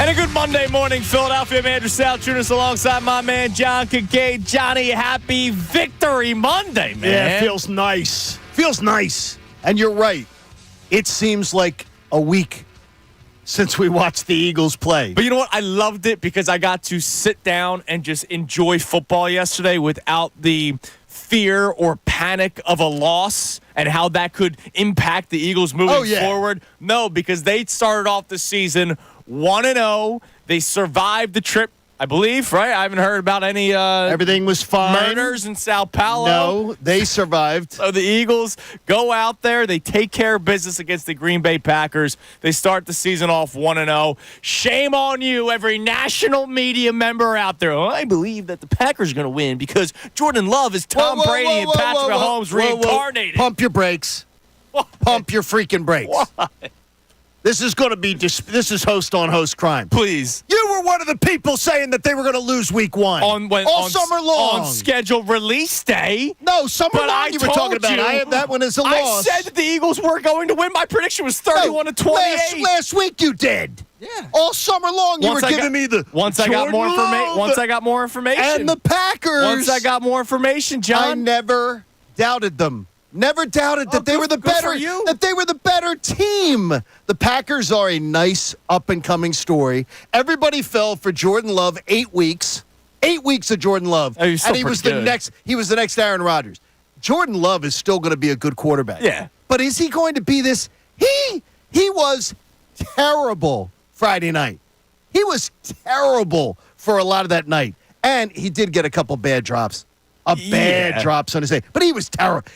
And a good Monday morning, Philadelphia. I'm Andrew Salciunas alongside my man, John Kincade. Johnny, happy Victory Monday, man. Yeah, it feels nice. Feels nice. And you're right. It seems like a week since we watched the Eagles play. But you know what? I loved it because I got to sit down and just enjoy football yesterday without the fear or panic of a loss and how that could impact the Eagles moving forward. No, because they started off the season 1-0. They survived the trip, I believe, right? I haven't heard about any everything was fine. Murders in Sao Paulo. No, they survived. So the Eagles go out there. They take care of business against the Green Bay Packers. They start the season off 1-0. Shame on you, every national media member out there. I believe that the Packers are going to win because Jordan Love is Tom Brady and Patrick Mahomes reincarnated. Pump your brakes. Pump your freaking brakes. Why? This is going to be this is host-on-host crime. Please. You were one of the people saying that they were going to lose week one. All summer long. On scheduled release day. No, summer long you were talking about. I have that one as a loss. I said that the Eagles were going to win. My prediction was 31-28. Last week you did. Yeah. All summer long you were giving me the Once I got more information. And the Packers. Once I got more information, John. I never doubted them. Never doubted that they were the better team. The Packers are a nice up and coming story. Everybody fell for Jordan Love 8 weeks. 8 weeks of Jordan Love. And he was the next Aaron Rodgers. Jordan Love is still going to be a good quarterback. Yeah. But is he going to be this? He was terrible Friday night. He was terrible for a lot of that night. And he did get a couple bad drops. Bad drops on his head. But he was terrible.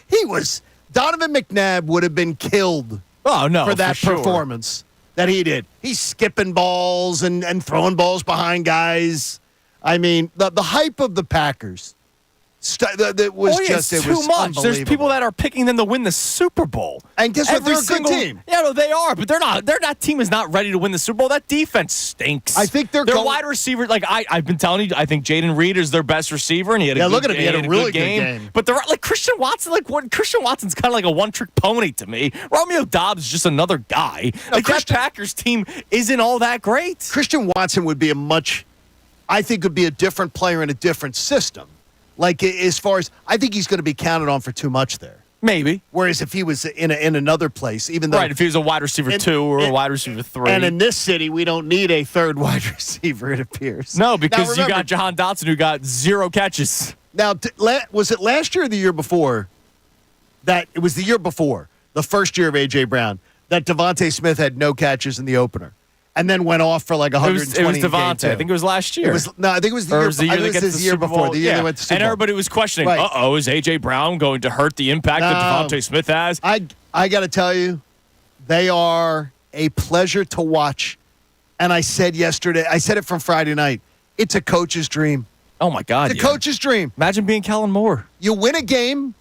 Donovan McNabb would have been killed for that performance that he did. He's skipping balls and throwing balls behind guys. I mean, the hype of the Packers it was too much. There's people that are picking them to win the Super Bowl. And guess what? They're a good team. Yeah, no, they are, but they're not. That team is not ready to win the Super Bowl. That defense stinks. I think their wide receiver, like I've been telling you, I think Jaden Reed is their best receiver, and he had a good game. He had a really good game. But Christian Watson, Christian Watson's kind of like a one-trick pony to me. Romeo Doubs is just another guy. That Packers team isn't all that great. Christian Watson would be I think would be a different player in a different system. Like, as far as, I think he's going to be counted on for too much there. Maybe. Whereas if he was in another place, even though. Right, if he was a wide receiver 2 or a wide receiver 3. And in this city, we don't need a third wide receiver, it appears. No, because you got Jahan Dotson who got 0 catches. Now, was it last year or the year before? It was the year before, the first year of A.J. Brown, that Devontae Smith had no catches in the opener. And then went off for like 120. It was Devontae. I think it was last year. I think it was the year before. The year they went to Super Bowl. And everybody was questioning, is A.J. Brown going to hurt the impact that Devontae Smith has? I got to tell you, they are a pleasure to watch. And I said it from Friday night, it's a coach's dream. Oh, my God. It's a coach's dream. Imagine being Kellen Moore. You win a game,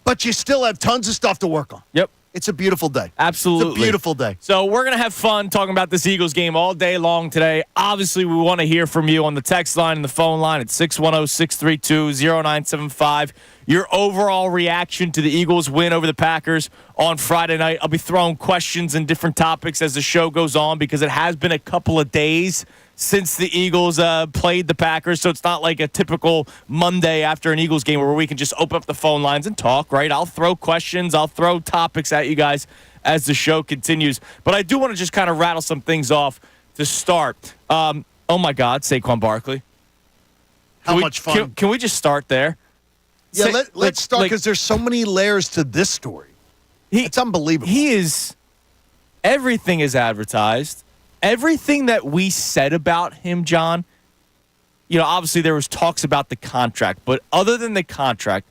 but you still have tons of stuff to work on. Yep. It's a beautiful day. Absolutely. It's a beautiful day. So we're going to have fun talking about this Eagles game all day long today. Obviously, we want to hear from you on the text line and the phone line at 610-632-0975. Your overall reaction to the Eagles' win over the Packers on Friday night. I'll be throwing questions and different topics as the show goes on because it has been a couple of days since the Eagles played the Packers, so it's not like a typical Monday after an Eagles game where we can just open up the phone lines and talk, right? I'll throw questions, I'll throw topics at you guys as the show continues. But I do want to just kind of rattle some things off to start. Oh, my God, Saquon Barkley. How much fun. Can we just start there? Yeah, let's start because there's so many layers to this story. It's unbelievable. Everything is advertised. Everything that we said about him, John, obviously there was talks about the contract, but other than the contract,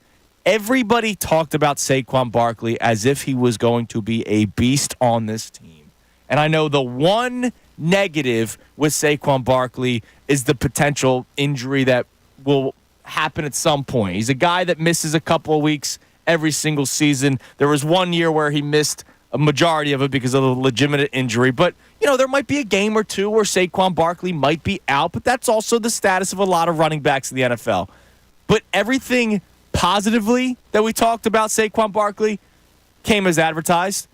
everybody talked about Saquon Barkley as if he was going to be a beast on this team. And I know the one negative with Saquon Barkley is the potential injury that will happen at some point. He's a guy that misses a couple of weeks every single season. There was 1 year where he missed a majority of it because of a legitimate injury. But, there might be a game or two where Saquon Barkley might be out, but that's also the status of a lot of running backs in the NFL. But everything positively that we talked about Saquon Barkley came as advertised.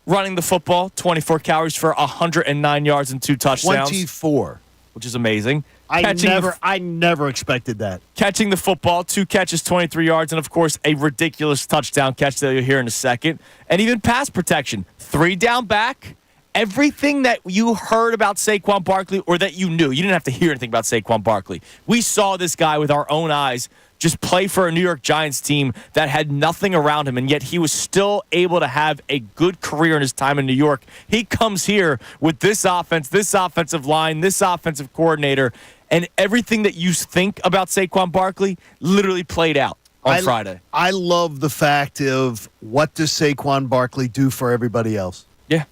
Running the football, 24 carries for 109 yards and 2 touchdowns. 24. Which is amazing. I never expected that. Catching the football, 2 catches, 23 yards, and, of course, a ridiculous touchdown catch that you'll hear in a second. And even pass protection, 3 down back. Everything that you heard about Saquon Barkley or that you knew, you didn't have to hear anything about Saquon Barkley. We saw this guy with our own eyes just play for a New York Giants team that had nothing around him, and yet he was still able to have a good career in his time in New York. He comes here with this offense, this offensive line, this offensive coordinator, and everything that you think about Saquon Barkley literally played out on Friday. I love the fact of what does Saquon Barkley do for everybody else. Yeah.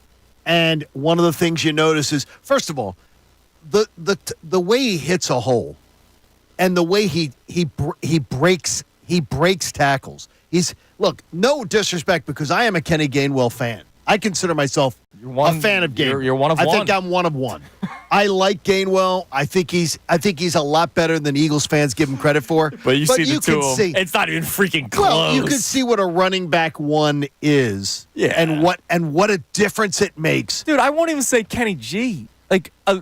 And one of the things you notice is, first of all, the way he hits a hole and the way he breaks tackles. Look, no disrespect, because I am a Kenny Gainwell fan. I consider myself a fan of Gainwell. You're one of one. I think I'm one of one. I like Gainwell. I think he's a lot better than Eagles fans give him credit for. But you see the two of them. It's not even freaking close. Well, you can see what a running back one is. Yeah. And what a difference it makes. Dude, I won't even say Kenny G. Like, I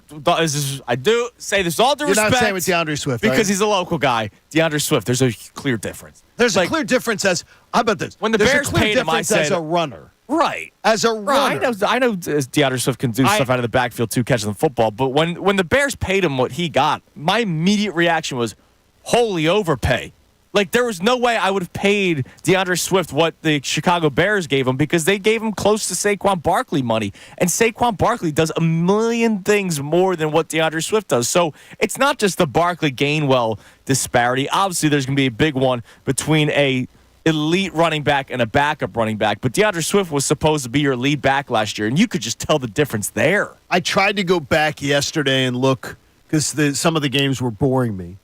do say this all due respect. You're not saying with DeAndre Swift, because he's a local guy. DeAndre Swift, there's a clear difference. There's a clear difference how about this? When the Bears paid him, I said, as a runner. Right. As a runner. I know DeAndre Swift can do stuff out of the backfield too, catching the football. But when the Bears paid him what he got, my immediate reaction was, holy overpay. Like, there was no way I would have paid DeAndre Swift what the Chicago Bears gave him, because they gave him close to Saquon Barkley money. And Saquon Barkley does a million things more than what DeAndre Swift does. So it's not just the Barkley-Gainwell disparity. Obviously, there's going to be a big one between a elite running back and a backup running back. But DeAndre Swift was supposed to be your lead back last year, and you could just tell the difference there. I tried to go back yesterday and look, because some of the games were boring me,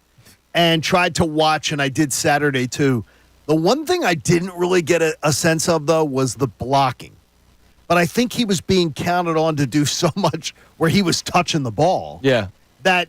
and tried to watch, and I did Saturday too. The one thing I didn't really get a sense of, though, was the blocking. But I think he was being counted on to do so much where he was touching the ball. Yeah. That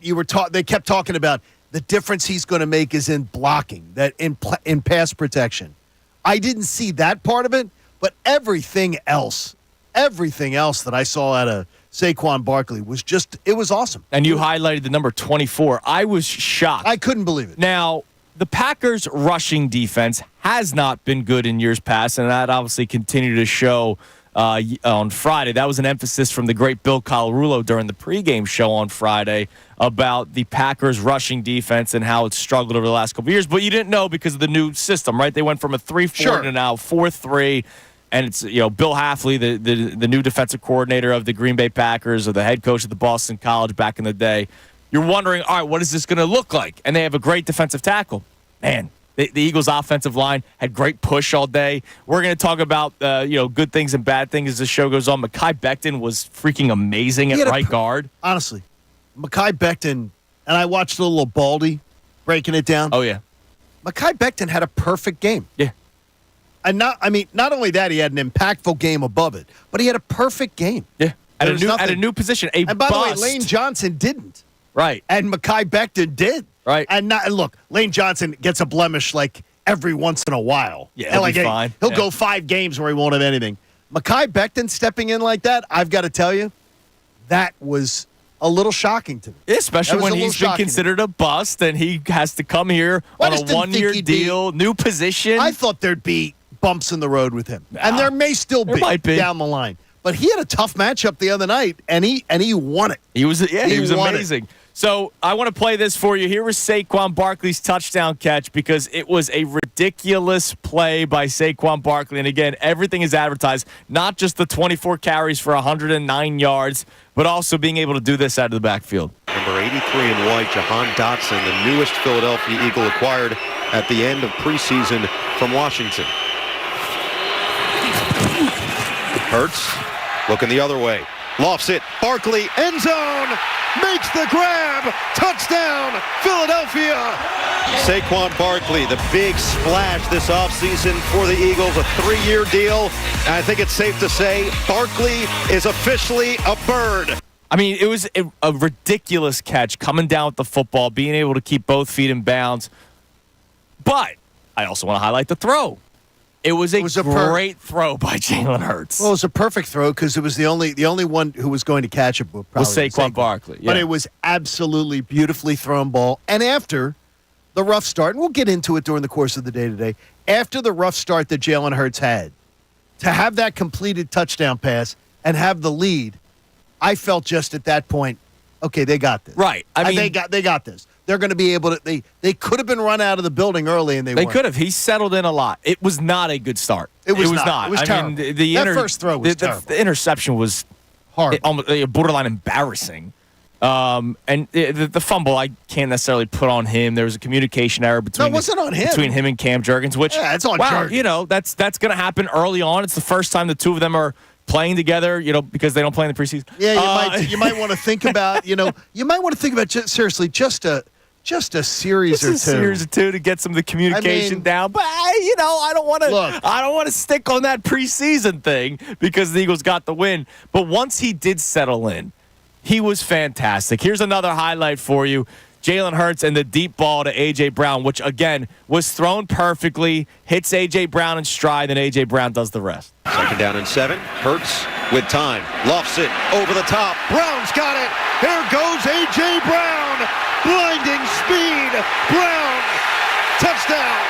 they kept talking about the difference he's going to make is in blocking, that in pass protection. I didn't see that part of it, but everything else that I saw out of Saquon Barkley was it was awesome. And you highlighted the number 24. I was shocked. I couldn't believe it. Now, the Packers' rushing defense has not been good in years past, and that obviously continued to show on Friday. That was an emphasis from the great Bill Colarulo during the pregame show on Friday about the Packers' rushing defense and how it's struggled over the last couple of years. But you didn't know because of the new system, right? They went from a 3-4 to now 4-3. And it's, Bill Hafley, the new defensive coordinator of the Green Bay Packers, or the head coach at the Boston College back in the day. You're wondering, all right, what is this going to look like? And they have a great defensive tackle. Man, the Eagles' offensive line had great push all day. We're going to talk about, good things and bad things as the show goes on. Mekhi Becton was freaking amazing at right guard. Honestly, Mekhi Becton, and I watched a little Baldy breaking it down. Oh, yeah. Mekhi Becton had a perfect game. Yeah. And not only that, he had an impactful game above it, but he had a perfect game. Yeah, at a new position, and by the way, Lane Johnson didn't. Right. And Mekhi Becton did. Right. And look, Lane Johnson gets a blemish like every once in a while. Yeah, he'll be fine. He'll go 5 games where he won't have anything. Mekhi Becton stepping in like that, I've got to tell you, that was a little shocking to me. Especially when he's been considered a bust and he has to come here on a 1-year deal, new position. I thought there'd be bumps in the road with him. And there may still be down the line. But he had a tough matchup the other night, and he won it. He was amazing. So I want to play this for you. Here was Saquon Barkley's touchdown catch, because it was a ridiculous play by Saquon Barkley. And again, everything is advertised, not just the 24 carries for 109 yards, but also being able to do this out of the backfield. Number 83 in white, Jahan Dotson, the newest Philadelphia Eagle acquired at the end of preseason from Washington. Hurts looking the other way. Lofts it. Barkley, end zone. Makes the grab. Touchdown, Philadelphia. Saquon Barkley, the big splash this offseason for the Eagles, a 3-year deal. And I think it's safe to say Barkley is officially a bird. I mean, it was a ridiculous catch, coming down with the football, being able to keep both feet in bounds. But I also want to highlight the throw. It was a great throw by Jalen Hurts. Well, it was a perfect throw because it was the only one who was going to catch it. Was Saquon Barkley. Yeah. But it was absolutely beautifully thrown ball. And after the rough start, and we'll get into it during the course of the day today, after the rough start that Jalen Hurts had, to have that completed touchdown pass and have the lead, I felt just at that point, okay, they got this. Right. I mean, they got this. They're going to be able to. They could have been run out of the building early, and they could have. He settled in a lot. It was not a good start. It was not. It was terrible. Mean, that first throw was terrible. The interception was hard, almost borderline embarrassing. And the fumble, I can't necessarily put on him. There was a communication error between him and Cam Jurgens, which it's on Jurgens. That's going to happen early on. It's the first time the two of them are playing together, because they don't play in the preseason. Yeah, you might want to think about, just a series or two. Just a series or two to get some of the communication down. But I don't want to stick on that preseason thing because the Eagles got the win. But once he did settle in, he was fantastic. Here's another highlight for you. Jalen Hurts and the deep ball to A.J. Brown, which, again, was thrown perfectly, hits A.J. Brown in stride, and A.J. Brown does the rest. 2nd down and 7. Hurts with time. Lofts it over the top. Brown's got it. Here goes A.J. Brown. Blinding speed. Brown. Touchdown.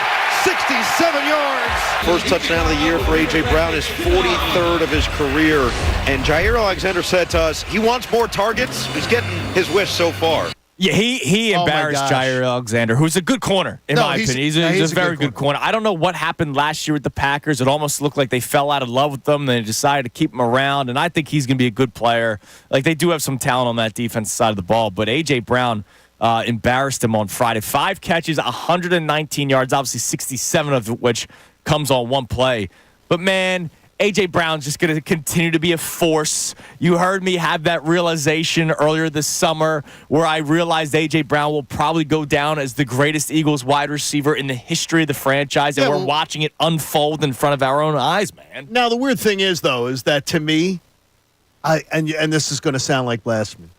67 yards. First touchdown of the year for A.J. Brown, his 43rd of his career. And Jair Alexander said to us, he wants more targets. He's getting his wish so far. Yeah, he embarrassed Jair Alexander, who's a good corner, in my opinion. He's a very good corner. I don't know what happened last year with the Packers. It almost looked like they fell out of love with them. They decided to keep him around, and I think he's going to be a good player. Like, they do have some talent on that defensive side of the ball, but A.J. Brown embarrassed him on Friday. 5 catches, 119 yards, obviously 67 of which comes on one play. But, man, A.J. Brown's just going to continue to be a force. You heard me have that realization earlier this summer where I realized A.J. Brown will probably go down as the greatest Eagles wide receiver in the history of the franchise, and we're watching it unfold in front of our own eyes, man. Now, the weird thing is, though, is that to me, and this is going to sound like blasphemy,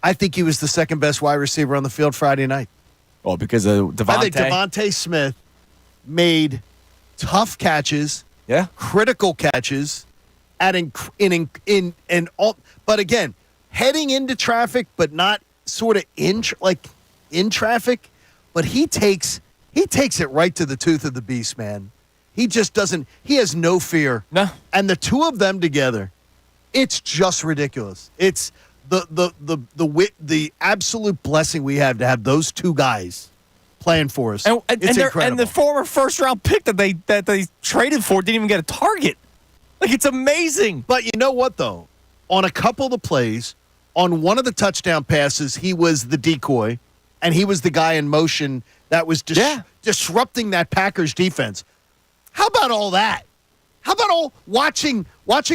I think he was the second best wide receiver on the field Friday night. Oh, because of Devontae? I think Devontae Smith made tough catches, critical catches, but again, heading into traffic, but not sort of in traffic. But he takes it right to the tooth of the beast, man. He just doesn't. He has no fear. No. And the two of them together, it's just ridiculous. It's the absolute blessing we have to have those two guys playing for us. It's incredible. And the former first-round pick that they traded for didn't even get a target. Like, it's amazing. But you know what, though? On a couple of the plays, on one of the touchdown passes, he was the decoy, and he was the guy in motion that was disrupting that Packers defense. How about all that? How about watching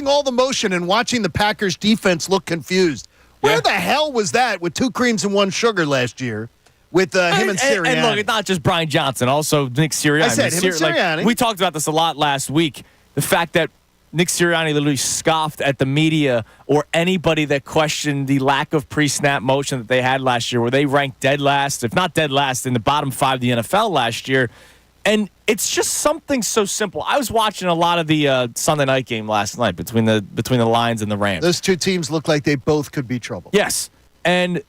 all the motion and watching the Packers defense look confused? Where the hell was that with 2 creams and 1 sugar last year? With him and Serianni. And look, it's not just Brian Johnson, also Nick Serianni. I said him and Serianni. We talked about this a lot last week. The fact that Nick Serianni literally scoffed at the media or anybody that questioned the lack of pre-snap motion that they had last year, where they ranked dead last, if not dead last, in the bottom 5 of the NFL last year. And it's just something so simple. I was watching a lot of the Sunday night game last night between the Lions and the Rams. Those two teams look like they both could be trouble. Yes. And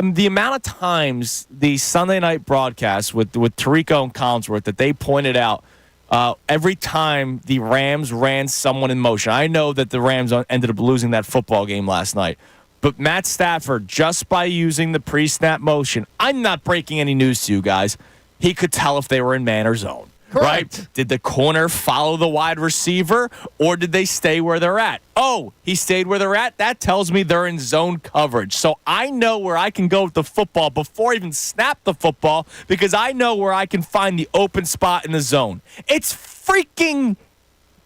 the amount of times the Sunday night broadcast with Tirico and Collinsworth that they pointed out every time the Rams ran someone in motion. I know that the Rams ended up losing that football game last night. But Matt Stafford, just by using the pre-snap motion, I'm not breaking any news to you guys, he could tell if they were in man or zone. Correct. Right? Did the corner follow the wide receiver, or did they stay where they're at? Oh, he stayed where they're at? That tells me they're in zone coverage. So I know where I can go with the football before I even snap the football because I know where I can find the open spot in the zone. It's freaking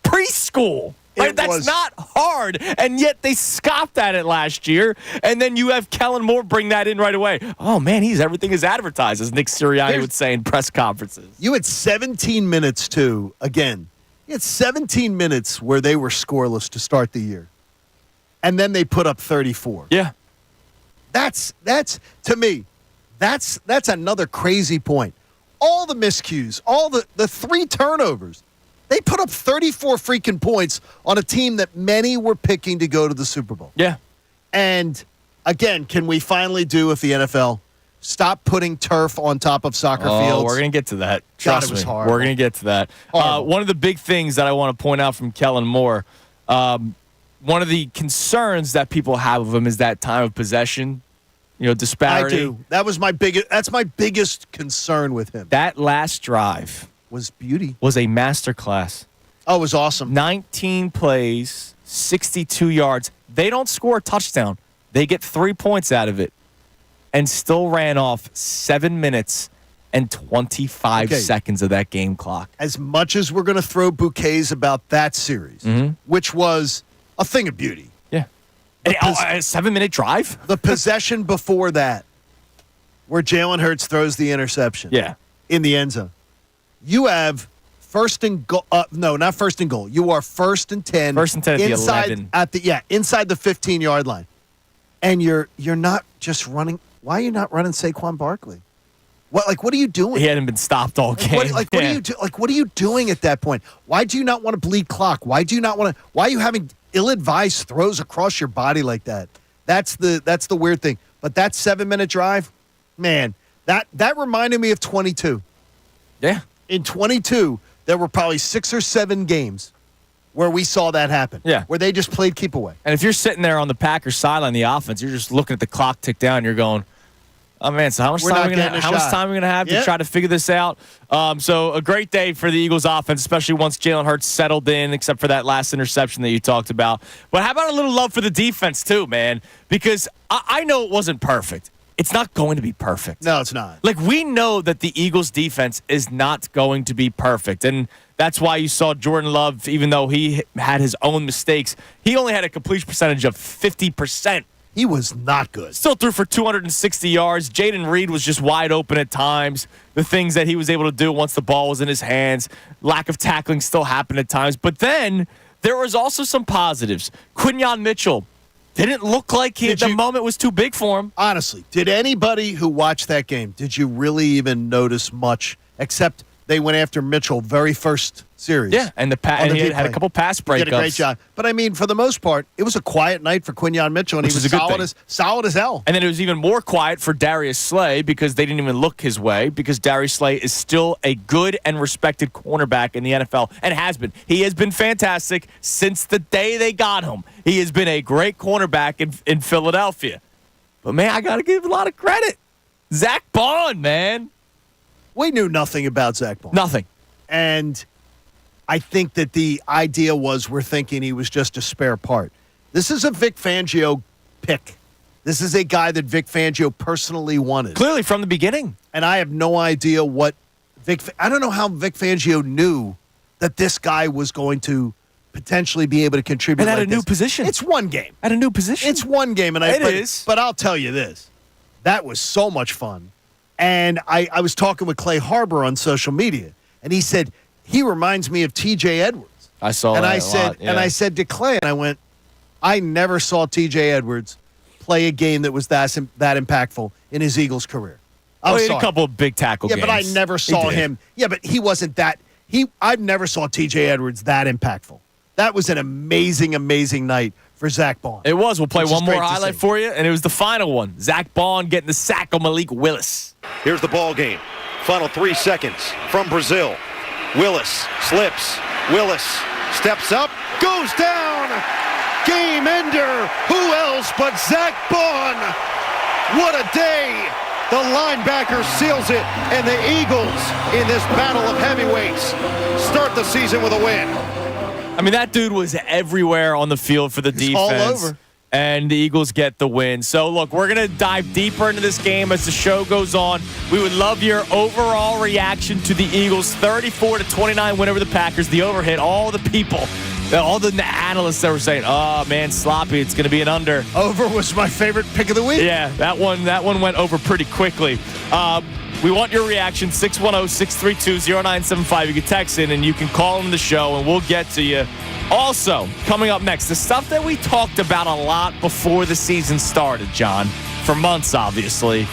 preschool. Like, that's not hard, and yet they scoffed at it last year, and then you have Kellen Moore bring that in right away. Oh, man, everything is advertised, as Nick Sirianni would say in press conferences. You had 17 minutes, too, again. You had 17 minutes where they were scoreless to start the year, and then they put up 34. Yeah. That's to me, that's another crazy point. All the miscues, all the 3 turnovers. They put up 34 freaking points on a team that many were picking to go to the Super Bowl. Yeah. And, again, can we finally do with the NFL? Stop putting turf on top of soccer fields. We're going to get to that. God, Trust it was me. horrible. We're going to get to that. One of the big things that I want to point out from Kellen Moore, one of the concerns that people have of him is that time of possession, disparity. I do. That's my biggest concern with him. That last drive Was beauty. was a masterclass. Oh, it was awesome. 19 plays, 62 yards. They don't score a touchdown. They get 3 points out of it and still ran off 7 minutes and 25 seconds of that game clock. As much as we're going to throw bouquets about that series, which was a thing of beauty. Yeah. A 7-minute drive? The possession before that, where Jalen Hurts throws the interception in the end zone. You have first and goal. No, not first and goal. You are 1st and 10. 1st and 10 at the 11. Inside the 15-yard line. And you're not just running. Why are you not running Saquon Barkley? What are you doing? He hadn't been stopped all game. What are you doing at that point? Why do you not want to bleed clock? Why are you having ill-advised throws across your body like that? That's the weird thing. But that 7-minute drive, man, that reminded me of 22. Yeah. In 22, there were probably 6 or 7 games where we saw that happen. Yeah. Where they just played keep away. And if you're sitting there on the Packers sideline, the offense, you're just looking at the clock tick down. You're going, oh, man, so how much time are we going to have to try to figure this out? So a great day for the Eagles offense, especially once Jalen Hurts settled in, except for that last interception that you talked about. But how about a little love for the defense too, man? Because I know it wasn't perfect. It's not going to be perfect. No, it's not. Like, we know that the Eagles defense is not going to be perfect. And that's why you saw Jordan Love, even though he had his own mistakes, he only had a completion percentage of 50%. He was not good. Still threw for 260 yards. Jaden Reed was just wide open at times. The things that he was able to do once the ball was in his hands. Lack of tackling still happened at times. But then there was also some positives. Quinyon Mitchell didn't look like the moment was too big for him. Honestly, did anybody who watched that game, did you really even notice much, except they went after Mitchell very first series? Yeah, and he had a couple pass breakups. He did a great job. But, I mean, for the most part, it was a quiet night for Quinyon Mitchell, and he was solid as hell. And then it was even more quiet for Darius Slay because they didn't even look his way, because Darius Slay is still a good and respected cornerback in the NFL and has been. He has been fantastic since the day they got him. He has been a great cornerback in Philadelphia. But, man, I got to give a lot of credit. Zach Bond, man. We knew nothing about Zach Bond. Nothing. And I think that the idea was we're thinking he was just a spare part. This is a Vic Fangio pick. This is a guy that Vic Fangio personally wanted. Clearly from the beginning. And I have no idea I don't know how Vic Fangio knew that this guy was going to potentially be able to contribute. And at a new position. It's one game. At a new position. It's one game. But I'll tell you this. That was so much fun. And I was talking with Clay Harbor on social media, and he said, he reminds me of T.J. Edwards. I saw that a lot, yeah. And I said to Clay, and I went, I never saw T.J. Edwards play a game that was that impactful in his Eagles career. He had a couple of big tackle games. Yeah, but I never saw him. Yeah, but he wasn't that. I never saw T.J. Edwards that impactful. That was an amazing, amazing night for Zach Bond. It was. We'll play one more highlight for you, and it was the final one. Zach Bond getting the sack on Malik Willis. Here's the ball game. Final 3 seconds from Brazil. Willis slips. Willis steps up, goes down. Game ender. Who else but Zach Bond? What a day. The linebacker seals it, and the Eagles in this battle of heavyweights start the season with a win. I mean, that dude was everywhere on the field for the defense. All over. And the Eagles get the win. So, look, we're going to dive deeper into this game as the show goes on. We would love your overall reaction to the Eagles' 34-29 win over the Packers. The overhit, all the people, all the analysts that were saying, oh, man, sloppy, it's going to be an under. Over was my favorite pick of the week. Yeah, that one went over pretty quickly. We want your reaction, 610-632-0975. You can text in and you can call in the show, and we'll get to you. Also, coming up next, the stuff that we talked about a lot before the season started, John, for months, obviously.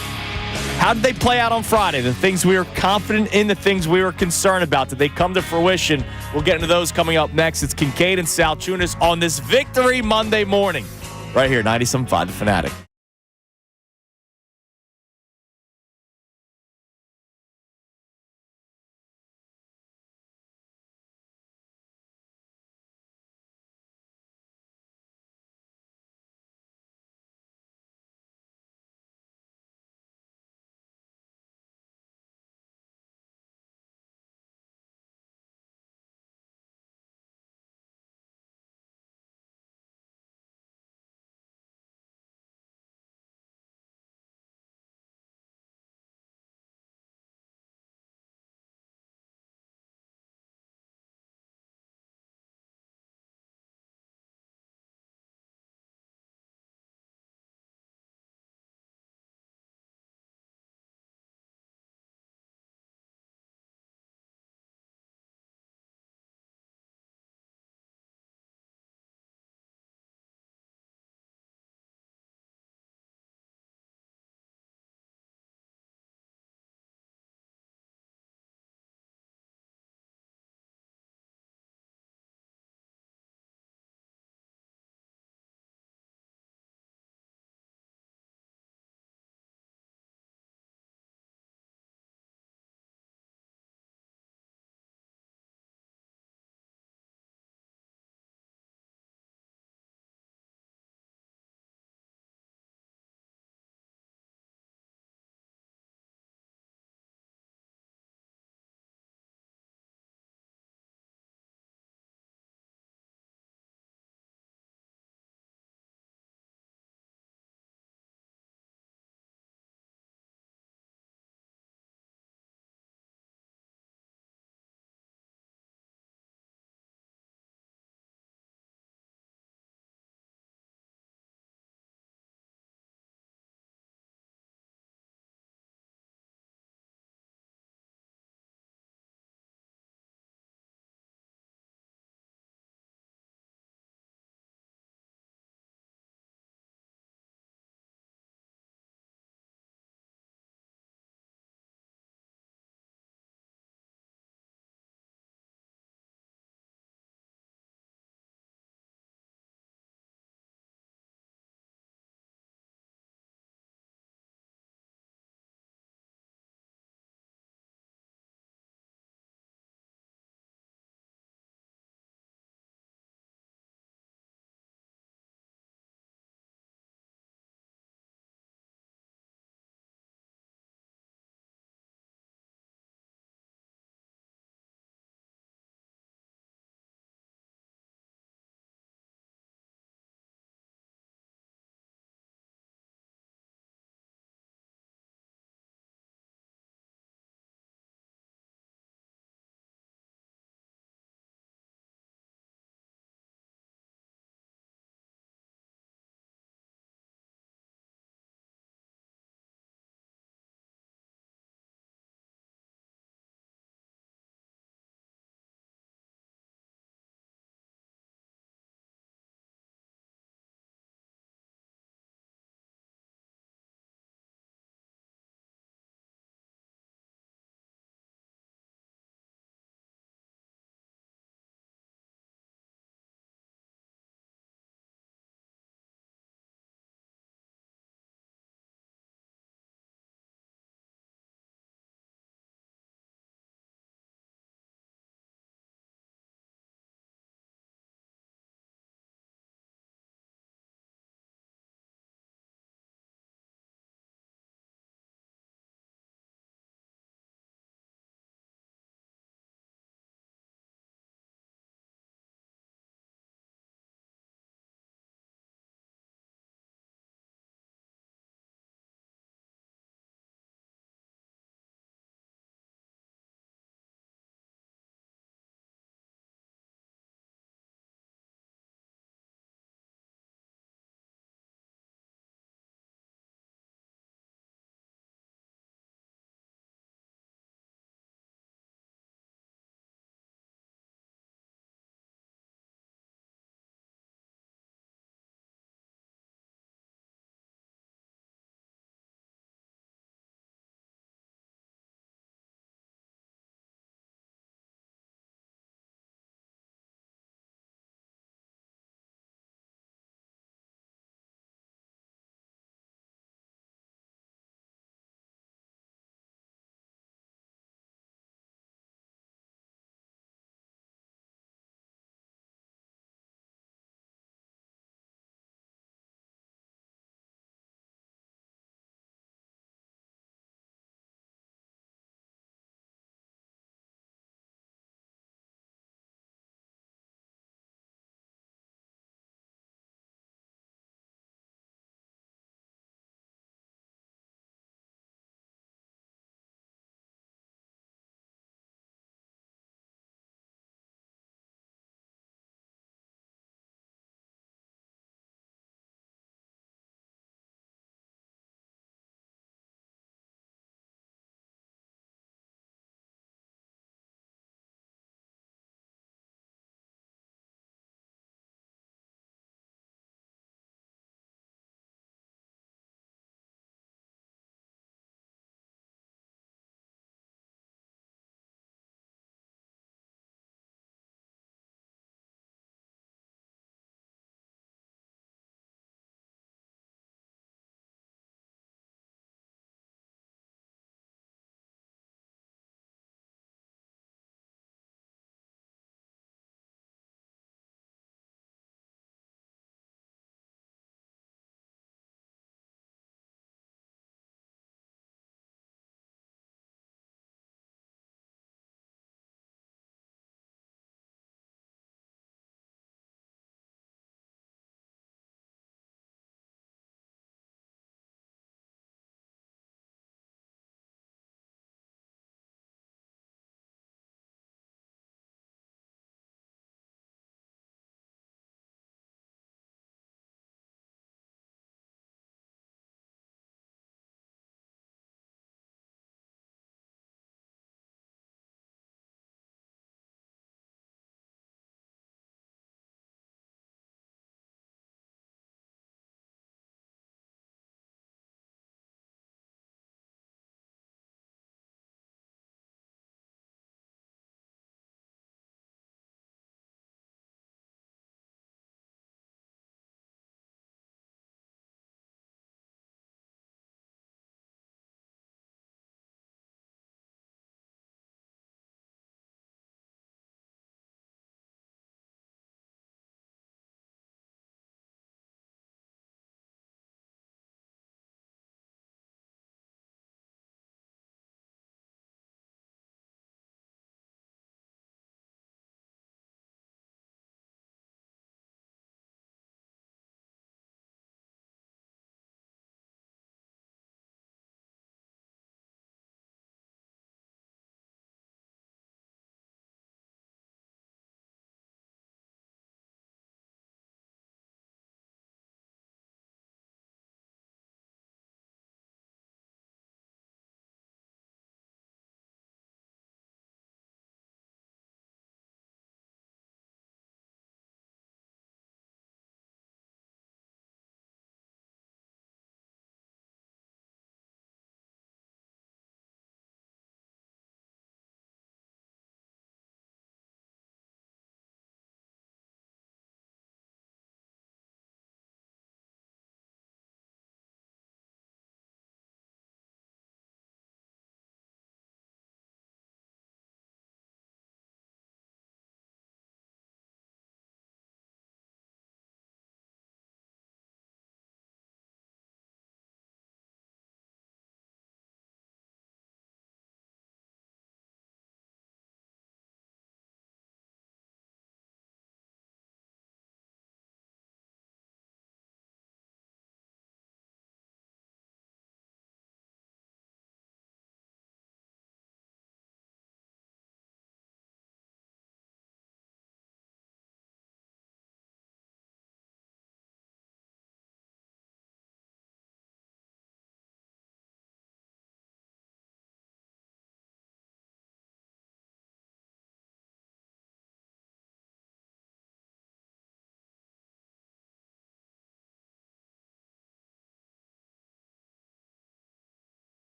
How did they play out on Friday? The things we were confident in, the things we were concerned about. Did they come to fruition? We'll get into those coming up next. It's Kincade and Salciunas on this Victory Monday morning. Right here, 97.5 The Fanatic.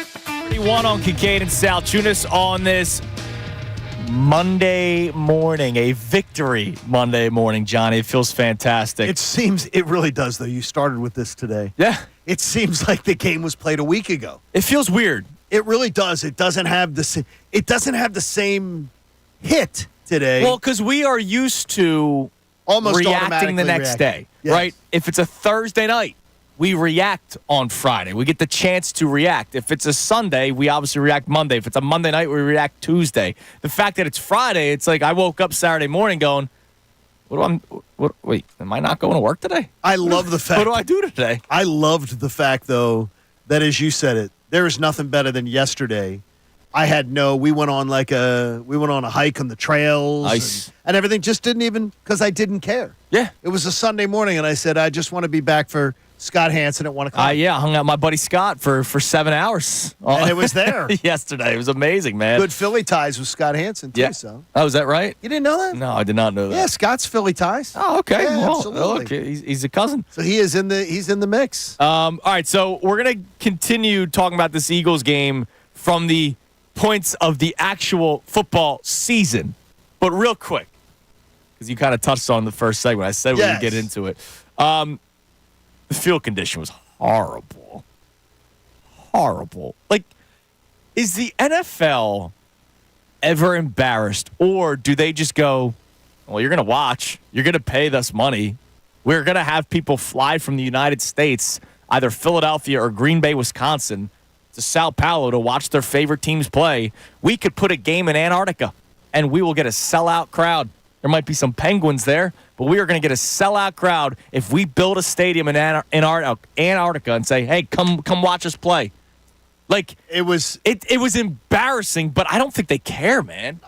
31 on Kincade and Salciunas on this Monday morning, a victory Monday morning, Johnny. It feels fantastic. It really does, though. You started with this today. Yeah. It seems like the game was played a week ago. It feels weird. It really does. It doesn't have the same hit today. Well, because we are used to Almost reacting the next automatically day, Yes. right? If it's a Thursday night, we react on Friday. We get the chance to react. If it's a Sunday, we obviously react Monday. If it's a Monday night, we react Tuesday. The fact that it's Friday, it's like I woke up Saturday morning going, wait, am I not going to work today? I love the fact. What do I do today? I loved the fact, though, that as you said it, there is nothing better than yesterday. We went on a hike on the trails Nice. and everything just didn't even, because I didn't care. Yeah. It was a Sunday morning, and I said, I just want to be back for Scott Hansen at 1 o'clock. I hung out with my buddy Scott for 7 hours. And it was there. Yesterday. It was amazing, man. Good Philly ties with Scott Hansen, too. Yeah. So. Oh, is that right? You didn't know that? No, I did not know that. Yeah, Scott's Philly ties. Oh, okay. Yeah, Well, absolutely. okay. He's a cousin. So he's in the mix. All right, so we're going to continue talking about this Eagles game from the points of the actual football season. But real quick, because you kind of touched on the first segment. I said we would get into it. The field condition was horrible. Horrible. Like, is the NFL ever embarrassed, or do they just go, well, you're going to watch, you're going to pay us money, we're going to have people fly from the United States, either Philadelphia or Green Bay, Wisconsin, to Sao Paulo to watch their favorite teams play. We could put a game in Antarctica, and we will get a sellout crowd. There might be some Penguins there, but we are going to get a sellout crowd if we build a stadium in Antarctica and say, hey, come watch us play. Like, it was embarrassing, but I don't think they care, man.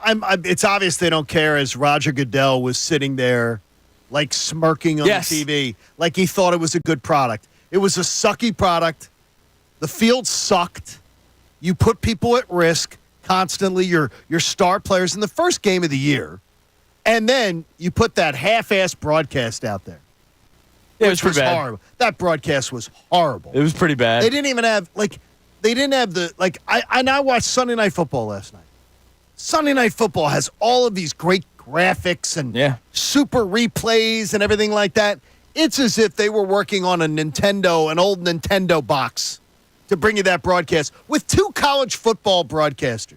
It's obvious they don't care, as Roger Goodell was sitting there, like, smirking on the TV, like he thought it was a good product. It was a sucky product. The field sucked. You put people at risk constantly, your star players in the first game of the year, and then you put that half-assed broadcast out there. Yeah, it was pretty bad. Horrible. That broadcast was horrible. It was pretty bad. They didn't even have, I watched Sunday Night Football last night. Sunday Night Football has all of these great graphics and super replays and everything like that. It's as if they were working on an old Nintendo box to bring you that broadcast with two college football broadcasters.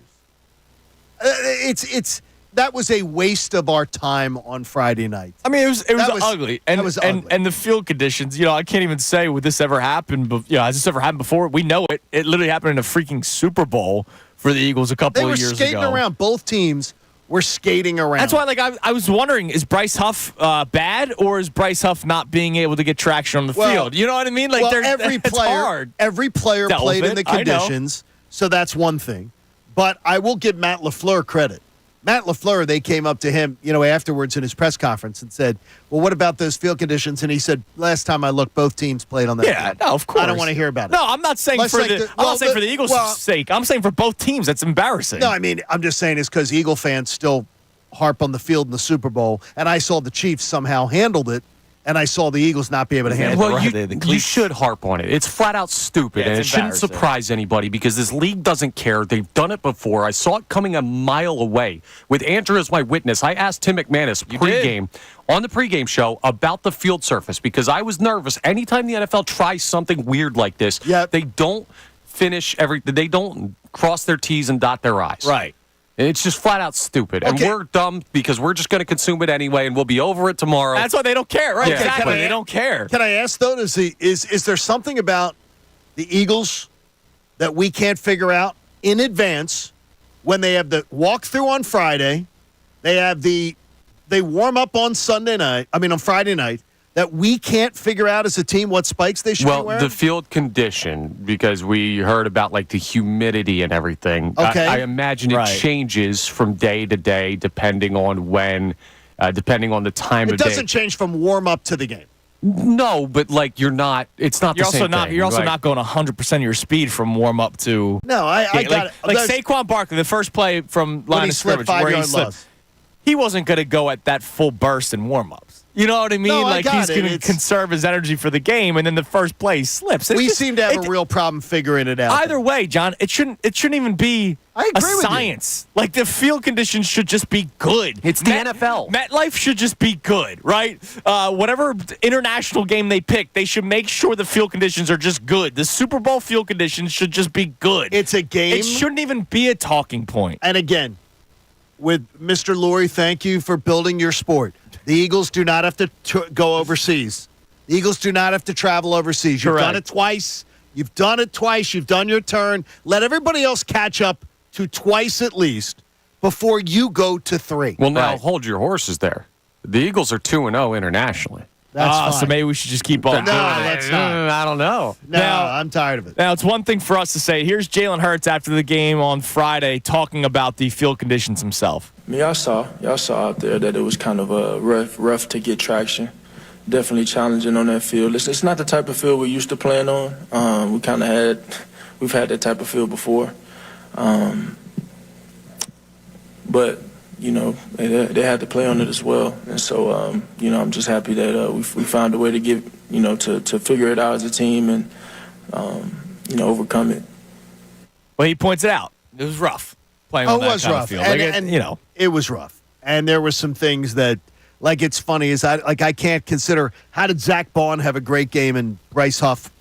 That was a waste of our time on Friday night. I mean, it was ugly. And, that was ugly. And the field conditions, I can't even say would this ever happen, but has this ever happened before? We know it. It literally happened in a freaking Super Bowl for the Eagles a couple of years ago. They were skating around. Both teams were skating around. That's why, I was wondering, is Bryce Huff bad, or is Bryce Huff not being able to get traction on the field? You know what I mean? Like, it's hard. Every player played in the conditions, so that's one thing. But I will give Matt LaFleur credit. Matt LaFleur, they came up to him, afterwards in his press conference and said, well, what about those field conditions? And he said, last time I looked, both teams played on that field. No, of course. I don't want to hear about it. No, I'm not saying for the Eagles' sake. I'm saying for both teams. That's embarrassing. No, I mean, I'm just saying it's because Eagle fans still harp on the field in the Super Bowl, and I saw the Chiefs somehow handled it, and I saw the Eagles not be able to handle it. Well, you should harp on it. It's flat out stupid, and it shouldn't surprise anybody because this league doesn't care. They've done it before. I saw it coming a mile away. With Andrew as my witness, I asked Tim McManus on the pregame show about the field surface because I was nervous. Anytime the NFL tries something weird like this, they don't they don't cross their T's and dot their I's. Right. It's just flat out stupid. Okay. And we're dumb because we're just going to consume it anyway, and we'll be over it tomorrow. That's why they don't care, right? Yeah. Exactly. They don't care. Can I ask, though, is there something about the Eagles that we can't figure out in advance when they have the walkthrough on Friday, they warm up on Friday night, that we can't figure out as a team what spikes they should be wearing? Well, the field condition, because we heard about, the humidity and everything. Okay. I imagine it changes from day to day depending on depending on the time of day. It doesn't change from warm-up to the game. No, but, it's not the same thing. You're also not going 100% of your speed from warm-up to... No, I got it. Like Saquon Barkley, the first play from line of scrimmage where he slipped. He wasn't going to go at that full burst in warm-ups. You know what I mean? No, I like got he's it. going to conserve his energy for the game, and then the first play slips. We seem to have a real problem figuring it out. Either way, John, it shouldn't even be I agree with science. Like the field conditions should just be good. It's the NFL. MetLife should just be good, right? Whatever international game they pick, they should make sure the field conditions are just good. The Super Bowl field conditions should just be good. It's a game. It shouldn't even be a talking point. And again, with Mr. Lurie, thank you for building your sport. The Eagles do not have to go overseas. The Eagles do not have to travel overseas. You've done it twice. You've done it twice. You've done your turn. Let everybody else catch up to twice at least before you go to 3. Well, now hold your horses there. The Eagles are 2-0 internationally. That's fine. So maybe we should just keep on doing it. let's not. I don't know. No, Now- I'm tired of it. Now, it's one thing for us to say, here's Jalen Hurts after the game on Friday talking about the field conditions himself. I mean, y'all saw out there that it was kind of rough to get traction. Definitely challenging on that field. It's not the type of field we're used to playing on. We've had that type of field before. But, you know, they had to play on it as well. And so, you know, I'm just happy that we found a way to get, you know, to figure it out as a team and, you know, overcome it. Well, he points it out. It was rough playing on it that was kind rough. of field. And, you know. it was rough. And there were some things that, like, it's funny is I can't consider, how did Zach Baun have a great game and Bryce Huff,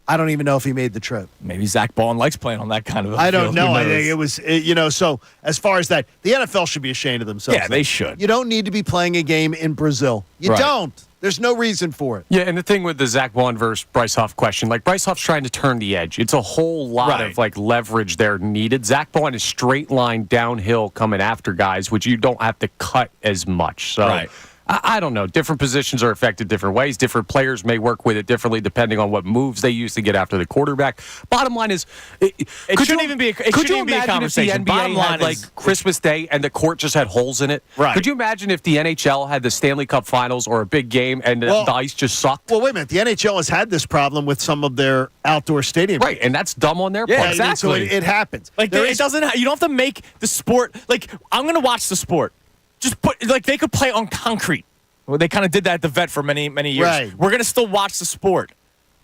I don't even know if he made the trip. Maybe Zach Baun likes playing on that kind of a I don't field. know. Who I knows? think it was, you know, so as far as that, the NFL should be ashamed of themselves. Yeah, they should. You don't need to be playing a game in Brazil. You Right. don't. There's no reason for it. Yeah, and the thing with the Zach Baun versus Bryce Huff question, like Bryce Huff's trying to turn the edge. It's a whole lot of like leverage there needed. Zach Baun is straight line downhill coming after guys, which you don't have to cut as much. So Right. I don't know. Different positions are affected different ways. Different players may work with it differently depending on what moves they use to get after the quarterback. Bottom line is, It shouldn't even be a conversation. If the Bottom NBA line had like is- Christmas Day and the court just had holes in it? Right. Could you imagine if the NHL had the Stanley Cup Finals or a big game and the ice just sucked? Well, wait a minute. The NHL has had this problem with some of their outdoor stadiums. Right, and that's dumb on their Yeah, part. exactly. So it happens. Like it doesn't. You don't have to make the sport. Like I'm going to watch the sport. Just put like they could play on concrete. Well, they kind of did that at the Vet for many years. Right. We're going to still watch the sport,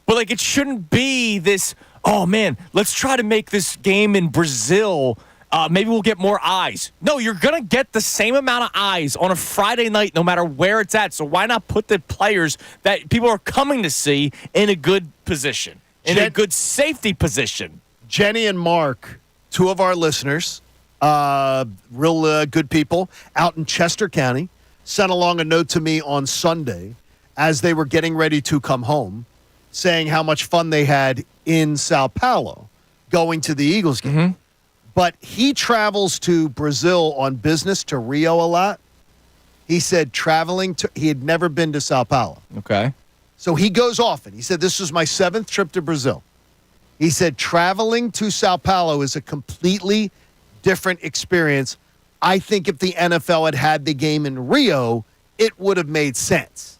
but like it shouldn't be this. Oh man, let's try to make this game in Brazil. Maybe we'll get more eyes. No, you're going to get the same amount of eyes on a Friday night, no matter where it's at. So why not put the players that people are coming to see in a good position, in a good safety position? Jenny and Mark, two of our listeners, real good people out in Chester County, sent along a note to me on Sunday as they were getting ready to come home, saying how much fun they had in Sao Paulo going to the Eagles game. Mm-hmm. But he travels to Brazil on business to Rio a lot. He said he had never been to Sao Paulo. Okay. So he goes often. He said, this was my 7th trip to Brazil. He said, traveling to Sao Paulo is a completely different experience. I think if the NFL had the game in Rio, it would have made sense.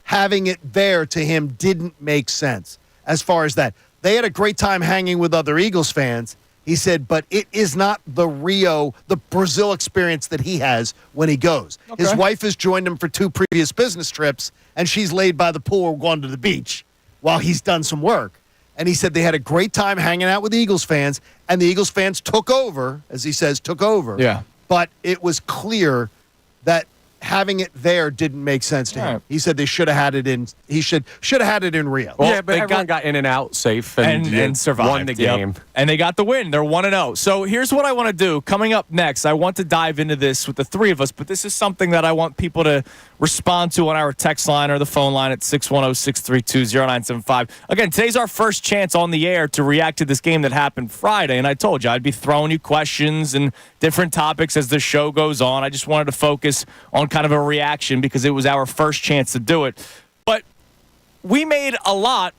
Having it there to him didn't make sense as far as that. They had a great time hanging with other Eagles fans. He said, but it is not the Brazil experience that he has when he goes. Okay. His wife has joined him for 2 previous business trips, and she's laid by the pool or gone to the beach while he's done some work. And he said they had a great time hanging out with the Eagles fans, and the Eagles fans took over, as he says, took over. Yeah. But it was clear that having it there didn't make sense to him. Right. He said they should have had it in. He should have had it in Rio. Well, yeah, but everyone got in and out safe and survived. Won the game. Yep. And they got the win. They're 1-0. So here's what I want to do. Coming up next, I want to dive into this with the 3 of us, but this is something that I want people to respond to on our text line or the phone line at 610-632-0975. Again, today's our first chance on the air to react to this game that happened Friday, and I told you I'd be throwing you questions and different topics as the show goes on. I just wanted to focus on kind of a reaction because it was our first chance to do it. But we made a lot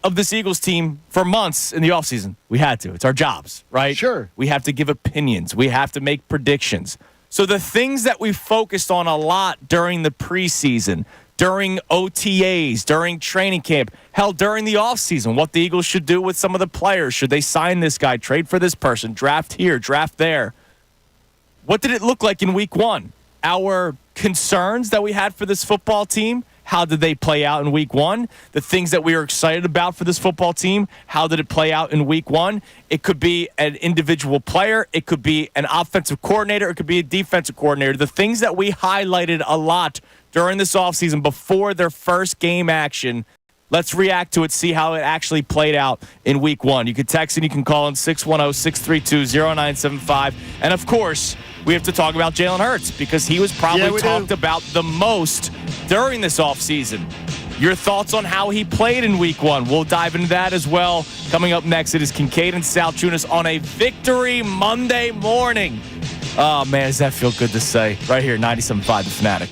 of this Eagles team for months in the offseason. We had to. It's our jobs, right? Sure. We have to give opinions. We have to make predictions. So the things that we focused on a lot during the preseason, during OTAs, during training camp, hell, during the offseason, what the Eagles should do with some of the players. Should they sign this guy, trade for this person, draft here, draft there? What did it look like in week 1? Our concerns that we had for this football team, how did they play out in week one? The things that we were excited about for this football team, how did it play out in week one? It could be an individual player. It could be an offensive coordinator. It could be a defensive coordinator. The things that we highlighted a lot during this offseason before their first game action. Let's react to it, see how it actually played out in week one. You can text and you can call in 610-632-0975. And, of course, we have to talk about Jalen Hurts because he was probably talked about the most during this offseason. Your thoughts on how he played in week one. We'll dive into that as well. Coming up next, it is Kincade and Salciunas on a Victory Monday morning. Oh, man, does that feel good to say? Right here, 97.5 The Fanatic.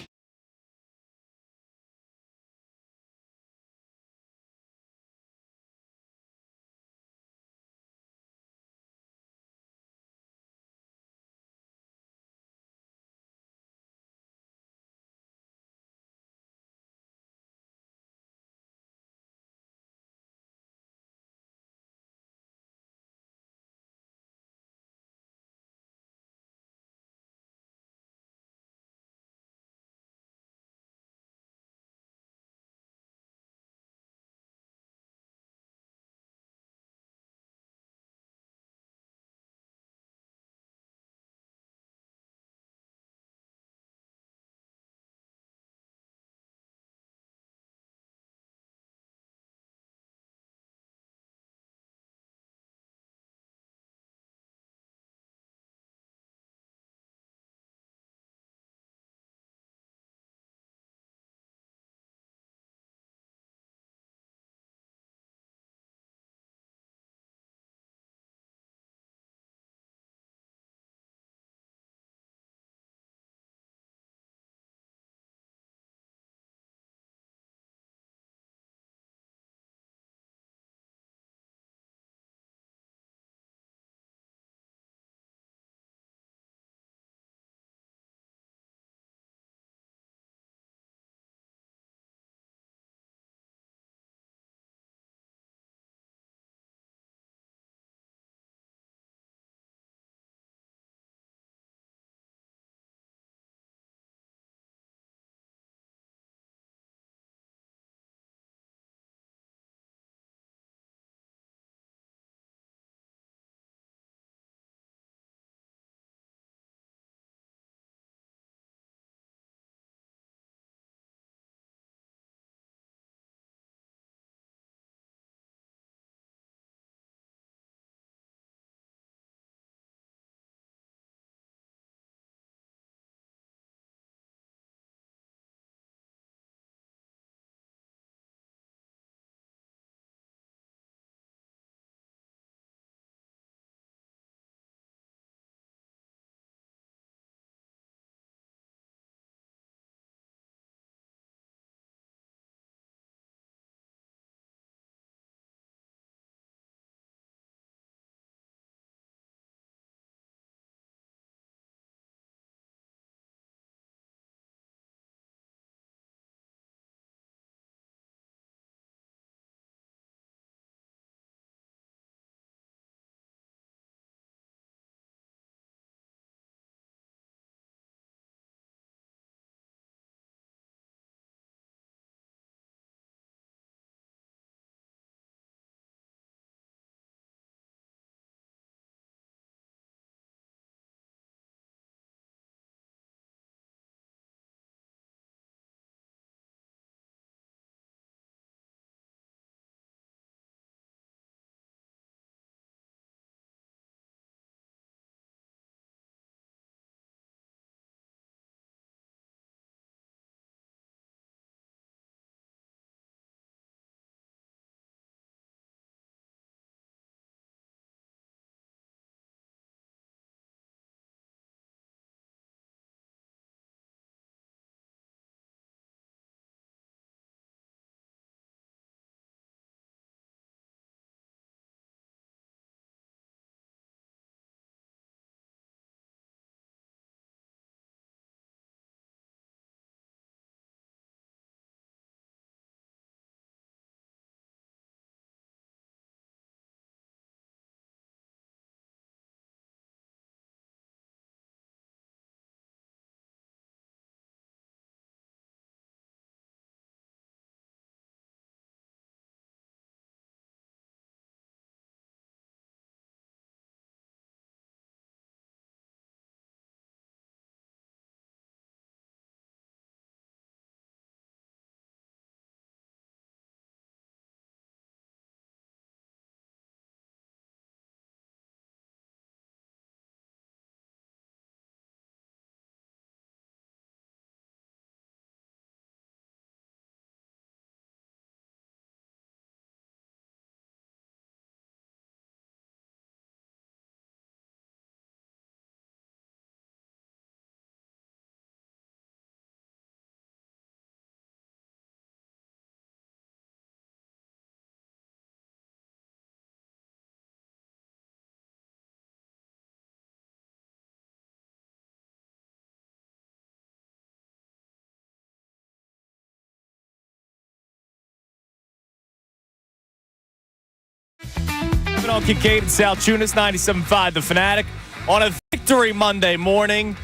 driving on Kincade Salciunas, 97.5 The Fanatic on a Victory Monday morning.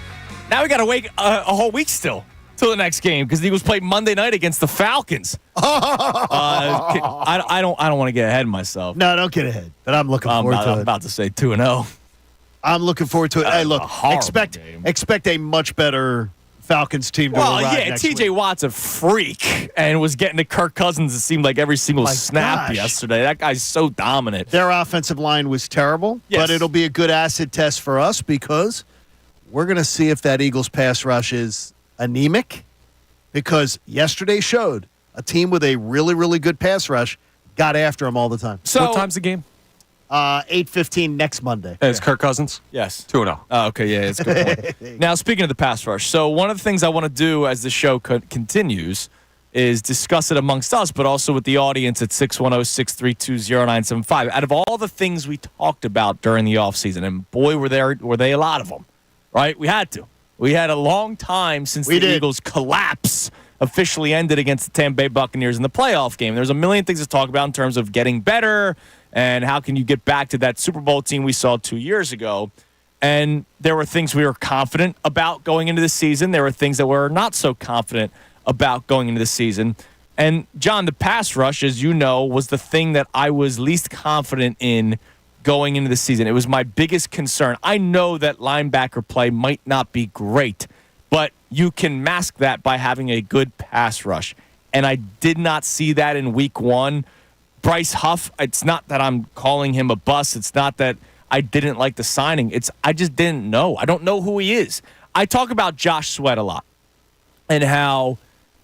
Now we got to wait a whole week still till the next game because the Eagles play Monday night against the Falcons. I don't want to get ahead of myself. No, don't get ahead. But I'm looking forward to it. I'm about to say 2-0. I'm looking forward to it. Hey, look, expect a much better Falcons team to arrive next T.J. week. Watt's a freak and was getting to Kirk Cousins, it seemed like, every single snap yesterday. That guy's so dominant. Their offensive line was terrible, but it'll be a good acid test for us because we're going to see if that Eagles pass rush is anemic, because yesterday showed a team with a really, really good pass rush got after them all the time. So, what time's the game? 8:15 next Monday. It's Kirk Cousins? Yes. 2-0. Oh, okay, yeah, that's a good point. Now, speaking of the pass rush, so one of the things I want to do as the show continues is discuss it amongst us, but also with the audience at 610-632-0975. Out of all the things we talked about during the offseason, and boy, were they a lot of them, right? We had to. We had a long time since the Eagles' collapse officially ended against the Tampa Bay Buccaneers in the playoff game. There's a million things to talk about in terms of getting better and how can you get back to that Super Bowl team we saw 2 years ago. And there were things we were confident about going into the season. There were things that we were not so confident about going into the season. And, John, the pass rush, as you know, was the thing that I was least confident in going into the season. It was my biggest concern. I know that linebacker play might not be great, but you can mask that by having a good pass rush. And I did not see that in week one. Bryce Huff, it's not that I'm calling him a bust. It's not that I didn't like the signing. I just didn't know. I don't know who he is. I talk about Josh Sweat a lot and how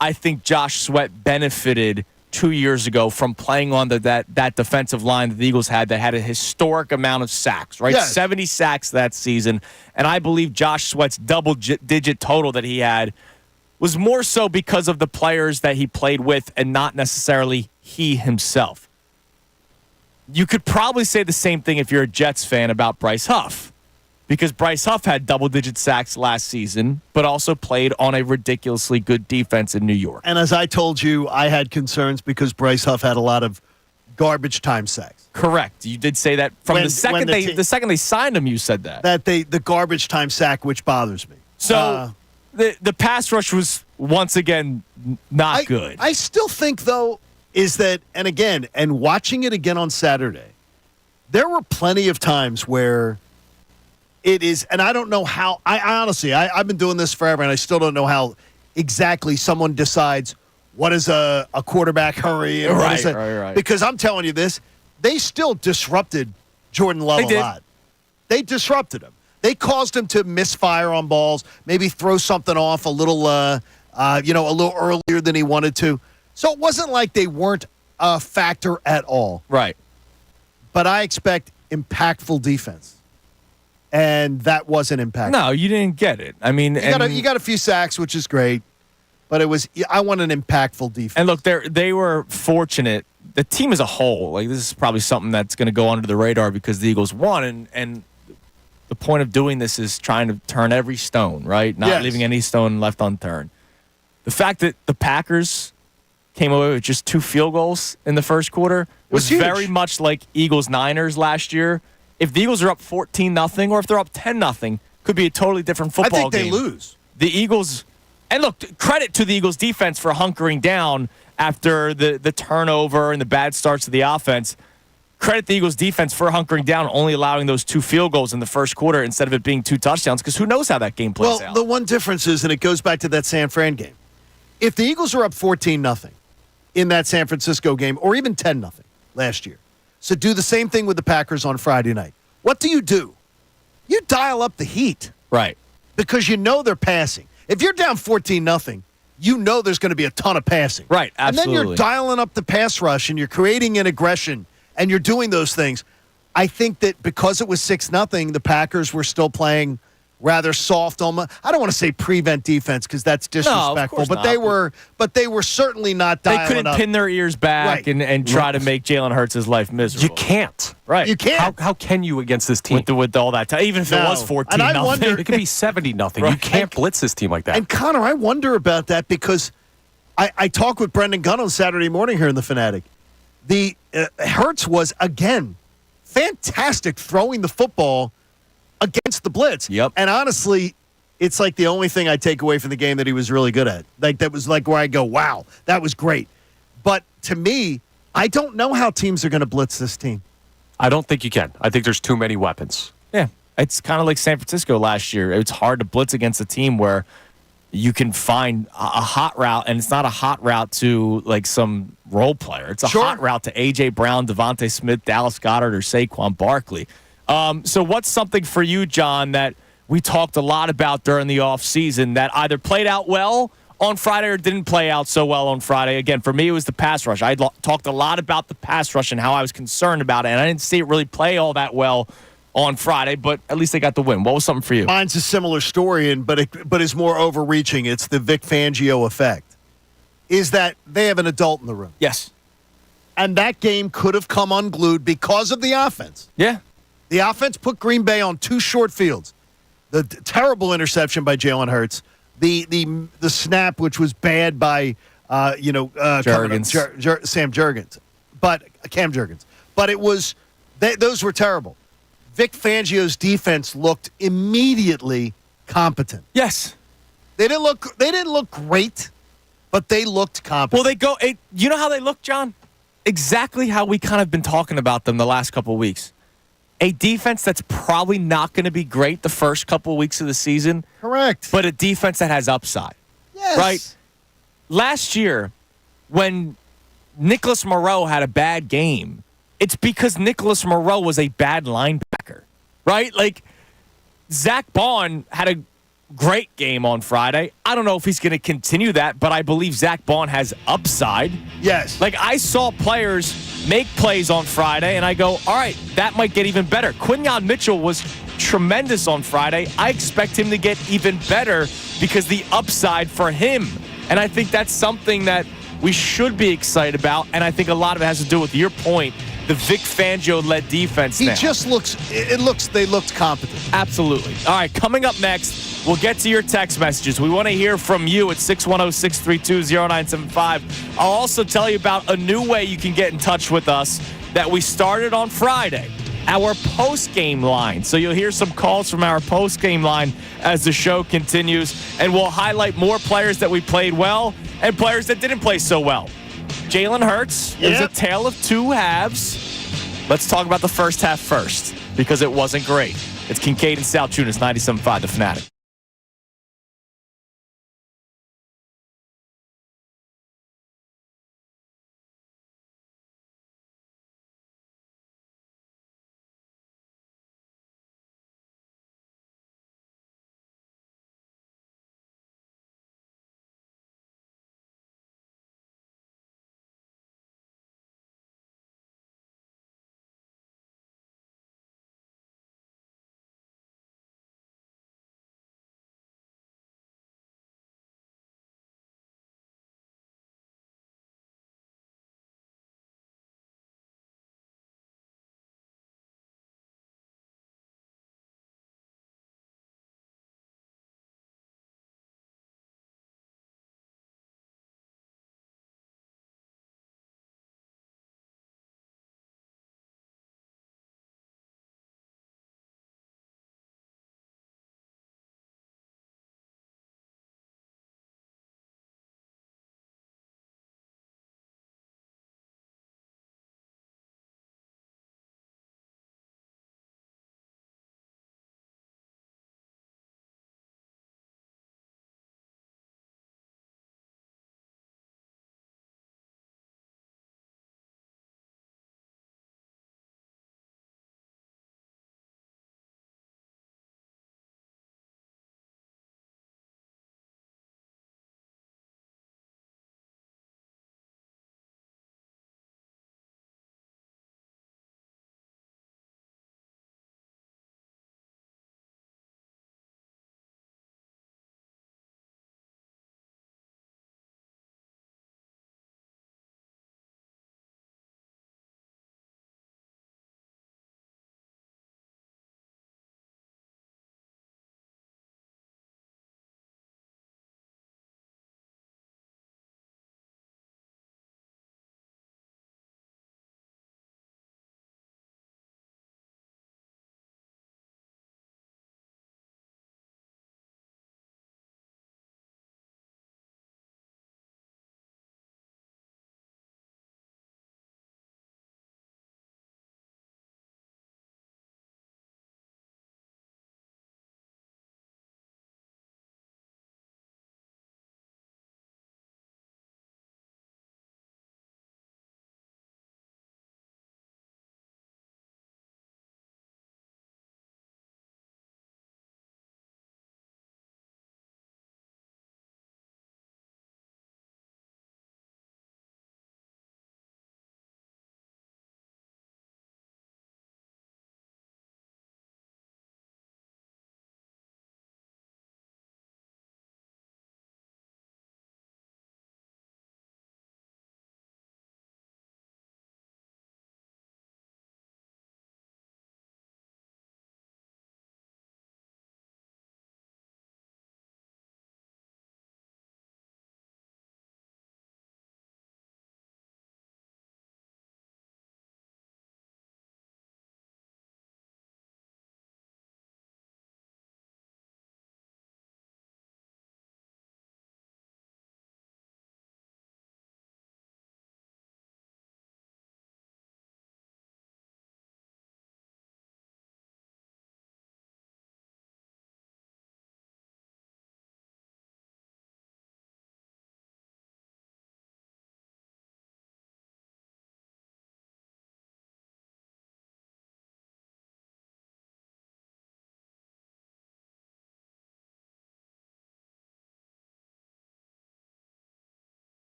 I think Josh Sweat benefited 2 years ago from playing on that defensive line that the Eagles had that had a historic amount of sacks, right? Yes. 70 sacks that season. And I believe Josh Sweat's double-digit total that he had was more so because of the players that he played with and not necessarily he himself. You could probably say the same thing if you're a Jets fan about Bryce Huff, because Bryce Huff had double-digit sacks last season, but also played on a ridiculously good defense in New York. And as I told you, I had concerns because Bryce Huff had a lot of garbage time sacks. Correct. You did say that from the second they signed him. You said that the garbage time sack, which bothers me. So the pass rush was once again not good. I still think though is that, and watching it again on Saturday, there were plenty of times where it is, and I don't know how. I honestly, I've been doing this forever, and I still don't know how exactly someone decides what is a quarterback hurry and right. Because I'm telling you this, they still disrupted Jordan Love a lot. They disrupted him. They caused him to misfire on balls, maybe throw something off a little earlier than he wanted to. So it wasn't like they weren't a factor at all. Right. But I expect impactful defense. And that wasn't impactful. No, you didn't get it. I mean, you got a few sacks, which is great. But I want an impactful defense. And look, they were fortunate. The team as a whole, like this is probably something that's going to go under the radar because the Eagles won. And the point of doing this is trying to turn every stone, right? Not leaving any stone left unturned. The fact that the Packers came away with just 2 field goals in the first quarter was very much like Eagles-Niners last year. If the Eagles are up 14-0 or if they're up 10-0, could be a totally different football game. I think they lose. The Eagles, and look, credit to the Eagles defense for hunkering down after the turnover and the bad starts to the offense. Credit the Eagles defense for hunkering down, only allowing those 2 field goals in the first quarter instead of it being 2 touchdowns, because who knows how that game plays out. Well, the one difference is, and it goes back to that San Fran game, if the Eagles are up 14-0 in that San Francisco game, or even 10-0 last year, so do the same thing with the Packers on Friday night. What do? You dial up the heat. Right. Because you know they're passing. If you're down 14-0, you know there's going to be a ton of passing. Right, absolutely. And then you're dialing up the pass rush, and you're creating an aggression, and you're doing those things. I think that because it was 6-0, the Packers were still playing rather soft on. I don't want to say prevent defense because that's disrespectful, no, but they were certainly not dialing up. They couldn't pin their ears back and try to make Jalen Hurts' life miserable. You can't. Right. You can't. How can you against this team? With all that time, even if it was 14-0. It could be 70-0. Right. You can't blitz this team like that. And Connor, I wonder about that because I talked with Brendan Gunn on Saturday morning here in The Fanatic. The Hurts was, again, fantastic throwing the football against the blitz. Yep. And honestly, it's like the only thing I take away from the game that he was really good at. Like that was like where I go, wow, that was great. But to me, I don't know how teams are going to blitz this team. I don't think you can. I think there's too many weapons. Yeah. It's kind of like San Francisco last year. It's hard to blitz against a team where you can find a hot route, and it's not a hot route to like some role player. It's a hot route to A.J. Brown, Devontae Smith, Dallas Goedert, or Saquon Barkley. So what's something for you, John, that we talked a lot about during the offseason that either played out well on Friday or didn't play out so well on Friday? Again, for me, it was the pass rush. I talked a lot about the pass rush and how I was concerned about it, and I didn't see it really play all that well on Friday, but at least they got the win. What was something for you? Mine's a similar story, but is more overreaching. It's the Vic Fangio effect. Is that they have an adult in the room. Yes. And that game could have come unglued because of the offense. Yeah. The offense put Green Bay on 2 short fields. The terrible interception by Jalen Hurts. The snap, which was bad by Jurgens. Sam Jurgens, but Cam Jurgens. But it was those were terrible. Vic Fangio's defense looked immediately competent. Yes. They didn't look great, but they looked competent. Well, you know how they look, John? Exactly how we kind of been talking about them the last couple of weeks. A defense that's probably not going to be great the first couple of weeks of the season. Correct. But a defense that has upside. Yes. Right? Last year, when Nicholas Moreau had a bad game, it's because Nicholas Moreau was a bad linebacker. Right? Like, Zach Bond had a great game on Friday. I don't know if he's going to continue that, but I believe Zach Bond has upside. Yes. Like, I saw players make plays on Friday, and I go, all right, that might get even better. Quinyon Mitchell was tremendous on Friday. I expect him to get even better because the upside for him. And I think that's something that we should be excited about, and I think a lot of it has to do with your point, the Vic Fangio-led defense now. They looked competent. Absolutely. All right, coming up next, we'll get to your text messages. We want to hear from you at 610-632-0975. I'll also tell you about a new way you can get in touch with us that we started on Friday, our post-game line. So you'll hear some calls from our post-game line as the show continues, and we'll highlight more players that we played well and players that didn't play so well. Jalen Hurts is a tale of two halves. Let's talk about the first half first because it wasn't great. It's Kincade and Salciunas, 97.5 The Fanatic.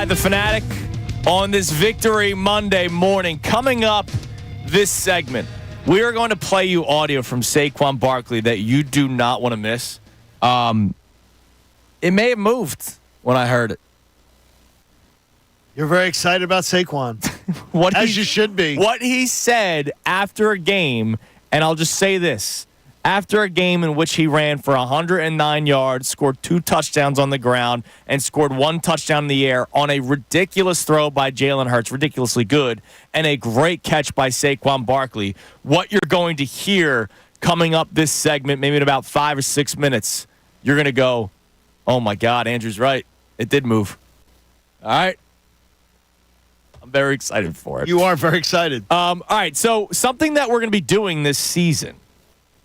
Ty the Fanatic on this Victory Monday morning. Coming up this segment, we are going to play you audio from Saquon Barkley that you do not want to miss. It may have moved when I heard it. You're very excited about Saquon. As you should be. What he said after a game, and I'll just say this. After a game in which he ran for 109 yards, scored 2 touchdowns on the ground, and scored 1 touchdown in the air on a ridiculous throw by Jalen Hurts, ridiculously good, and a great catch by Saquon Barkley. What you're going to hear coming up this segment, maybe in about 5 or 6 minutes, you're going to go, oh, my God, Andrew's right. It did move. All right. I'm very excited for it. You are very excited. All right, so something that we're going to be doing this season,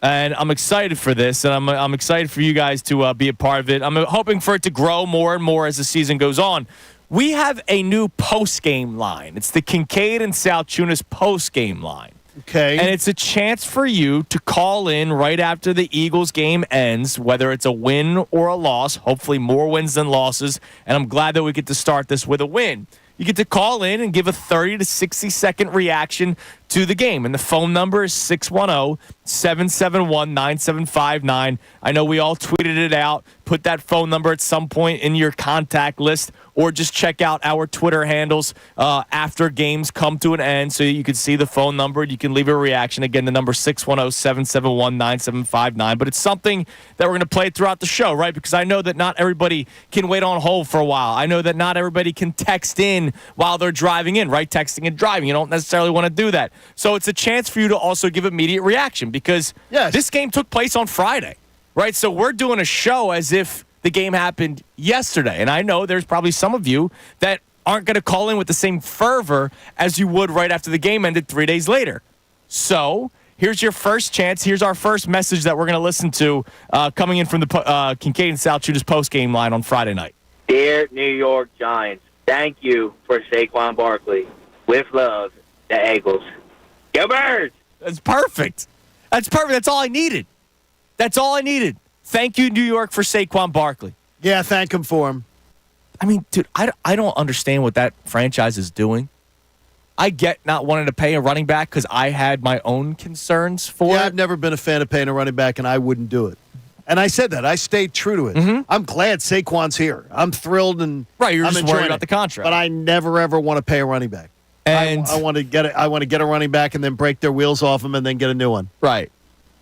and I'm excited for this, and I'm excited for you guys to be a part of it. I'm hoping for it to grow more and more as the season goes on. We have a new post-game line. It's the Kincade and Salciunas post-game line. Okay. And it's a chance for you to call in right after the Eagles game ends, whether it's a win or a loss, hopefully more wins than losses, and I'm glad that we get to start this with a win. You get to call in and give a 30 to 60-second reaction to the game. And the phone number is 610-771-9759. I know we all tweeted it out. Put that phone number at some point in your contact list, or just check out our Twitter handles after games come to an end so you can see the phone number. You can leave a reaction. Again, the number 610-771-9759. But it's something that we're going to play throughout the show, right? Because I know that not everybody can wait on hold for a while. I know that not everybody can text in while they're driving in, right? Texting and driving. You don't necessarily want to do that. So it's a chance for you to also give immediate reaction because this game took place on Friday, right? So we're doing a show as if the game happened yesterday. And I know there's probably some of you that aren't going to call in with the same fervor as you would right after the game ended 3 days later. So here's your first chance. Here's our first message that we're going to listen to coming in from the Kincade and Salciunas post-game line on Friday night. Dear New York Giants, thank you for Saquon Barkley. With love, the Eagles. Go Birds! That's perfect. That's perfect. That's all I needed. That's all I needed. Thank you, New York, for Saquon Barkley. Yeah, thank him for him. I mean, dude, I don't understand what that franchise is doing. I get not wanting to pay a running back because I had my own concerns for it. I've never been a fan of paying a running back, and I wouldn't do it. And I said that. I stayed true to it. Mm-hmm. I'm glad Saquon's here. I'm thrilled and right. You're I'm just worried about the contract, but I never ever want to pay a running back. And I want to get it. I want to get a running back and then break their wheels off them and then get a new one. Right.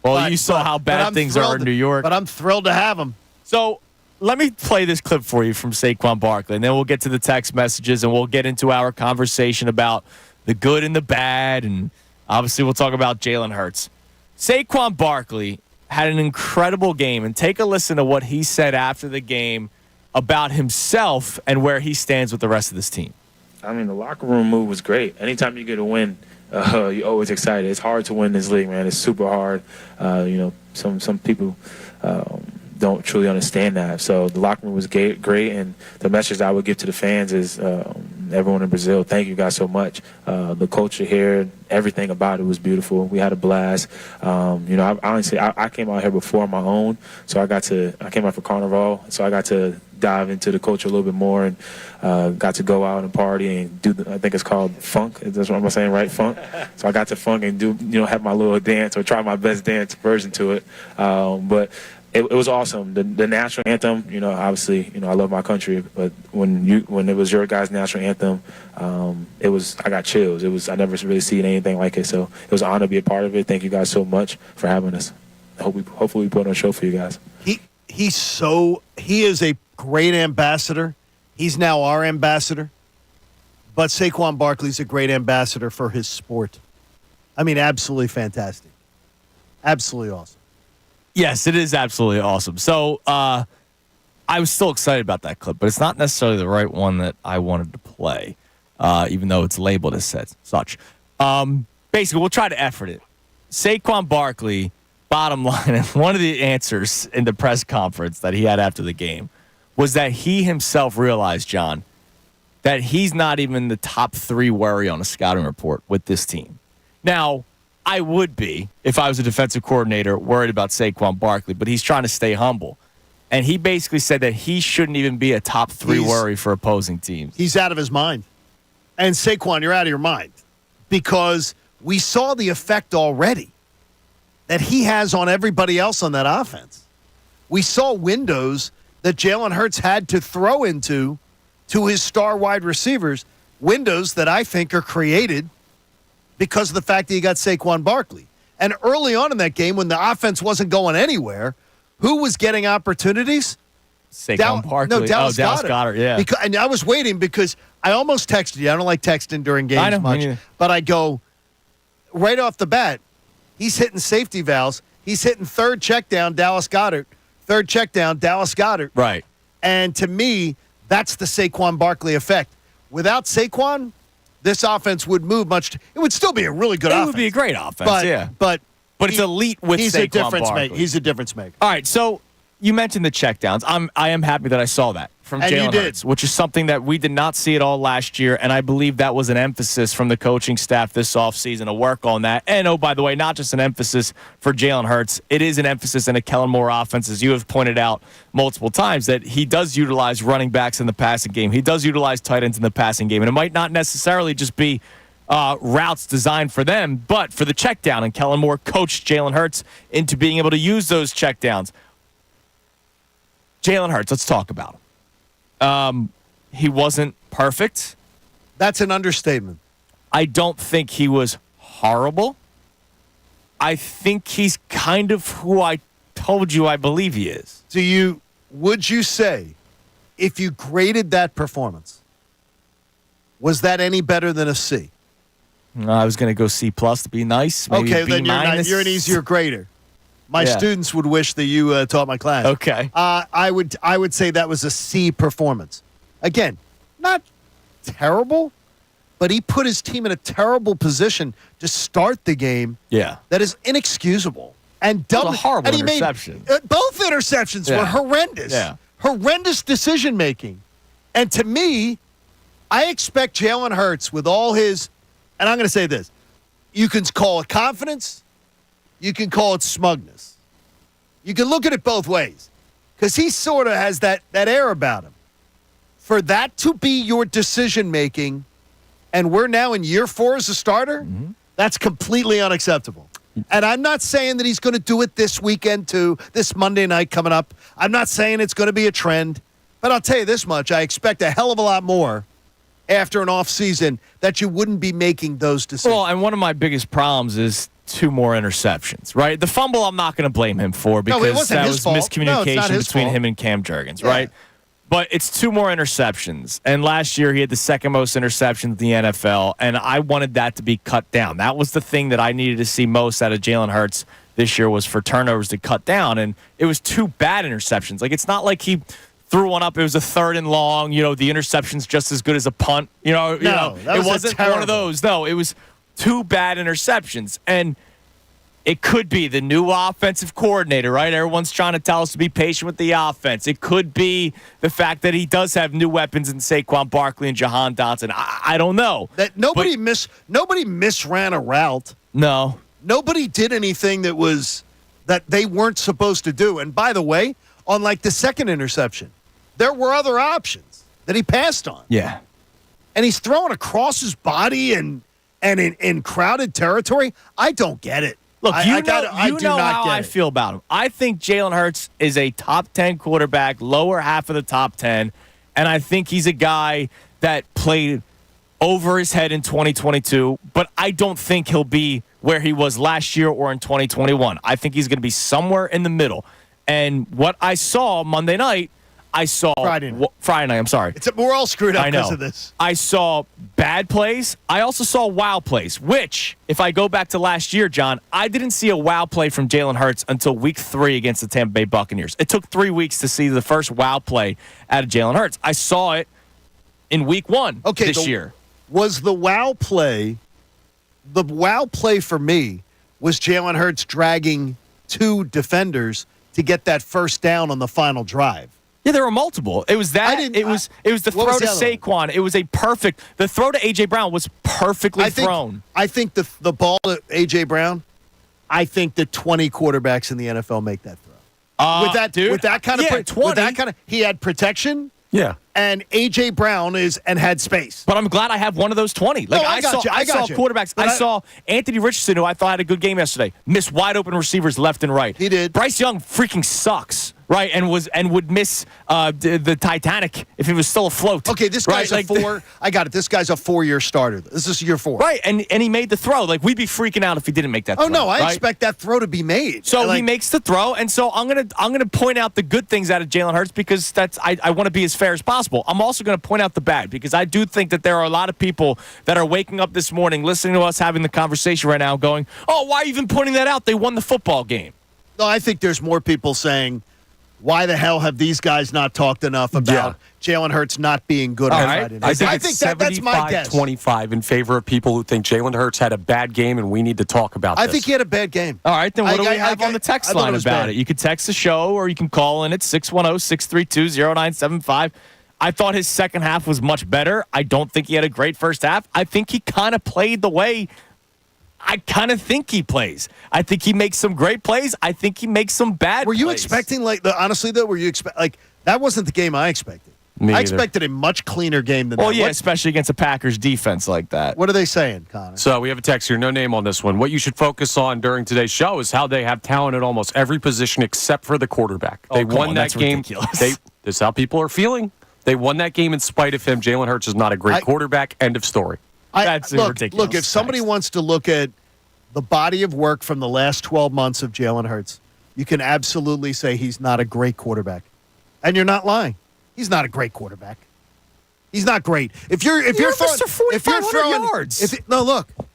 Well, you saw how bad things are in New York. But I'm thrilled to have him. So let me play this clip for you from Saquon Barkley, and then we'll get to the text messages, and we'll get into our conversation about the good and the bad, and obviously we'll talk about Jalen Hurts. Saquon Barkley had an incredible game, and take a listen to what he said after the game about himself and where he stands with the rest of this team. I mean, the locker room mood was great. Anytime you get a win, you're always excited. It's hard to win this league, man. It's super hard. Some people don't truly understand that. So the locker room was great, and the message I would give to the fans is everyone in Brazil, thank you guys so much. The culture here, everything about it was beautiful. We had a blast. I came out here before on my own, so I came out for Carnival, so I got to dive into the culture a little bit more and got to go out and party and do I think it's called funk. That's what I'm saying, right? Funk. So I got to funk and do, have my little dance or try my best dance version to it. But it was awesome. The national anthem, obviously, I love my country, but when it was your guys' national anthem, I got chills. I never really seen anything like it. So it was an honor to be a part of it. Thank you guys so much for having us. Hopefully we put on a show for you guys. He is a great ambassador. He's now our ambassador. But Saquon Barkley's a great ambassador for his sport. I mean, absolutely fantastic. Absolutely awesome. Yes, it is absolutely awesome. So I was still excited about that clip, but it's not necessarily the right one that I wanted to play, even though it's labeled as such. Basically, we'll try to effort it. Saquon Barkley, bottom line, and one of the answers in the press conference that he had after the game was that he himself realized, John, that he's not even the top 3 worry on a scouting report with this team. Now, I would be, if I was a defensive coordinator, worried about Saquon Barkley, but he's trying to stay humble. and he basically said that he shouldn't even be a top 3 worry for opposing teams. He's out of his mind. And Saquon, you're out of your mind because we saw the effect already that he has on everybody else on that offense. We saw windows that Jalen Hurts had to throw into to his star wide receivers, windows that I think are created because of the fact that he got Saquon Barkley. And early on in that game, when the offense wasn't going anywhere, who was getting opportunities? Saquon Barkley. No, Dallas Goedert, yeah. And I was waiting because I almost texted you. I don't like texting during games much. But I go, right off the bat, he's hitting safety valves. He's hitting third check down, Dallas Goedert. Third check down, Dallas Goedert. Right. And to me, that's the Saquon Barkley effect. Without Saquon, this offense would move much. It would still be a really good offense. It would be a great offense, yeah. But it's elite with Saquon Barkley. He's a difference maker. All right, so you mentioned the checkdowns. I am happy that I saw that from Jalen Hurts, which is something that we did not see at all last year, and I believe that was an emphasis from the coaching staff this offseason to work on that. And, oh, by the way, not just an emphasis for Jalen Hurts. It is an emphasis in a Kellen Moore offense, as you have pointed out multiple times, that he does utilize running backs in the passing game. He does utilize tight ends in the passing game, and it might not necessarily just be routes designed for them, but for the check down. And Kellen Moore coached Jalen Hurts into being able to use those check downs. Jalen Hurts, let's talk about him. He wasn't perfect. That's an understatement. I don't think he was horrible. I think he's kind of who I told you I believe he is. Would you say, if you graded that performance, was that any better than a C? I was going to go C+ to be nice. Maybe okay, B-. then you're an easier grader. My students would wish that you taught my class. Okay. I would say that was a C performance. Again, not terrible, but he put his team in a terrible position to start the game. Yeah. That is inexcusable. And dumb. It was a horrible and interception. Both interceptions were horrendous. Yeah. Horrendous decision making. And to me, I expect Jalen Hurts with all his, and I'm going to say this, you can call it confidence. You can call it smugness. You can look at it both ways because he sort of has that air about him. For that to be your decision-making, and we're now in year 4 as a starter, that's completely unacceptable. And I'm not saying that he's going to do it this weekend too, this Monday night coming up. I'm not saying it's going to be a trend. But I'll tell you this much. I expect a hell of a lot more after an off season that you wouldn't be making those decisions. Well, and one of my biggest problems is 2 more interceptions, right? The fumble I'm not going to blame him for because that was miscommunication between him and Cam Jurgens, right? But it's 2 more interceptions. And last year he had the second most interceptions in the NFL, and I wanted that to be cut down. That was the thing that I needed to see most out of Jalen Hurts this year was for turnovers to cut down, and it was 2 bad interceptions. Like, it's not like he threw one up. It was a 3rd and long. You know, the interception's just as good as a punt. It wasn't one of those. No, it was 2 bad interceptions. And it could be the new offensive coordinator, right? Everyone's trying to tell us to be patient with the offense. It could be the fact that he does have new weapons in Saquon Barkley and Jahan Dotson. I don't know. That nobody misran a route. No. Nobody did anything that they weren't supposed to do. And by the way, on like the second interception, there were other options that he passed on. Yeah. And he's throwing across his body and in crowded territory. I don't get it. Look, you know how I feel about him. I think Jalen Hurts is a top 10 quarterback, lower half of the top 10, and I think he's a guy that played over his head in 2022, but I don't think he'll be where he was last year or in 2021. I think he's going to be somewhere in the middle. And what I saw Monday night, Friday night, I'm sorry. We're all screwed up because of this. I saw bad plays. I also saw wow plays, which, if I go back to last year, John, I didn't see a wow play from Jalen Hurts until week 3 against the Tampa Bay Buccaneers. It took 3 weeks to see the first wow play out of Jalen Hurts. I saw it in week 1 this year. Was the wow play for me was Jalen Hurts dragging 2 defenders to get that first down on the final drive. Yeah, there were multiple. It was that. It was the throw to Saquon. It was the throw to A.J. Brown was perfectly thrown. I think the ball to A.J. Brown, I think that 20 quarterbacks in the NFL make that throw. with that kind of 20. He had protection. Yeah. And A.J. Brown had space. But I'm glad I have one of those 20. Like, I saw quarterbacks. I saw Anthony Richardson, who I thought had a good game yesterday, miss wide open receivers left and right. He did. Bryce Young freaking sucks, right? And would miss the Titanic if he was still afloat. Okay, this guy's a 4. I got it. This guy's a 4-year starter. This is year 4. Right, and he made the throw. Like, we'd be freaking out if he didn't make that throw. Oh no, I right? expect that throw to be made. So he makes the throw, and so I'm gonna point out the good things out of Jalen Hurts because I want to be as fair as possible. I'm also gonna point out the bad because I do think that there are a lot of people that are waking up this morning, listening to us having the conversation right now, going, "Oh, why are you even pointing that out? They won the football game." No, I think there's more people saying, why the hell have these guys not talked enough about Jalen Hurts not being good on Friday night? I think that's my guess. 75 in favor of people who think Jalen Hurts had a bad game and we need to talk about this. I think he had a bad game. All right, then what do we have on the text line about it? You could text the show or you can call in at 610-632-0975. I thought his second half was much better. I don't think he had a great first half. I think he kind of played the way I kind of think he plays. I think he makes some great plays. I think he makes some bad plays. Were you expecting, honestly, though, that wasn't the game I expected. I expected a much cleaner game than that. Well, yeah, especially against a Packers defense like that. What are they saying, Connor? So we have a text here, no name on this one. What you should focus on during today's show is how they have talent at almost every position except for the quarterback. They won that game. This is how people are feeling. They won that game in spite of him. Jalen Hurts is not a great quarterback. End of story. That's ridiculous. Look, if somebody wants to look at the body of work from the last 12 months of Jalen Hurts, you can absolutely say he's not a great quarterback. And you're not lying. He's not a great quarterback. He's not great. If you're throwing 4,500 yards.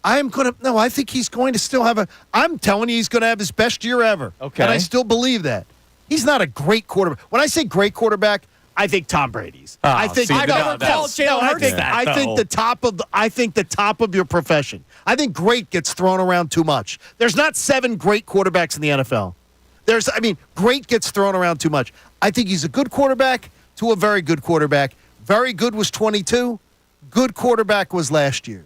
I think he's going to still have I'm telling you he's going to have his best year ever. Okay. And I still believe that. He's not a great quarterback. When I say great quarterback, I think Tom Brady's. I think the top of your profession. I think great gets thrown around too much. There's not 7 great quarterbacks in the NFL. Great gets thrown around too much. I think he's a good quarterback to a very good quarterback. Very good was 22. Good quarterback was last year.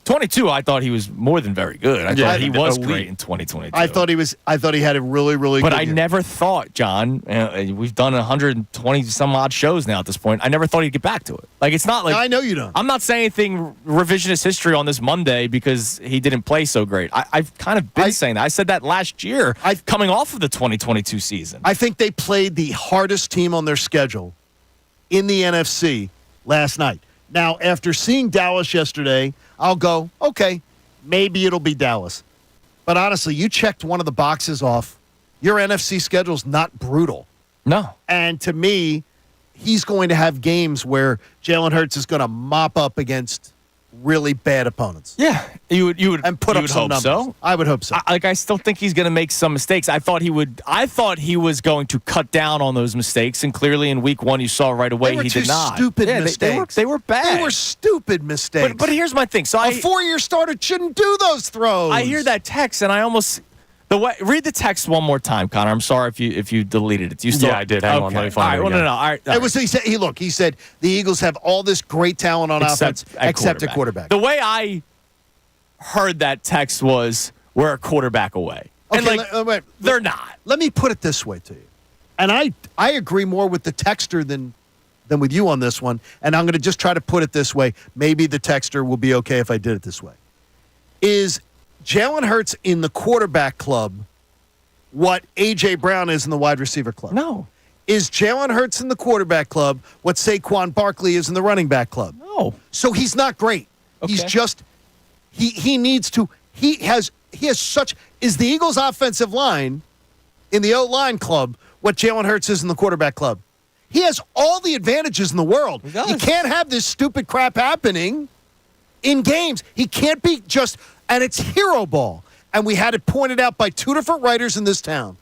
22, I thought he was more than very good. I thought he was great in 2022. I thought he had a really, really good But I year. never thought, John, we've done 120 some odd shows now at this point. I never thought he'd get back to it. Like, it's not like. No, I know you don't. I'm not saying anything revisionist history on this Monday because he didn't play so great. I've kind of been saying that. I said that last year coming off of the 2022 season. I think they played the hardest team on their schedule in the NFC last night. Now, after seeing Dallas yesterday, I'll go, okay, maybe it'll be Dallas. But honestly, you checked one of the boxes off. Your NFC schedule's not brutal. No. And to me, he's going to have games where Jalen Hurts is going to mop up against really bad opponents. Yeah, you would and put up some numbers. So. I would hope so. I still think he's going to make some mistakes. I thought he was going to cut down on those mistakes, and clearly in week 1 you saw right away he did not. Stupid mistakes. They were bad. They were stupid mistakes. But here's my thing. So a 4-year starter shouldn't do those throws. I hear that text, and I almost. Read the text one more time, Connor. I'm sorry if you deleted it. Do you still? Yeah, I did. Hang on, let me find it. No. All right. It was. He said the Eagles have all this great talent on offense except a quarterback. The way I heard that text was, we're a quarterback away. Okay, and they're not. Let me put it this way to you, and I agree more with the texter than with you on this one. And I'm going to just try to put it this way. Maybe the texter will be okay if I did it this way. Is Jalen Hurts in the quarterback club what A.J. Brown is in the wide receiver club? No. Is Jalen Hurts in the quarterback club what Saquon Barkley is in the running back club? No. So he's not great. Okay. He's just he needs to he has such is the Eagles offensive line in the O-line club what Jalen Hurts is in the quarterback club. He has all the advantages in the world. He does. You can't have this stupid crap happening in games. He can't be just and it's hero ball. And we had it pointed out by 2 different writers in this town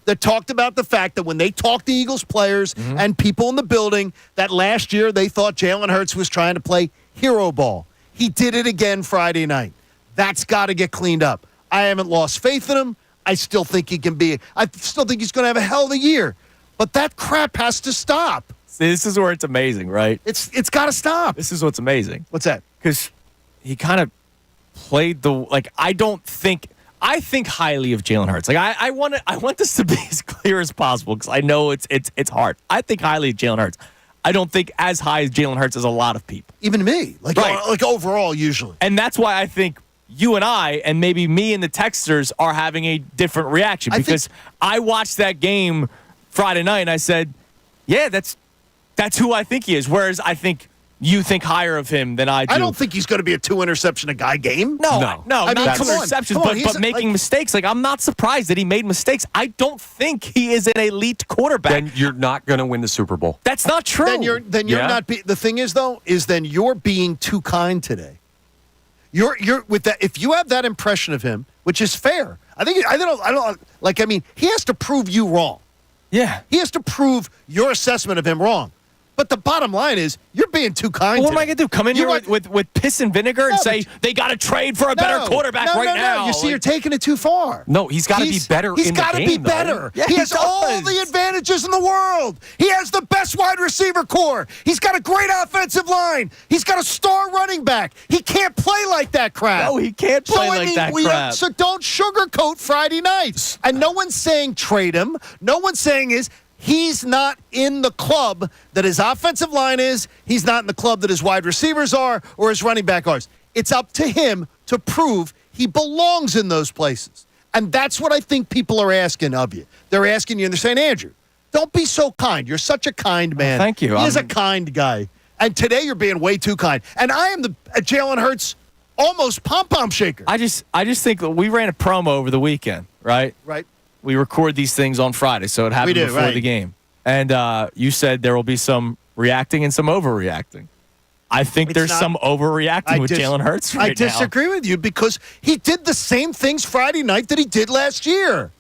that talked about the fact that when they talked to Eagles players and people in the building, that last year they thought Jalen Hurts was trying to play hero ball. He did it again Friday night. That's got to get cleaned up. I haven't lost faith in him. I still think he can be. I still think he's going to have a hell of a year. But that crap has to stop. See, this is where it's amazing, right? It's got to stop. This is what's amazing. What's that? Because he kind of played I I think highly of Jalen Hurts. Like I want this to be as clear as possible because I know it's hard. I think highly of Jalen Hurts. I don't think as high as Jalen Hurts as a lot of people. Even me, like overall, usually. And that's why I think you and I, and maybe me and the texters, are having a different reaction because I watched that game Friday night and I said, yeah, that's who I think he is. Whereas I think you think higher of him than I do. I don't think he's going to be a 2-interception-a-guy game. No, I mean, not come on. interceptions, Come on, but making mistakes. Like, I'm not surprised that he made mistakes. I don't think he is an elite quarterback. Then you're not going to win the Super Bowl. That's not true. Then you're not. The thing is, though, then you're being too kind today. You're with that. If you have that impression of him, which is fair, I don't like. I mean, he has to prove you wrong. Yeah, he has to prove your assessment of him wrong. But the bottom line is, you're being too kind. What am I going to do? Come in here with piss and vinegar and say they got to trade for a better quarterback right now? You see, you're taking it too far. No, he's got to be better. He's got to be better. Yeah, he has all the advantages in the world. He has the best wide receiver core. He's got a great offensive line. He's got a star running back. He can't play like that crap. No, he can't play like that crap. So don't sugarcoat Friday nights. And no one's saying trade him. No one's saying he's not in the club that his offensive line is. He's not in the club that his wide receivers are or his running back are. It's up to him to prove he belongs in those places. And that's what I think people are asking of you. They're asking you and they're saying, Andrew, don't be so kind. You're such a kind man. Thank you. He is a kind guy. And today you're being way too kind. And I am the Jalen Hurts almost pom-pom shaker. I just think that we ran a promo over the weekend, right? Right. We record these things on Friday, so it happened before the game. And you said there will be some reacting and some overreacting. I think there's some overreacting with Jalen Hurts right now. I disagree with you because he did the same things Friday night that he did last year.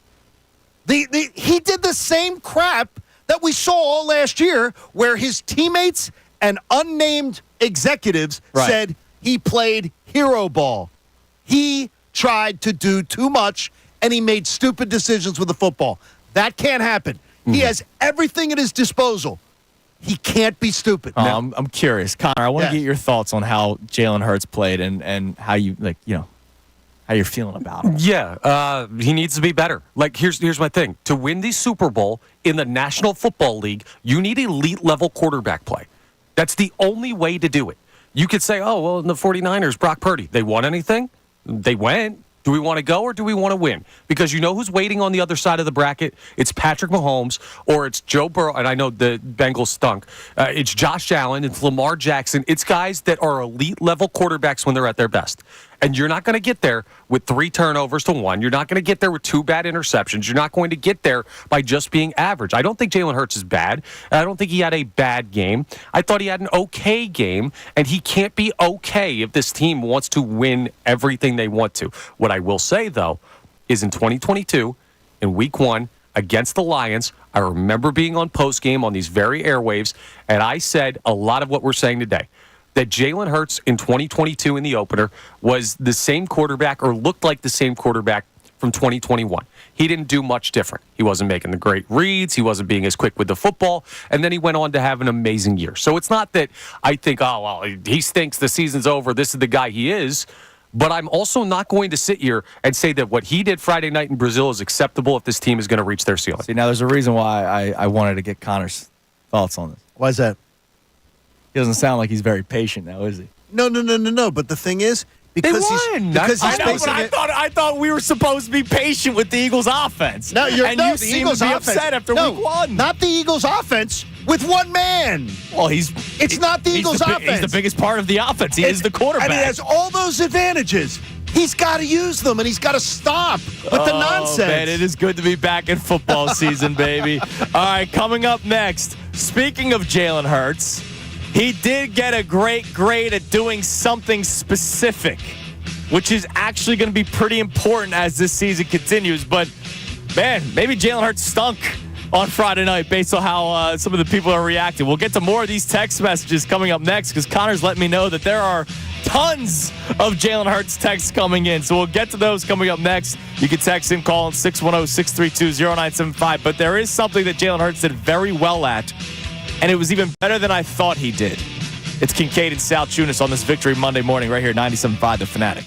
He did the same crap that we saw all last year where his teammates and unnamed executives said he played hero ball. He tried to do too much, and he made stupid decisions with the football. That can't happen. He has everything at his disposal. He can't be stupid. I'm curious. Connor, I want to get your thoughts on how Jalen Hurts played and how you, how you're feeling about him. Yeah, he needs to be better. Like, here's my thing. To win the Super Bowl in the National Football League, you need elite-level quarterback play. That's the only way to do it. You could say, oh, well, in the 49ers, Brock Purdy, they won anything? They went. Do we want to go or do we want to win? Because you know who's waiting on the other side of the bracket? It's Patrick Mahomes or it's Joe Burrow. And I know the Bengals stunk. It's Josh Allen. It's Lamar Jackson. It's guys that are elite-level quarterbacks when they're at their best. And you're not going to get there with 3 turnovers to 1. You're not going to get there with 2 bad interceptions. You're not going to get there by just being average. I don't think Jalen Hurts is bad. I don't think he had a bad game. I thought he had an okay game, and he can't be okay if this team wants to win everything they want to. What I will say, though, is in 2022, in Week 1, against the Lions, I remember being on postgame on these very airwaves, and I said a lot of what we're saying today. That Jalen Hurts in 2022 in the opener was the same quarterback or looked like the same quarterback from 2021. He didn't do much different. He wasn't making the great reads. He wasn't being as quick with the football. And then he went on to have an amazing year. So it's not that I think, oh, well, he stinks. The season's over. This is the guy he is. But I'm also not going to sit here and say that what he did Friday night in Brazil is acceptable if this team is going to reach their ceiling. See, now there's a reason why I wanted to get Connor's thoughts on this. Why is that? He doesn't sound like he's very patient now, is he? No. But the thing is, because I thought we were supposed to be patient with the Eagles' offense. No, you seem to be upset after Week 1. Not the Eagles' offense with one man. Well, it's not the Eagles' offense. He's the biggest part of the offense. He is the quarterback, and he has all those advantages. He's got to use them, and he's got to stop with the nonsense. Man, it is good to be back in football season, baby. All right, coming up next, speaking of Jalen Hurts, he did get a great grade at doing something specific, which is actually going to be pretty important as this season continues. But, man, maybe Jalen Hurts stunk on Friday night based on how some of the people are reacting. We'll get to more of these text messages coming up next because Connor's letting me know that there are tons of Jalen Hurts texts coming in. So we'll get to those coming up next. You can text in, call in 610-632-0975. But there is something that Jalen Hurts did very well at, and it was even better than I thought he did. It's Kincade and Salciunas on this Victory Monday morning right here, 97.5 The Fanatic.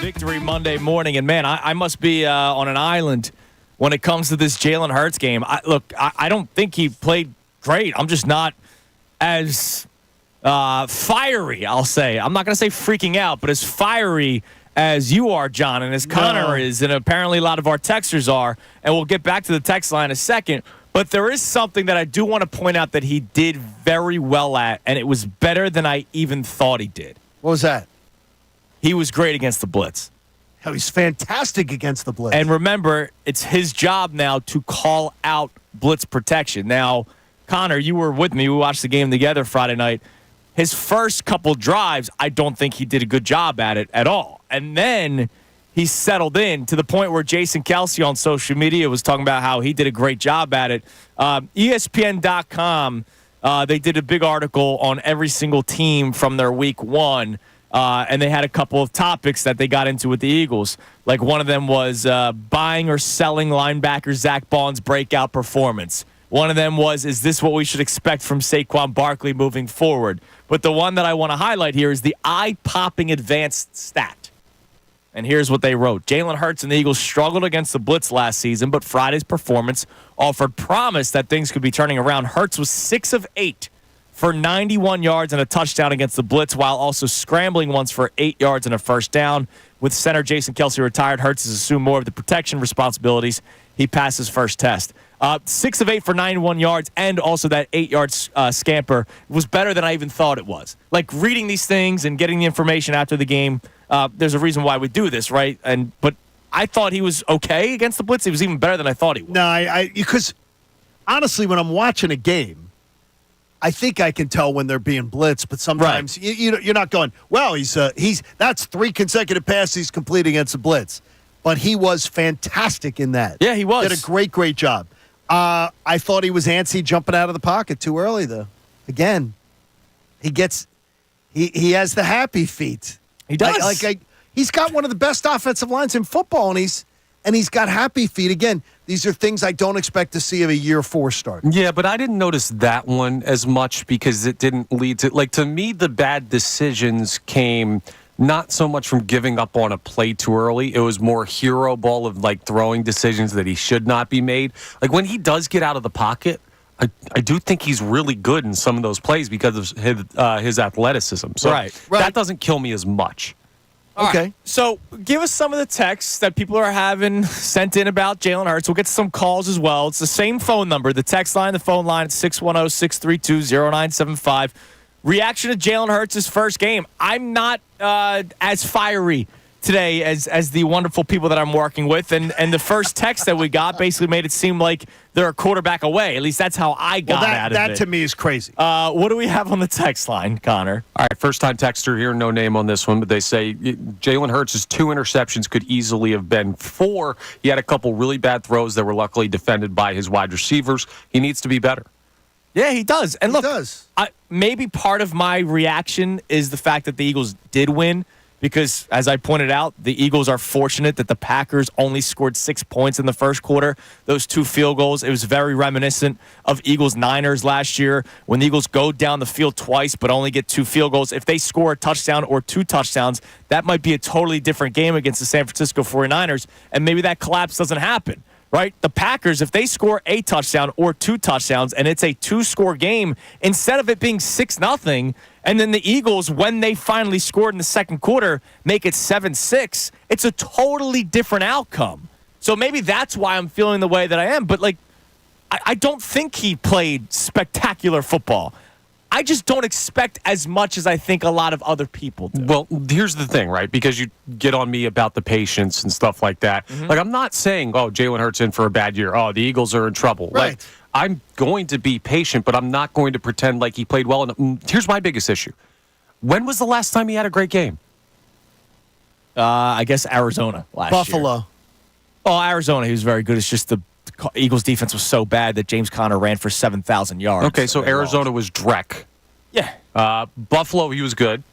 Victory Monday morning, and man, I must be on an island when it comes to this Jalen Hurts game. I don't think he played great. I'm just not as fiery, I'll say. I'm not going to say freaking out, but as fiery as you are, John, and as Connor is, and apparently a lot of our texters are, and we'll get back to the text line in a second. But there is something that I do want to point out that he did very well at, and it was better than I even thought he did. What was that? He was great against the blitz. Oh, he's fantastic against the blitz. And remember, it's his job now to call out blitz protection. Now, Connor, you were with me. We watched the game together Friday night. His first couple drives, I don't think he did a good job at it at all. And then he settled in to the point where Jason Kelce on social media was talking about how he did a great job at it. ESPN.com, they did a big article on every single team from their week one. And they had a couple of topics that they got into with the Eagles. Like one of them was buying or selling linebacker Zach Bond's breakout performance. One of them was, is this what we should expect from Saquon Barkley moving forward? But the one that I want to highlight here is the eye-popping advanced stat. And here's what they wrote. Jalen Hurts and the Eagles struggled against the blitz last season, but Friday's performance offered promise that things could be turning around. Hurts was 6 of 8 for 91 yards and a touchdown against the blitz, while also scrambling once for 8 yards and a first down. With center Jason Kelce retired, Hurts has assumed more of the protection responsibilities. He passed his first test. 6 of 8 for 91 yards, and also that 8-yard scamper was better than I even thought it was. Like, reading these things and getting the information after the game, there's a reason why we do this, right? But I thought he was okay against the blitz. He was even better than I thought he was. No, because honestly, when I'm watching a game, I think I can tell when they're being blitzed, but sometimes you're not going, well, that's 3 consecutive passes he's complete against the blitz. But he was fantastic in that. Yeah, he was. Did a great job. I thought he was antsy jumping out of the pocket too early, though. Again, he has the happy feet. He does. He's got one of the best offensive lines in football, and he's got happy feet. Again, these are things I don't expect to see of a year 4 start. Yeah, but I didn't notice that one as much because it didn't lead to me, the bad decisions came not so much from giving up on a play too early. It was more hero ball of throwing decisions that he should not be made. Like when he does get out of the pocket, I do think he's really good in some of those plays because of his athleticism. So that doesn't kill me as much. Okay. Right. So give us some of the texts that people are having sent in about Jalen Hurts. We'll get some calls as well. It's the same phone number. The text line, the phone line, it's 610-632-0975. Reaction to Jalen Hurts' first game. I'm not as fiery today as the wonderful people that I'm working with. And the first text that we got basically made it seem like they're a quarterback away. At least that's how I got out of it. That to me is crazy. What do we have on the text line, Connor? All right, first-time texter here, no name on this one, but they say Jalen Hurts' 2 interceptions could easily have been 4. He had a couple really bad throws that were luckily defended by his wide receivers. He needs to be better. Yeah, he does. And he does. Maybe part of my reaction is the fact that the Eagles did win because, as I pointed out, the Eagles are fortunate that the Packers only scored 6 points in the first quarter. Those 2 field goals, it was very reminiscent of Eagles-Niners last year when the Eagles go down the field twice but only get 2 field goals. If they score a touchdown or 2 touchdowns, that might be a totally different game against the San Francisco 49ers, and maybe that collapse doesn't happen. Right? The Packers, if they score a touchdown or 2 touchdowns and it's a 2-score game, instead of it being 6-0, and then the Eagles, when they finally scored in the second quarter, make it 7-6, it's a totally different outcome. So maybe that's why I'm feeling the way that I am. But, I don't think he played spectacular football. I just don't expect as much as I think a lot of other people do. Well, here's the thing, right? Because you get on me about the patience and stuff like that. Mm-hmm. I'm not saying, Jalen Hurts in for a bad year. The Eagles are in trouble. Right. I'm going to be patient, but I'm not going to pretend like he played well. Here's my biggest issue. When was the last time he had a great game? I guess Arizona last year. Buffalo. Oh, Arizona, he was very good. It's just the Eagles' defense was so bad that James Conner ran for 7,000 yards. Okay, so Arizona was dreck. Yeah. Buffalo, he was good.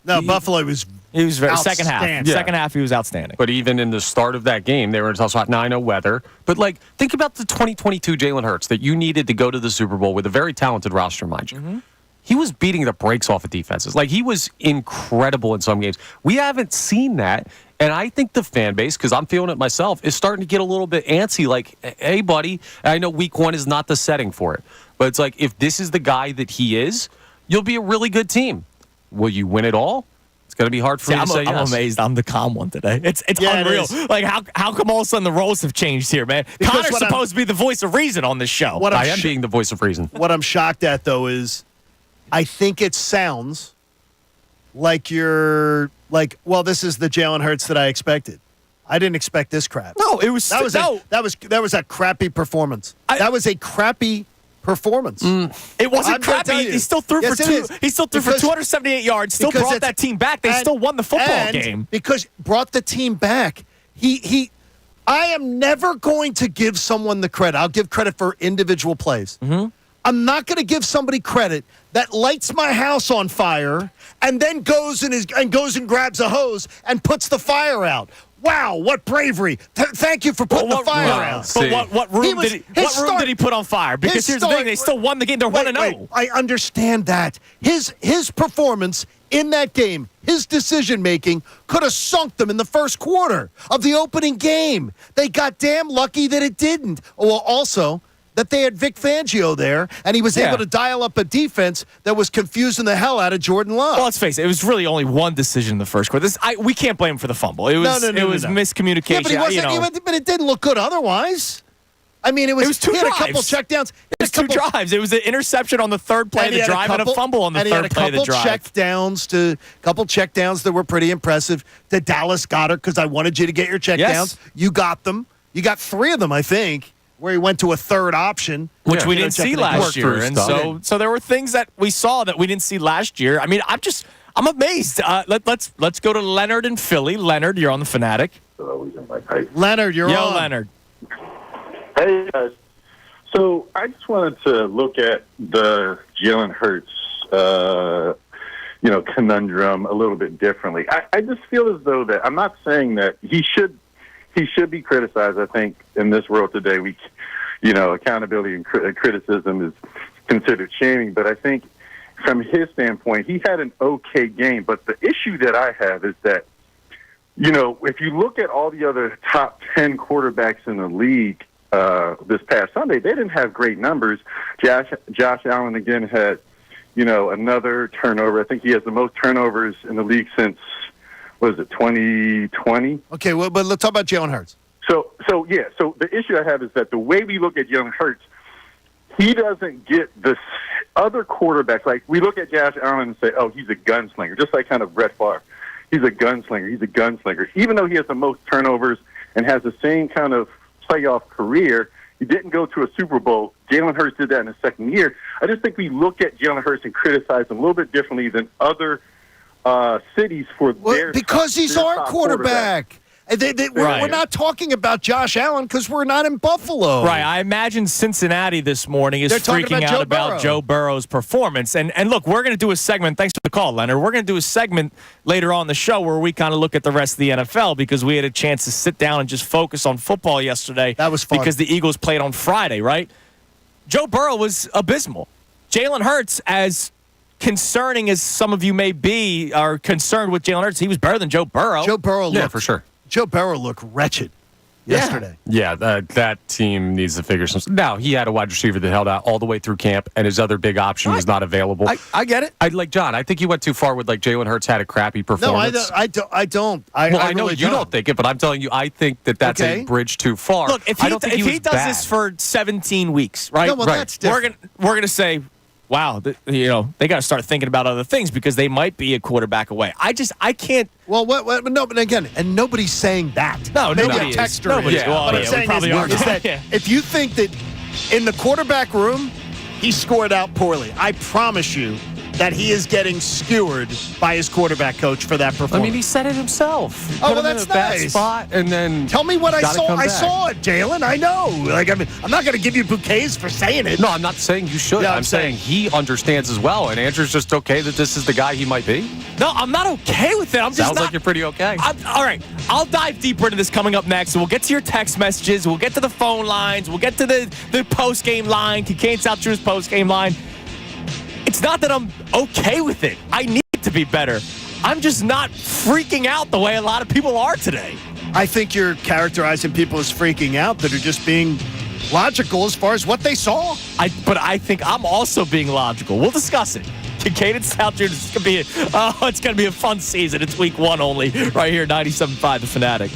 No, Buffalo was He was very second half. Yeah. Second half, he was outstanding. But even in the start of that game, they were also at 9-0 weather. But think about the 2022 Jalen Hurts that you needed to go to the Super Bowl with a very talented roster, mind you. Mm-hmm. he was beating the brakes off of defenses. Like, he was incredible in some games. We haven't seen that, and I think the fan base, because I'm feeling it myself, is starting to get a little bit antsy. Like, hey, buddy, I know week 1 is not the setting for it, but it's like, if this is the guy that he is, you'll be a really good team. Will you win it all? It's going to be hard for me to say yes. I'm amazed I'm the calm one today. It's unreal. Like, how come all of a sudden the roles have changed here, man? Because Connor's supposed to be the voice of reason on this show. I am being the voice of reason. What I'm shocked at, though, is I think it sounds like you're like, well, this is the Jalen Hurts that I expected. I didn't expect this crap. No, it was that was a crappy performance. That was a crappy performance. It wasn't crappy. He still threw for 278 yards. Still brought that team back. They still won the football game because brought the team back. I am never going to give someone the credit. I'll give credit for individual plays. Mm-hmm. I'm not going to give somebody credit that lights my house on fire and then goes and grabs a hose and puts the fire out. Wow, what bravery. Thank you for putting the fire out. But what room did he put on fire? Because here's the thing, they still won the game. They're 1-0. I understand that. His performance in that game, his decision-making could have sunk them in the first quarter of the opening game. They got damn lucky that it didn't. Well, also, that they had Vic Fangio there, and he was able to dial up a defense that was confusing the hell out of Jordan Love. Well, let's face it, it was really only one decision in the first quarter. We can't blame him for the fumble. It was miscommunication. Yeah, but it didn't look good otherwise. I mean, it was two he drives. had a couple checkdowns. It was two drives. It was an interception on the third play of the drive and a fumble on the third play of the drive. Couple checkdowns that were pretty impressive. The Dallas Goedert, because I wanted you to get your checkdowns. Yes. You got them. You got 3 of them, I think, where he went to a third option. Which we didn't see last year. And so there were things that we saw that we didn't see last year. I mean, I'm amazed. Let's go to Leonard in Philly. Leonard, you're on the Fanatic. Leonard, you're on. Yo, Leonard. Hey, guys. So I just wanted to look at the Jalen Hurts, conundrum a little bit differently. I just feel as though that I'm not saying that he should be criticized. I think in this world today, accountability and criticism is considered shaming. But I think from his standpoint, he had an okay game. But the issue that I have is that, if you look at all the other top 10 quarterbacks in the league this past Sunday, they didn't have great numbers. Josh Allen, again, had, another turnover. I think he has the most turnovers in the league since, 2020? Okay, well, but let's talk about Jalen Hurts. So the issue I have is that the way we look at Jalen Hurts, he doesn't get the other quarterbacks. Like, we look at Josh Allen and say, oh, he's a gunslinger, just like kind of Brett Favre. He's a gunslinger. Even though he has the most turnovers and has the same kind of playoff career, he didn't go to a Super Bowl. Jalen Hurts did that in his second year. I just think we look at Jalen Hurts and criticize him a little bit differently than other cities for because he's our quarterback. We're not talking about Josh Allen because we're not in Buffalo. Right. I imagine Cincinnati this morning is freaking out about Joe Burrow's performance. And look, we're going to do a segment. Thanks for the call, Leonard. We're going to do a segment later on in the show where we kind of look at the rest of the NFL because we had a chance to sit down and just focus on football yesterday. That was fun. Because the Eagles played on Friday, right? Joe Burrow was abysmal. Jalen Hurts, as concerning as some of you may be, are concerned with Jalen Hurts, he was better than Joe Burrow. Joe Burrow for sure. Joe Burrow looked wretched yesterday. Yeah, that team needs to figure something. Now, he had a wide receiver that held out all the way through camp, and his other big option was not available. I get it. I think you went too far with, Jalen Hurts had a crappy performance. No, I don't. I know really you don't think it, but I'm telling you, I think that's a bridge too far. Look, if he does this for 17 weeks, right? No, well, that's different. We're gonna say, wow, they got to start thinking about other things because they might be a quarterback away. I can't. Well, no, but again, and nobody's saying that. No, maybe nobody a texter. Nobody is. What I'm saying is that if you think that in the quarterback room he scored out poorly, I promise you that he is getting skewered by his quarterback coach for that performance. I mean, he said it himself. That's in a bad spot, and then tell me what I saw. I saw it, Jalen. I know. I'm not going to give you bouquets for saying it. No, I'm not saying you should. I'm saying he understands as well, and Andrew's just okay that this is the guy he might be. No, I'm not okay with it. Sounds like you're pretty okay. All right, I'll dive deeper into this coming up next. We'll get to your text messages. We'll get to the phone lines. We'll get to the post-game line, Kincade Salciunas post-game line. It's not that I'm okay with it. I need it to be better. I'm just not freaking out the way a lot of people are today. I think you're characterizing people as freaking out that are just being logical as far as what they saw. But I think I'm also being logical. We'll discuss it. Kincade Salciunas, it's gonna be a fun season. It's week 1 only, right here, 97.5 The Fanatic.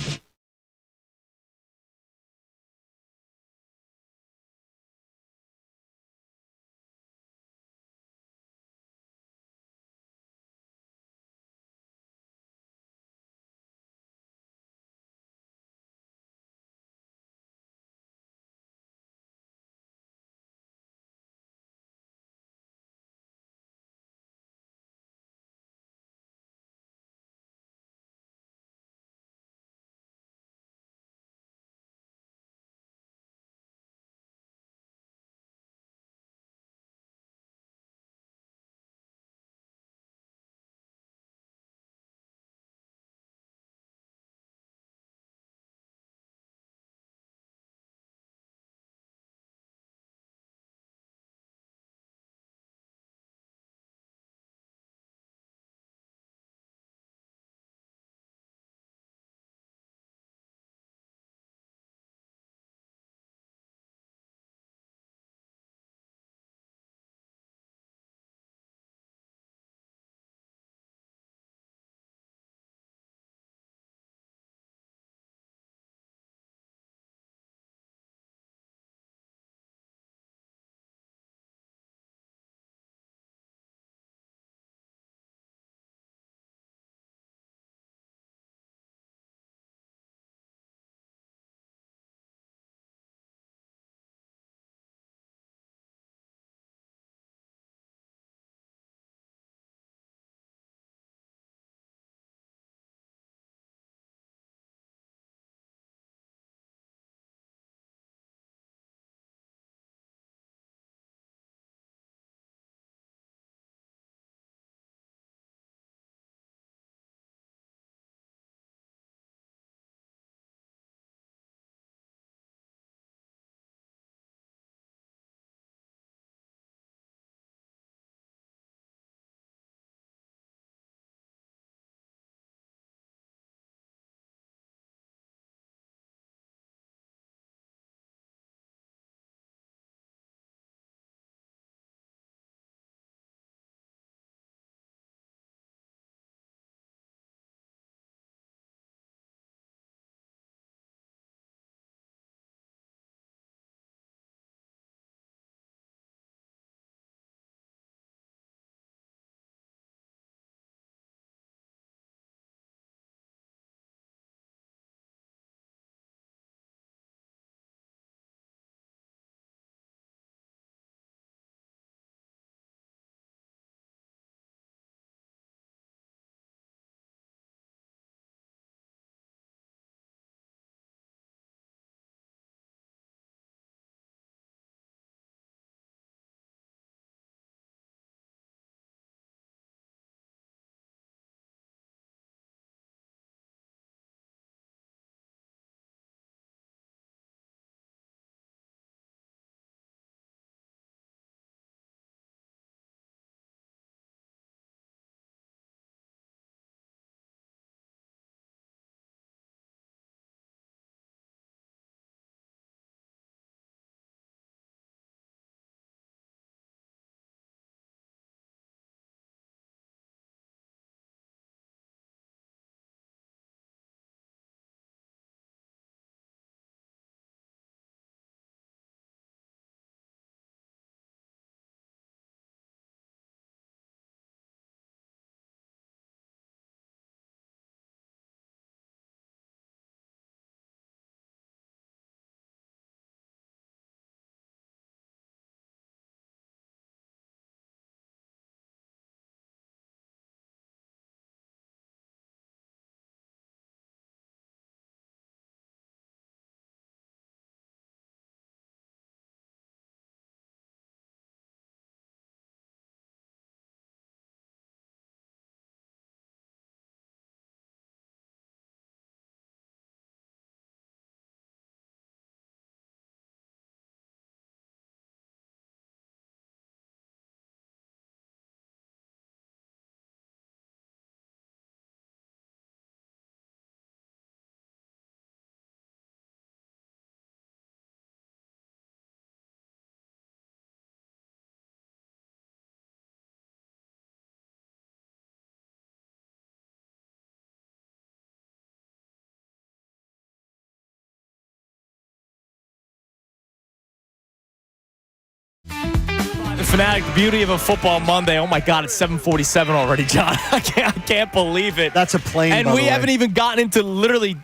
the Fanatic, the beauty of a football Monday. Oh, my God, it's 7:47 already, John. I can't believe it. That's a plane, and we haven't even gotten into literally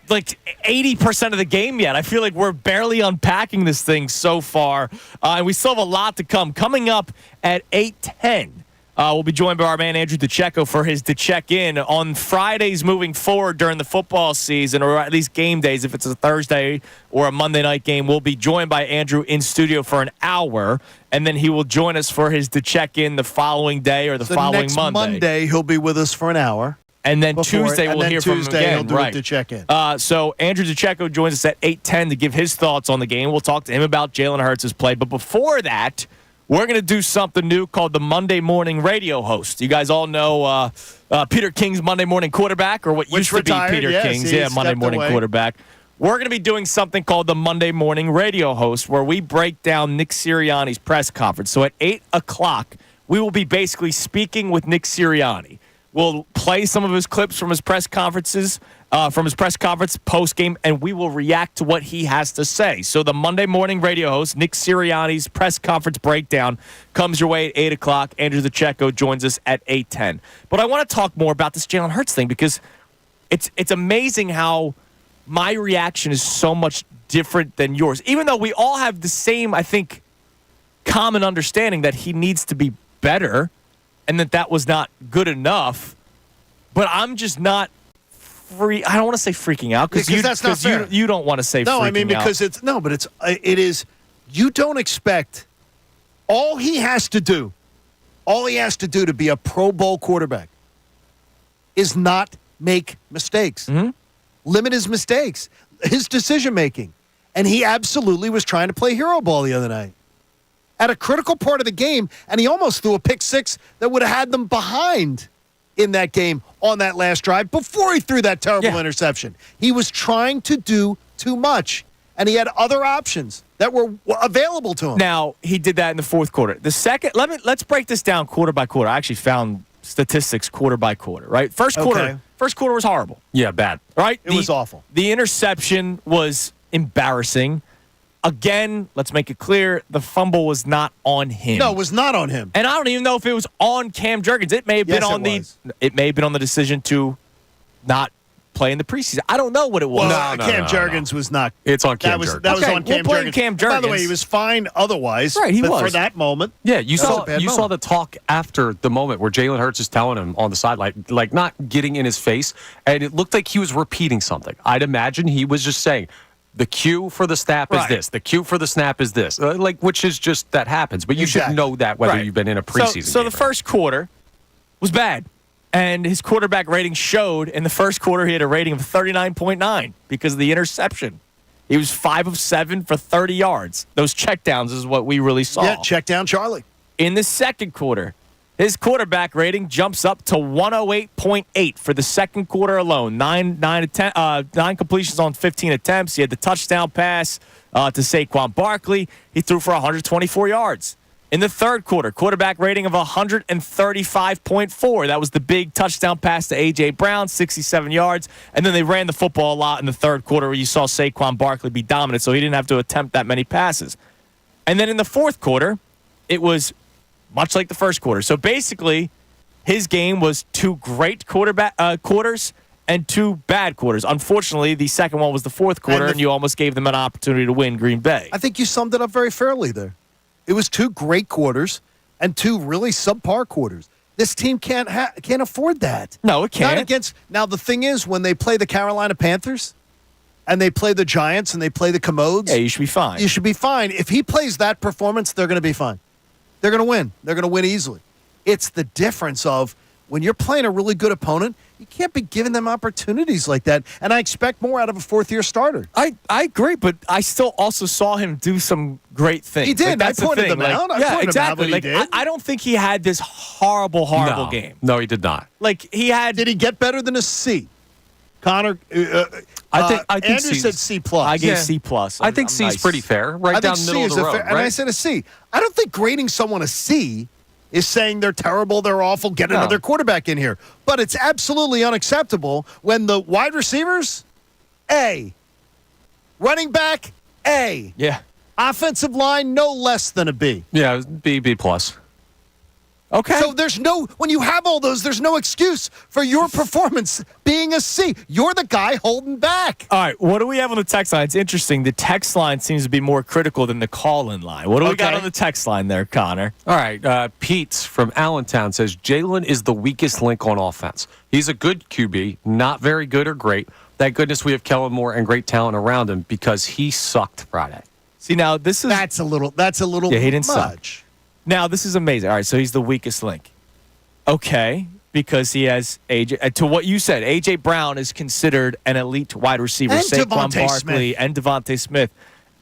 like 80% of the game yet. I feel like we're barely unpacking this thing so far. And we still have a lot to come. Coming up at 8:10. We'll be joined by our man Andrew DiCecco for his DiCeck-In on Fridays moving forward during the football season, or at least game days. If it's a Thursday or a Monday night game, we'll be joined by Andrew in studio for an hour, and then he will join us for his DiCeck-In the following day or the following next Monday. He'll be with us for an hour. And then Tuesday, we'll hear from him again. He'll do it to check in. So Andrew DiCecco joins us at 8:10 to give his thoughts on the game. We'll talk to him about Jalen Hurts' play. But before that, we're going to do something new called the Monday Morning Radio Host. You guys all know Peter King's Monday Morning Quarterback, or what used to be Peter King's Monday Morning Quarterback. We're going to be doing something called the Monday Morning Radio Host, where we break down Nick Sirianni's press conference. So at 8 o'clock, we will be basically speaking with Nick Sirianni. We'll play some of his clips from his press conference post-game, and we will react to what he has to say. So the Monday Morning Radio Host, Nick Sirianni's press conference breakdown, comes your way at 8 o'clock. Andrew DiCecco joins us at 8:10. But I want to talk more about this Jalen Hurts thing, because it's amazing how my reaction is so much different than yours. Even though we all have the same, I think, common understanding that he needs to be better and that was not good enough. But I'm just not I don't want to say freaking out, because that's not fair. You don't want to say freaking out. No, I mean, because it is, you don't expect, all he has to do to be a Pro Bowl quarterback is not make mistakes. Mm-hmm. Limit his mistakes, his decision-making. And he absolutely was trying to play hero ball the other night at a critical part of the game, and he almost threw a pick six that would have had them behind in that game on that last drive before he threw that terrible interception. He was trying to do too much, and he had other options that were available to him. Now, he did that in the fourth quarter. The second, let's break this down quarter by quarter. I actually found statistics quarter by quarter, right? First quarter was horrible. Yeah, bad. Right? It was awful. The interception was embarrassing. Again, let's make it clear, the fumble was not on him. No, it was not on him. And I don't even know if it was on Cam Jurgens. It may have been it may have been on the decision to not play in the preseason. I don't know what it was. Well, Cam Jurgens was not. It's on Cam Jurgens. That was on Cam Jurgens. By the way, he was fine otherwise. Right, he was. For that moment. Yeah, you saw the talk after the moment where Jalen Hurts is telling him on the sideline, like not getting in his face, and it looked like he was repeating something. I'd imagine he was just saying, the cue for the snap is this. The cue for the snap is this. Which is just, that happens. But you should know that whether you've been in a preseason So game the first quarter was bad. And his quarterback rating showed in the first quarter he had a rating of 39.9 because of the interception. He was 5 of 7 for 30 yards. Those checkdowns is what we really saw. Yeah, check down Charlie. In the second quarter, his quarterback rating jumps up to 108.8 for the second quarter alone. 9 completions on 15 attempts. He had the touchdown pass to Saquon Barkley. He threw for 124 yards. In the third quarter, quarterback rating of 135.4. That was the big touchdown pass to A.J. Brown, 67 yards. And then they ran the football a lot in the third quarter where you saw Saquon Barkley be dominant, so he didn't have to attempt that many passes. And then in the fourth quarter, it was much like the first quarter. So basically, his game was 2 great quarters and 2 bad quarters. Unfortunately, the second one was the fourth quarter, and you almost gave them an opportunity to win Green Bay. I think you summed it up very fairly there. It was 2 great quarters and 2 really subpar quarters. This team can't afford that. No, it can't. Not against. Now, the thing is, when they play the Carolina Panthers and they play the Giants and they play the Commodes, you should be fine. You should be fine. If he plays that performance, they're going to be fine. They're going to win. They're going to win easily. It's the difference of when you're playing a really good opponent, you can't be giving them opportunities like that. And I expect more out of a fourth-year starter. I agree, but I still also saw him do some great things. He did. That's I pointed them out. Exactly. I don't think he had this horrible game. No, he did not. Did he get better than a C? Connor, I think Andrew C's, said C+. I gave C+. I think C is pretty fair, right down the middle of the road. And I said a C. I don't think grading someone a C is saying they're terrible, they're awful, get another quarterback in here. But it's absolutely unacceptable when the wide receivers, A. Running back, A. Yeah. Offensive line, no less than a B. Yeah, B plus. Okay. So when you have all those, there's no excuse for your performance being a C. You're the guy holding back. All right, what do we have on the text line? It's interesting. The text line seems to be more critical than the call-in line. What do we got on the text line there, Connor? All right, Pete from Allentown says Jalen is the weakest link on offense. He's a good QB, not very good or great. Thank goodness we have Kellen Moore and great talent around him because he sucked Friday. See, now this is That's a little yeah, he didn't much. suck. Now, this is amazing. All right, so he's the weakest link. Okay, because he has AJ. To what you said, A.J. Brown is considered an elite wide receiver. And Saquon Devontae Barkley Smith. and Devontae Smith.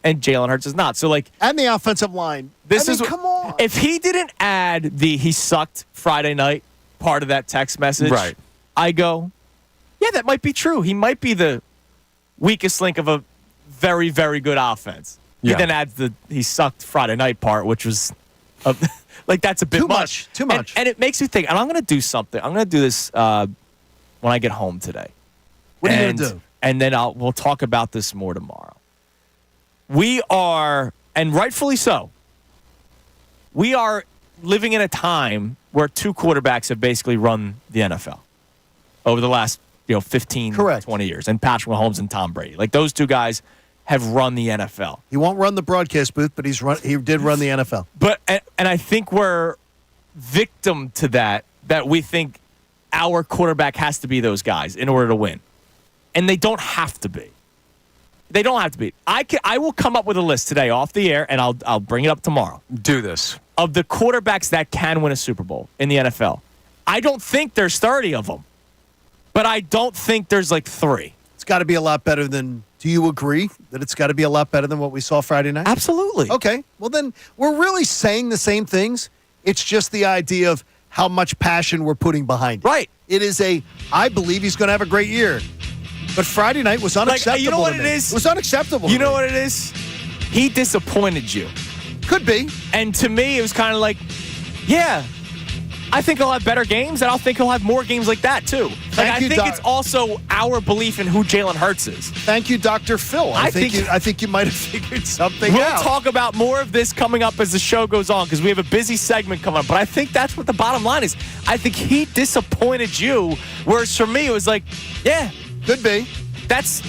And Jalen Hurts is not. So, like, And the offensive line. Come on. If he didn't add the he sucked Friday night part of that text message, Right. I go, yeah, that might be true. He might be the weakest link of a very, very good offense. Yeah. He then adds the he sucked Friday night part, which was like that's a bit Too much. Too much. And it makes me think, and I'm going to do something. I'm going to do this when I get home today. What are you going to do? And then we'll talk about this more tomorrow. We are, and rightfully so, we are living in a time where two quarterbacks have basically run the NFL over the last 15, Correct. 20 years. And Patrick Mahomes and Tom Brady. Like those two guys have run the NFL. He won't run the broadcast booth, but he did run the NFL. But and I think we're victim to that we think our quarterback has to be those guys in order to win. And they don't have to be. They don't have to be. I will come up with a list today off the air, and I'll bring it up tomorrow. Do this. Of the quarterbacks that can win a Super Bowl in the NFL. I don't think there's 30 of them. But I don't think there's like 3. It's got to be a lot better than. Do you agree that it's got to be a lot better than what we saw Friday night? Absolutely. Okay. Well, then we're really saying the same things. It's just the idea of how much passion we're putting behind it. Right. It is I believe he's going to have a great year. But Friday night was unacceptable. You know what to it me. is? It was unacceptable. You know what it is? He disappointed you. Could be. And to me, it was kind of like, yeah, I think he'll have better games, and I think he'll have more games like that, too. I think it's also our belief in who Jalen Hurts is. Thank you, Dr. Phil. I think you might have figured something out. We'll talk about more of this coming up as the show goes on because we have a busy segment coming up. But I think that's what the bottom line is. I think he disappointed you, whereas for me, it was like, yeah. Could be. That's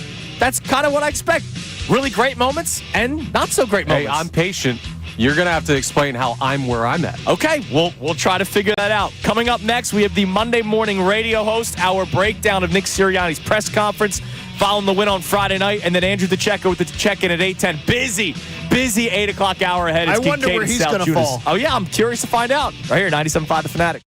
kind of what I expect. Really great moments and not so great moments. Hey, I'm patient. You're going to have to explain how I'm where I'm at. Okay, we'll try to figure that out. Coming up next, we have the Monday morning radio host, our breakdown of Nick Sirianni's press conference following the win on Friday night, and then Andrew DiCecco with the check-in at 8:10. Busy 8 o'clock hour ahead. It's I wonder where he's going to fall. Oh, yeah, I'm curious to find out. Right here, 97.5 The Fanatic.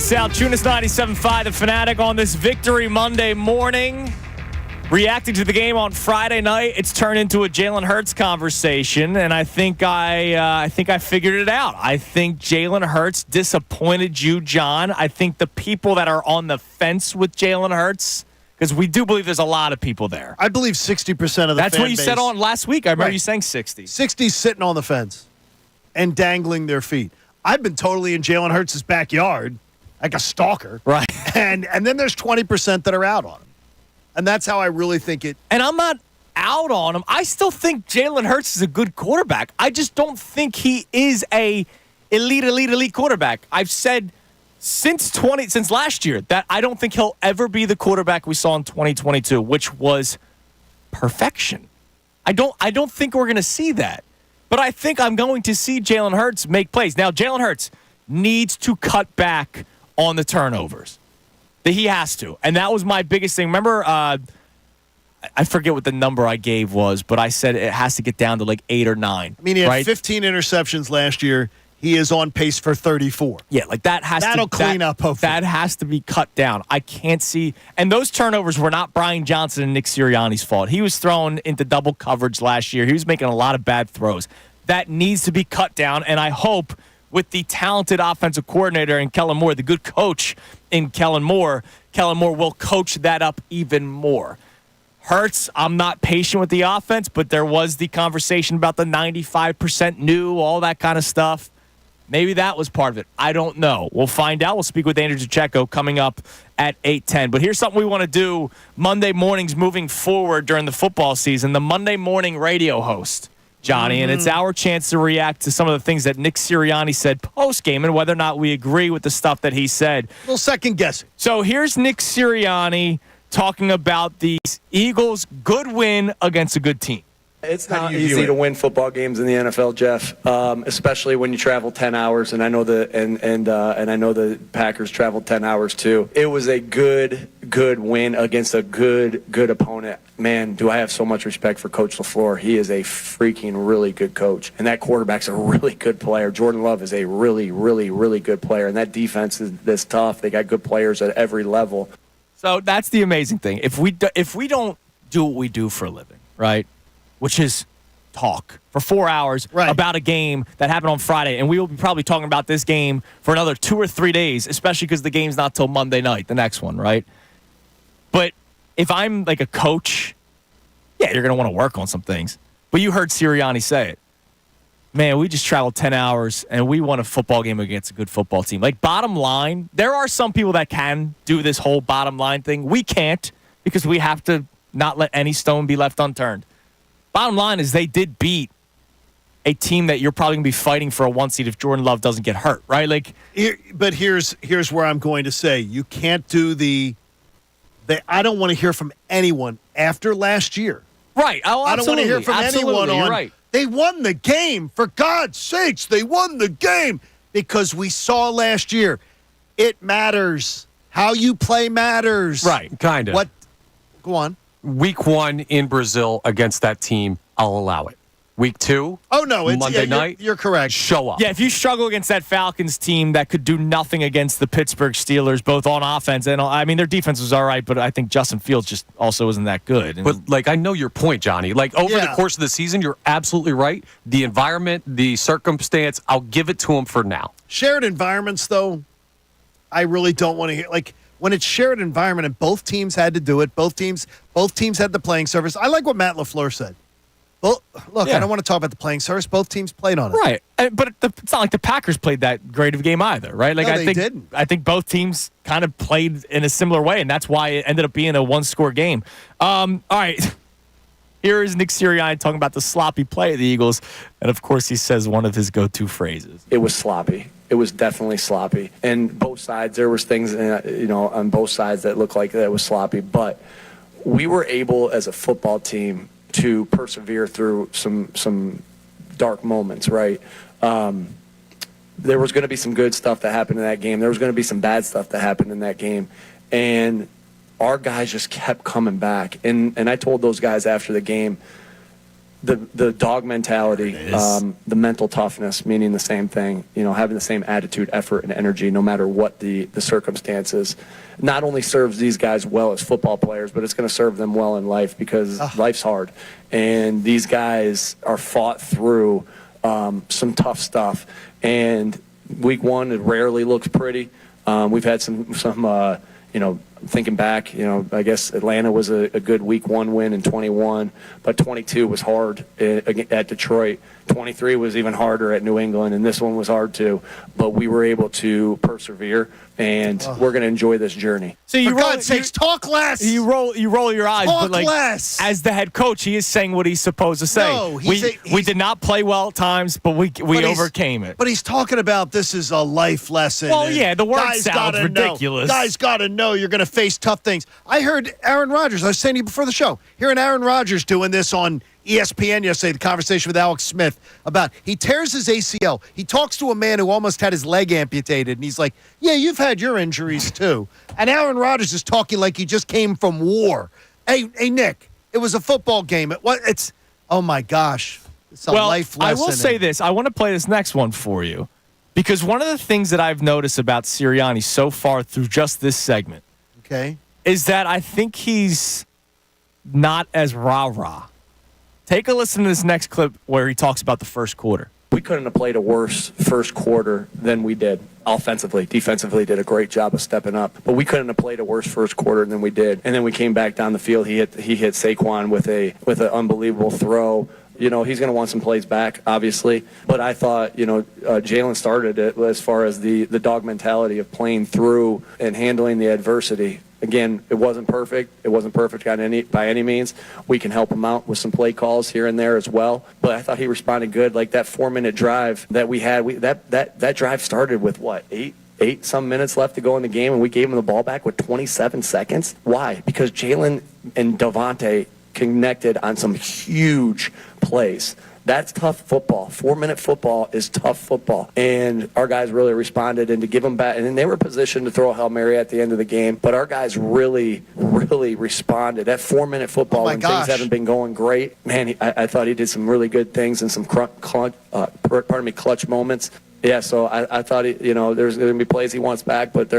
Salciunas 97.5, The Fanatic on this Victory Monday morning. Reacting to the game on Friday night, it's turned into a Jalen Hurts conversation, and I think I figured it out. I think Jalen Hurts disappointed you, John. I think the people that are on the fence with Jalen Hurts, because we do believe there's a lot of people there. I believe 60% of the That's fan what you base, said on last week. I remember you saying 60. 60 sitting on the fence and dangling their feet. I've been totally in Jalen Hurts' backyard like a stalker. Right. And then there's 20% that are out on him. And that's how I really think it. And I'm not out on him. I still think Jalen Hurts is a good quarterback. I just don't think he is a elite quarterback. I've said since last year that I don't think he'll ever be the quarterback we saw in 2022, which was perfection. I don't think we're going to see that. But I think I'm going to see Jalen Hurts make plays. Now, Jalen Hurts needs to cut back on the turnovers. That he has to. And that was my biggest thing. Remember, I forget what the number I gave was, but I said it has to get down to like 8 or 9. I mean, he had 15 interceptions last year. He is on pace for 34. Yeah, like that'll clean up, hopefully. That has to be cut down. I can't see. And those turnovers were not Brian Johnson and Nick Sirianni's fault. He was thrown into double coverage last year. He was making a lot of bad throws. That needs to be cut down, and I hope with the talented offensive coordinator in Kellen Moore, the good coach in Kellen Moore will coach that up even more. Hurts, I'm not patient with the offense, but there was the conversation about the 95% new, all that kind of stuff. Maybe that was part of it. I don't know. We'll find out. We'll speak with Andrew DiCecco coming up at 8:10. But here's something we want to do Monday mornings moving forward during the football season. The Monday morning radio host, Johnny, and it's our chance to react to some of the things that Nick Sirianni said post-game and whether or not we agree with the stuff that he said. A little second guessing. So here's Nick Sirianni talking about the Eagles' good win against a good team. It's not easy to win football games in the NFL, Jeff, especially when you travel 10 hours, and I know I know the Packers traveled 10 hours too. It was a good win against a good opponent. Man, do I have so much respect for Coach LaFleur. He is a freaking really good coach, and that quarterback's a really good player. Jordan Love is a really good player, and that defense is this tough. They got good players at every level. So that's the amazing thing. If we don't do what we do for a living, right? Which is talk for 4 hours about a game that happened on Friday. And we will be probably talking about this game for another 2 or 3 days, especially because the game's not till Monday night, the next one, right? But if I'm like a coach, yeah, you're going to want to work on some things. But you heard Sirianni say it. Man, we just traveled 10 hours, and we won a football game against a good football team. Like, bottom line, there are some people that can do this whole bottom line thing. We can't because we have to not let any stone be left unturned. Bottom line is they did beat a team that you're probably going to be fighting for a 1 seed if Jordan Love doesn't get hurt, right? But here's where I'm going to say you can't do I don't want to hear from anyone after last year. Right. Oh, I don't want to hear from anyone on. Right. They won the game. For God's sakes, they won the game because we saw last year. It matters. How you play matters. Right. Kind of. What? Go on. Week 1 in Brazil against that team, I'll allow it. Week 2, Monday night, you're correct. Show up. Yeah, if you struggle against that Falcons team that could do nothing against the Pittsburgh Steelers, both on offense and I mean their defense was all right, but I think Justin Fields just also isn't that good. But I know your point, Johnny. Over the course of the season, you're absolutely right. The environment, the circumstance, I'll give it to him for now. Shared environments, though, I really don't want to hear. When it's shared environment and both teams had to do it, both teams had the playing surface. I like what Matt LaFleur said. Well, look, I don't want to talk about the playing surface. Both teams played on it. Right. But it's not like the Packers played that great of a game either, right? They didn't. I think both teams kind of played in a similar way, and that's why it ended up being a one-score game. All right. Here is Nick Sirianni talking about the sloppy play of the Eagles, and, of course, he says one of his go-to phrases. It was sloppy. It was definitely sloppy. And both sides, there was things, on both sides that looked like that was sloppy. But we were able, as a football team, to persevere through some dark moments, right? There was going to be some good stuff that happened in that game. There was going to be some bad stuff that happened in that game. And our guys just kept coming back. And I told those guys after the game, the dog mentality, the mental toughness, meaning the same thing, having the same attitude, effort, and energy no matter what the circumstances, not only serves these guys well as football players, but it's going to serve them well in life because life's hard. And these guys are fought through some tough stuff. And week one, it rarely looks pretty. We've had some thinking back, I guess Atlanta was a good week one win in 21, but 22 was hard at Detroit. 23 was even harder at New England, and this one was hard too. But we were able to persevere, and we're going to enjoy this journey. So For God's sakes, talk less. You roll your eyes, Talk but like less. as the head coach, he is saying what he's supposed to say. No, we did not play well at times, but we overcame it. But he's talking about this is a life lesson. Well, yeah, the word guys sounds gotta ridiculous. Know. Guys got to know you're going to face tough things. I heard Aaron Rodgers. I was saying to you before the show, hearing Aaron Rodgers doing this on ESPN yesterday, the conversation with Alex Smith about he tears his ACL. He talks to a man who almost had his leg amputated, and he's like, yeah, you've had your injuries too. And Aaron Rodgers is talking like he just came from war. Hey, Nick, it was a football game. Oh, my gosh. It's a life lesson. I will say this. I want to play this next one for you because one of the things that I've noticed about Serianni so far through just this segment is that I think he's not as rah-rah. Take a listen to this next clip where he talks about the first quarter. We couldn't have played a worse first quarter than we did offensively. Defensively did a great job of stepping up. But we couldn't have played a worse first quarter than we did. And then we came back down the field. He hit Saquon with an unbelievable throw. He's going to want some plays back, obviously. But I thought, Jalen started it as far as the dog mentality of playing through and handling the adversity. Again, it wasn't perfect. It wasn't perfect by any means. We can help him out with some play calls here and there as well. But I thought he responded good. Like that 4-minute drive that we had, that drive started with what, eight some minutes left to go in the game, and we gave him the ball back with 27 seconds. Why? Because Jalen and Davante connected on some huge plays. That's tough football. 4-minute football is tough football. And our guys really responded, and to give them back. And then they were positioned to throw a Hail Mary at the end of the game. But our guys really, really responded. That 4-minute football when things haven't been going great, man, I thought he did some really good things and some clutch moments. Yeah, so I thought there's going to be plays he wants back, but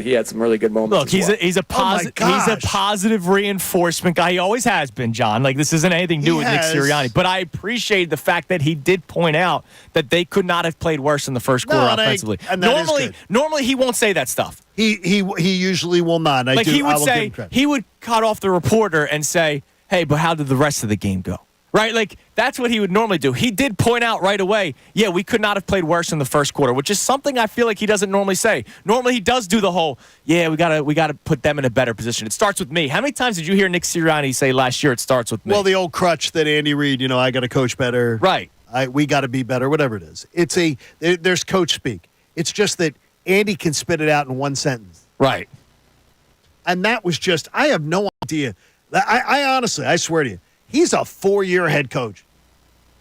he had some really good moments. Look, he's a positive reinforcement guy. He always has been, John. Like this isn't anything new with Nick Serianni. But I appreciate the fact that he did point out that they could not have played worse in the first quarter offensively. Normally he won't say that stuff. He usually will not. He would cut off the reporter and say, "Hey, but how did the rest of the game go?" Right? Like, that's what he would normally do. He did point out right away, yeah, we could not have played worse in the first quarter, which is something I feel like he doesn't normally say. Normally, he does do the whole, yeah, we gotta put them in a better position. It starts with me. How many times did you hear Nick Serianni say last year it starts with me? Well, the old crutch that Andy Reid, I got to coach better. Right. We got to be better, whatever it is. There's coach speak. It's just that Andy can spit it out in one sentence. Right. And that was just, I have no idea. I honestly, I swear to you, he's a 4-year head coach.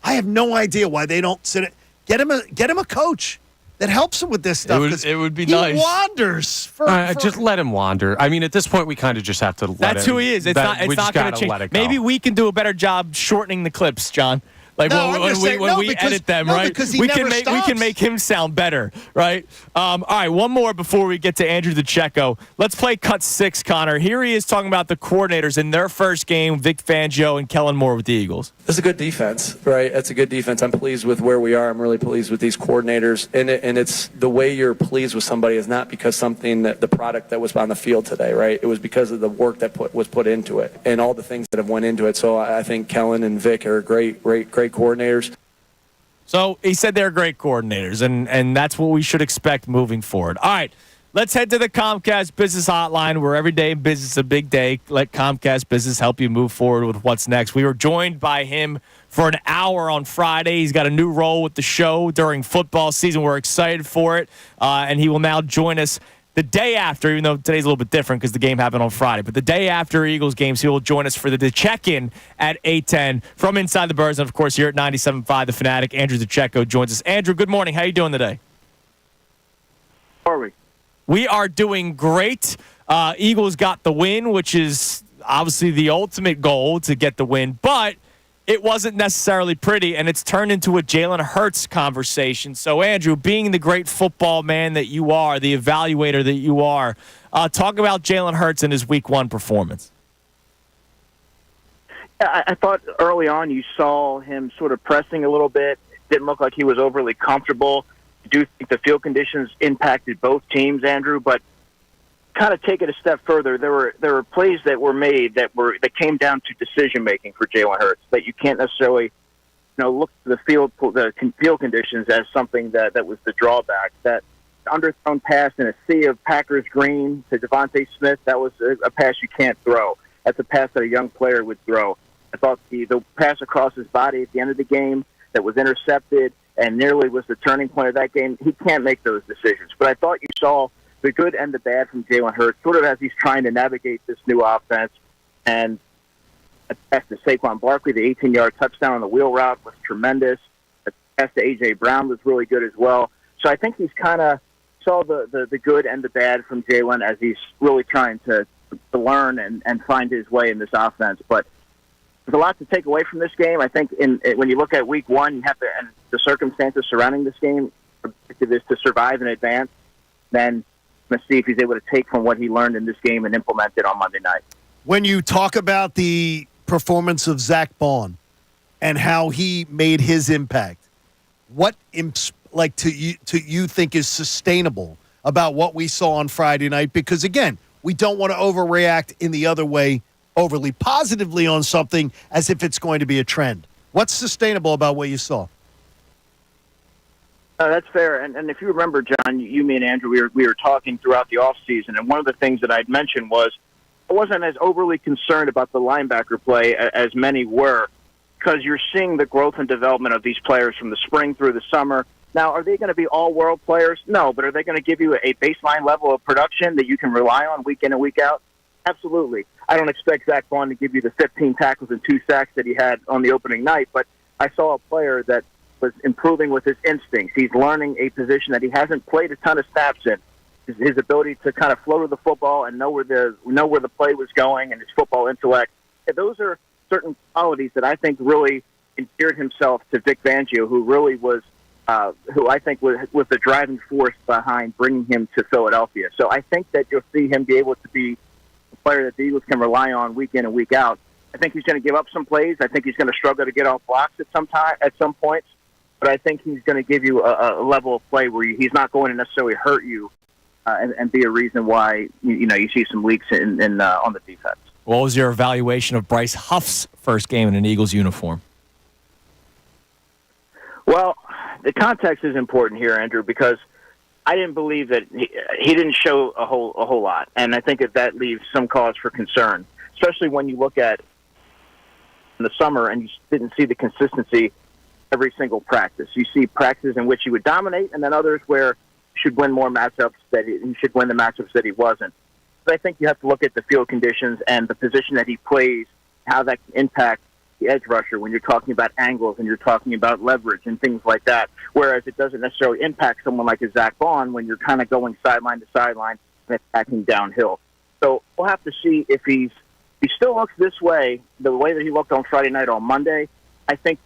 I have no idea why they don't sit it. Get him a coach that helps him with this stuff. It would be nice. He wanders. Just let him wander. I mean, at this point, we kind of just have to let him. That's who he is. It's not going to change. Maybe we can do a better job shortening the clips, John. Like when we edit them, right? We can make him sound better, right? All right, one more before we get to Andrew DiCecco. Let's play cut 6, Connor. Here he is talking about the coordinators in their first game, Vic Fangio and Kellen Moore with the Eagles. It's a good defense, right? That's a good defense. I'm pleased with where we are. I'm really pleased with these coordinators. And it's the way you're pleased with somebody is not because the product that was on the field today, right? It was because of the work that was put into it and all the things that have went into it. So I think Kellen and Vic are great coordinators. So he said they're great coordinators, and that's what we should expect moving forward. All right, let's head to the Comcast Business Hotline, where every day in business is a big day. Let Comcast Business help you move forward with what's next. We were joined by him for an hour on Friday. He's got a new role with the show during football season. We're excited for it, and he will now join us the day after, even though today's a little bit different because the game happened on Friday. But the day after Eagles games, he will join us for the check-in at 8:10 from Inside the Birds. And, of course, here at 97.5, The Fanatic, Andrew DiCecco joins us. Andrew, good morning. How are you doing today? How are we? We are doing great. Eagles got the win, which is obviously the ultimate goal to get the win. But it wasn't necessarily pretty, and it's turned into a Jalen Hurts conversation. So, Andrew, being the great football man that you are, the evaluator that you are, talk about Jalen Hurts and his Week 1 performance. I thought early on you saw him sort of pressing a little bit. Didn't look like he was overly comfortable. I do think the field conditions impacted both teams, Andrew, but kind of take it a step further. There were plays that were made that came down to decision making for Jalen Hurts that you can't necessarily look at the field conditions as something that was the drawback. That underthrown pass in a sea of Packers green to Devontae Smith, that was a pass you can't throw. That's a pass that a young player would throw. I thought the pass across his body at the end of the game that was intercepted and nearly was the turning point of that game, he can't make those decisions. But I thought you saw the good and the bad from Jalen Hurts, sort of as he's trying to navigate this new offense. And a pass to Saquon Barkley, the 18-yard touchdown on the wheel route was tremendous. The pass to A.J. Brown was really good as well. So I think he's kind of saw the good and the bad from Jalen as he's really trying to learn and find his way in this offense. But there's a lot to take away from this game. I think when you look at Week 1, you have to, and the circumstances surrounding this game, the objective is to survive and advance. Then let's see if he's able to take from what he learned in this game and implement it on Monday night. When you talk about the performance of Zach Bond and how he made his impact, what to you think is sustainable about what we saw on Friday night? Because again, we don't want to overreact in the other way, overly positively on something as if it's going to be a trend. What's sustainable about what you saw? That's fair. And if you remember, John, you, me, and Andrew, we were talking throughout the offseason, and one of the things that I'd mentioned was I wasn't as overly concerned about the linebacker play as many were, because you're seeing the growth and development of these players from the spring through the summer. Now, are they going to be all-world players? No, but are they going to give you a baseline level of production that you can rely on week in and week out? Absolutely. I don't expect Zach Bond to give you the 15 tackles and 2 sacks that he had on the opening night, but I saw a player that was improving with his instincts. He's learning a position that he hasn't played a ton of snaps in. His ability to kind of flow to the football and know where the play was going, and his football intellect. And those are certain qualities that I think really endeared himself to Vic Fangio, who really was, who I think was the driving force behind bringing him to Philadelphia. So I think that you'll see him be able to be a player that the Eagles can rely on week in and week out. I think he's going to give up some plays. I think he's going to struggle to get off blocks at some points. But I think he's going to give you a level of play where he's not going to necessarily hurt you and be a reason why you see some leaks on the defense. What was your evaluation of Bryce Huff's first game in an Eagles uniform? Well, the context is important here, Andrew, because I didn't believe that he didn't show a whole lot, and I think that leaves some cause for concern, especially when you look at in the summer and you didn't see the consistency every single practice. You see practices in which he would dominate, and then others where he should win more matchups that he should win the matchups that he wasn't. But I think you have to look at the field conditions and the position that he plays, how that can impact the edge rusher when you're talking about angles and you're talking about leverage and things like that. Whereas it doesn't necessarily impact someone like a Zach Bond when you're kind of going sideline to sideline and attacking downhill. So we'll have to see if he still looks this way, the way that he looked on Friday night on Monday. I think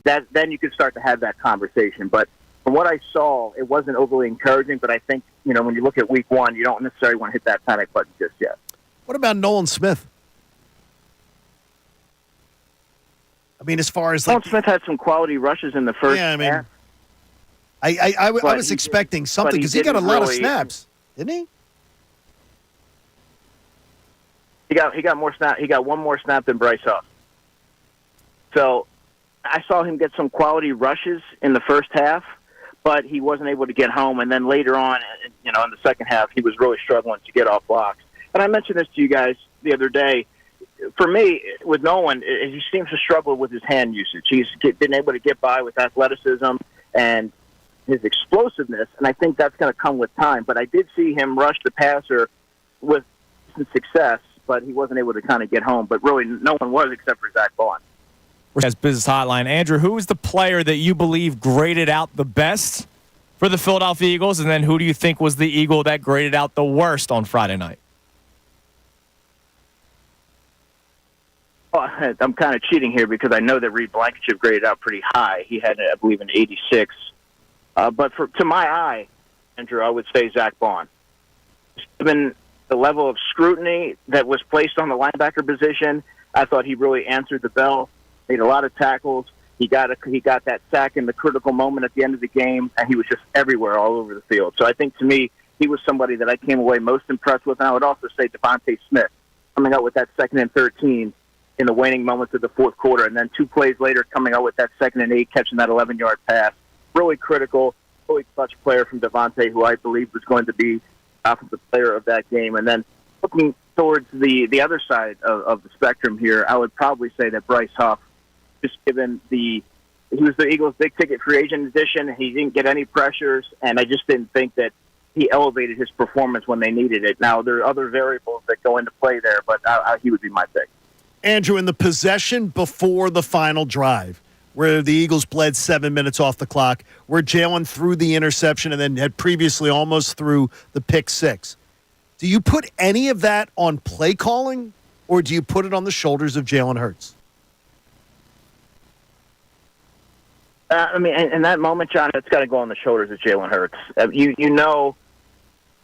that then you could start to have that conversation. But from what I saw, it wasn't overly encouraging. But I think, when you look at Week 1, you don't necessarily want to hit that panic button just yet. What about Nolan Smith? I mean, as far as Nolan Smith had some quality rushes in the first half. I was expecting something because he got a lot of snaps, didn't he? He got more snap. He got one more snap than Bryce Huff. So I saw him get some quality rushes in the first half, but he wasn't able to get home. And then later on, in the second half, he was really struggling to get off blocks. And I mentioned this to you guys the other day. For me, with Nolan, he seems to struggle with his hand usage. He's been able to get by with athleticism and his explosiveness, and I think that's going to come with time. But I did see him rush the passer with some success, but he wasn't able to kind of get home. But really, no one was except for Zach Bond. As Business Hotline, Andrew, who is the player that you believe graded out the best for the Philadelphia Eagles, and then who do you think was the Eagle that graded out the worst on Friday night? I'm kind of cheating here because I know that Reed Blankenship graded out pretty high. He had, I believe, an 86. But to my eye, Andrew, I would say Zach Bond. Given the level of scrutiny that was placed on the linebacker position, I thought he really answered the bell, made a lot of tackles. He got that sack in the critical moment at the end of the game, and he was just everywhere all over the field. So I think, to me, he was somebody that I came away most impressed with. And I would also say Devontae Smith, coming out with that 2nd and 13 in the waning moments of the fourth quarter, and then 2 plays later coming out with that 2nd and 8, catching that 11-yard pass. Really critical, really clutch player from Devontae, who I believe was going to be offensive player of that game. And then looking towards the other side of the spectrum here, I would probably say that Bryce Huff, just given he was the Eagles' big-ticket free agent addition, he didn't get any pressures, and I just didn't think that he elevated his performance when they needed it. Now, there are other variables that go into play there, but he would be my pick. Andrew, in the possession before the final drive, where the Eagles bled 7 minutes off the clock, where Jalen threw the interception and then had previously almost threw the pick 6, do you put any of that on play calling, or do you put it on the shoulders of Jalen Hurts? In that moment, John, it's got to go on the shoulders of Jalen Hurts. You know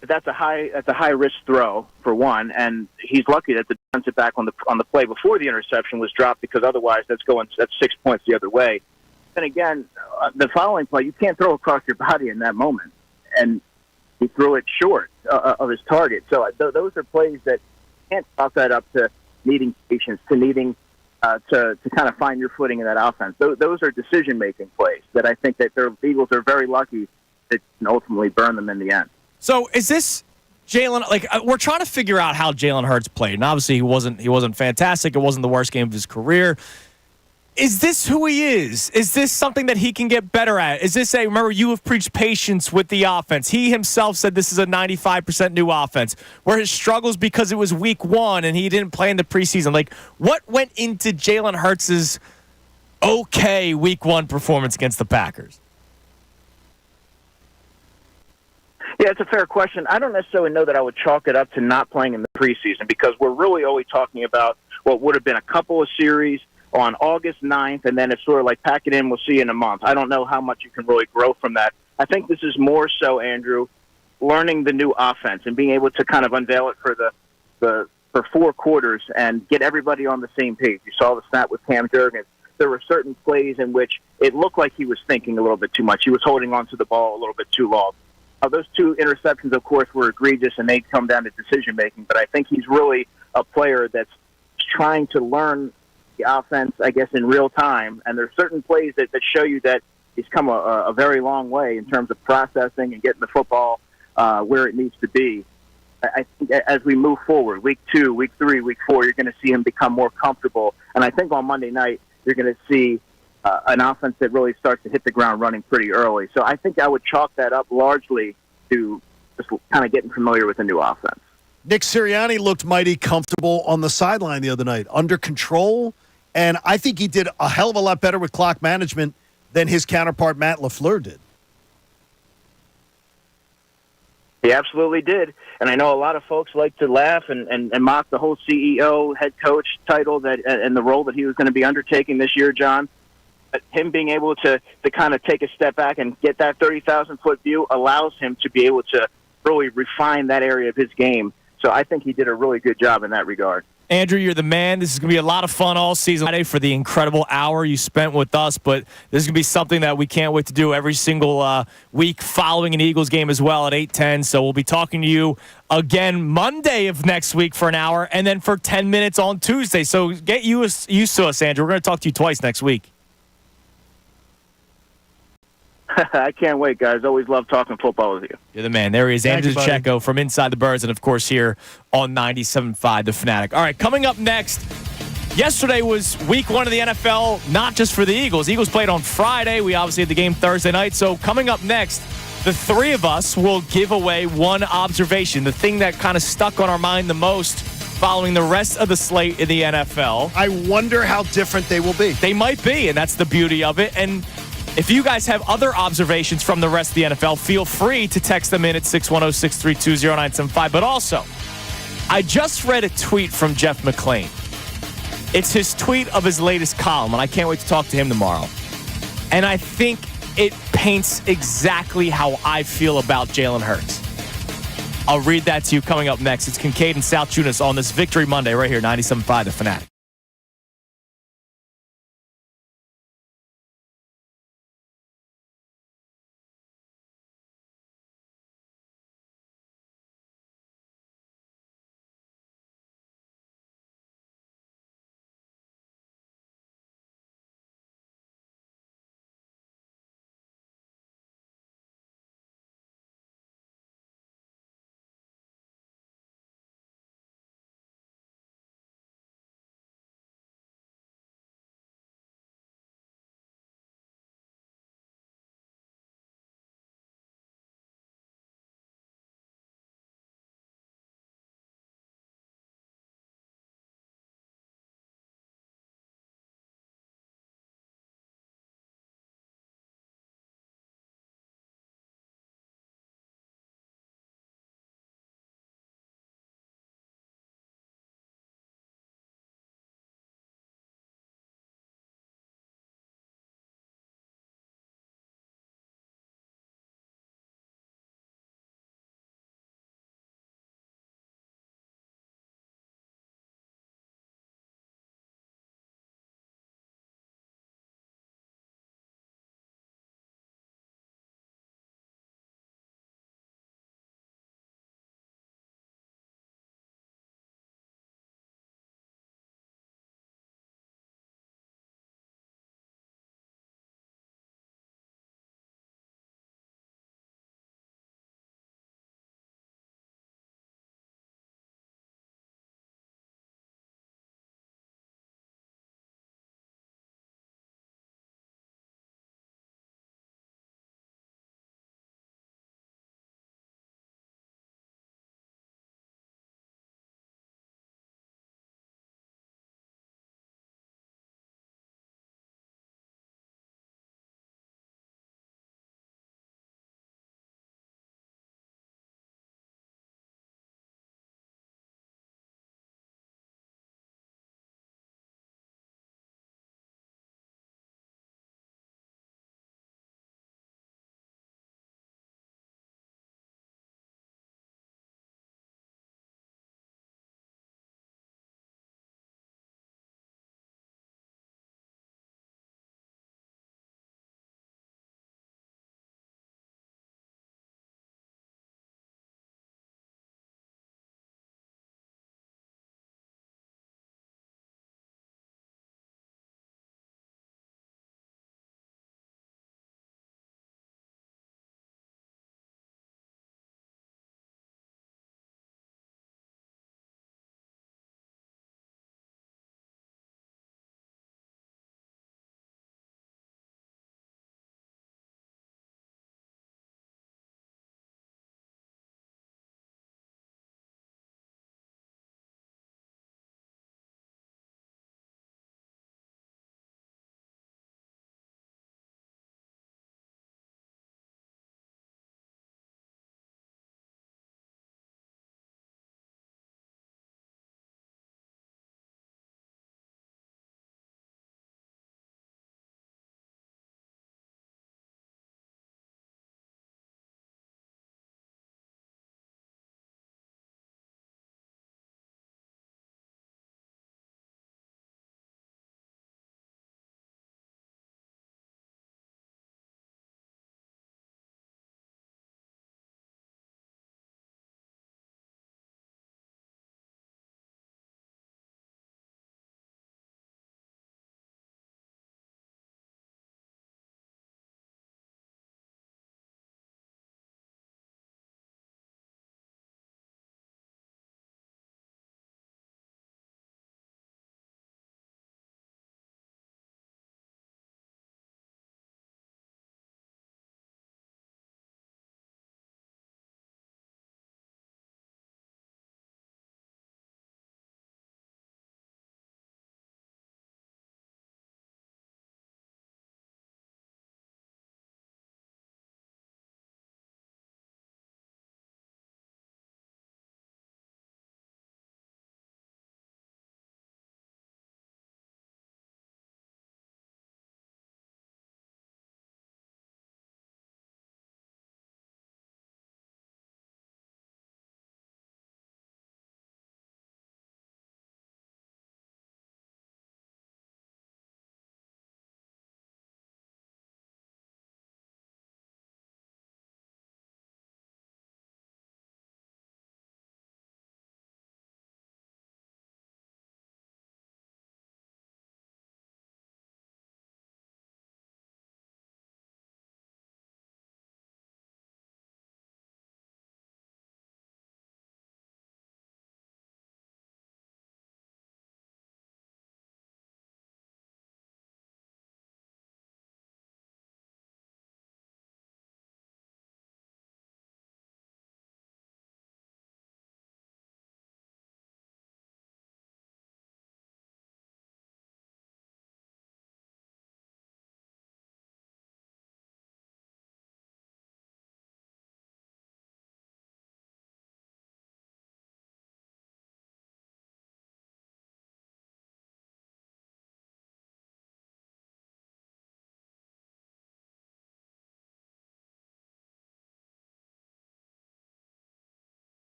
that's a high risk throw for one, and he's lucky that the defensive back on the play before the interception was dropped, because otherwise that's 6 points the other way. Then again, the following play, you can't throw across your body in that moment, and he threw it short of his target. So those are plays that you can't chalk that up to needing patience, to needing to kind of find your footing in that offense. Those are decision-making plays that I think that the Eagles are very lucky that can ultimately burn them in the end. So is this Jalen? Like, we're trying to figure out how Jalen Hurts played, and obviously he wasn't fantastic. It wasn't the worst game of his career. Is this who he is? Is this something that he can get better at? Is this remember, you have preached patience with the offense. He himself said this is a 95% new offense, where his struggles because it was week 1 and he didn't play in the preseason. Like, what went into Jalen Hurts' okay week 1 performance against the Packers? Yeah, it's a fair question. I don't necessarily know that I would chalk it up to not playing in the preseason, because we're really only talking about what would have been a couple of series on August 9th, and then it's sort of like, pack it in, we'll see you in a month. I don't know how much you can really grow from that. I think this is more so, Andrew, learning the new offense and being able to kind of unveil it for 4 quarters and get everybody on the same page. You saw the snap with Cam Jurgens. There were certain plays in which it looked like he was thinking a little bit too much. He was holding on to the ball a little bit too long. Those 2 interceptions, of course, were egregious, and they come down to decision-making. But I think he's really a player that's trying to learn the offense, I guess, in real time. And there's certain plays that show you that he's come a very long way in terms of processing and getting the football where it needs to be. I think as we move forward, week 2, week 3, week 4, you're going to see him become more comfortable. And I think on Monday night, you're going to see an offense that really starts to hit the ground running pretty early. So I think I would chalk that up largely to just kind of getting familiar with the new offense. Nick Serianni looked mighty comfortable on the sideline the other night, under control, and I think he did a hell of a lot better with clock management than his counterpart Matt LaFleur did. He absolutely did. And I know a lot of folks like to laugh and mock the whole CEO, head coach title and the role that he was going to be undertaking this year, John. But him being able to kind of take a step back and get that 30,000-foot view allows him to be able to really refine that area of his game. So I think he did a really good job in that regard. Andrew, you're the man. This is going to be a lot of fun all season for the incredible hour you spent with us, but this is going to be something that we can't wait to do every single week following an Eagles game as well at 8:10. So we'll be talking to you again Monday of next week for an hour, and then for 10 minutes on Tuesday. So get used to us, Andrew. We're going to talk to you twice next week. I can't wait, guys. Always love talking football with you. You're the man. There he is, Andrew DiCecco from Inside the Birds, and, of course, here on 97.5 The Fanatic. All right, coming up next, yesterday was week 1 of the NFL, not just for the Eagles. Eagles played on Friday. We obviously had the game Thursday night. So coming up next, the 3 of us will give away one observation, the thing that kind of stuck on our mind the most following the rest of the slate in the NFL. I wonder how different they will be. They might be, and that's the beauty of it. And if you guys have other observations from the rest of the NFL, feel free to text them in at 610-632-0975. But also, I just read a tweet from Jeff Mclane. It's his tweet of his latest column, and I can't wait to talk to him tomorrow. And I think it paints exactly how I feel about Jalen Hurts. I'll read that to you coming up next. It's Kincade and Salciunas on this Victory Monday right here, 97.5 The Fanatic.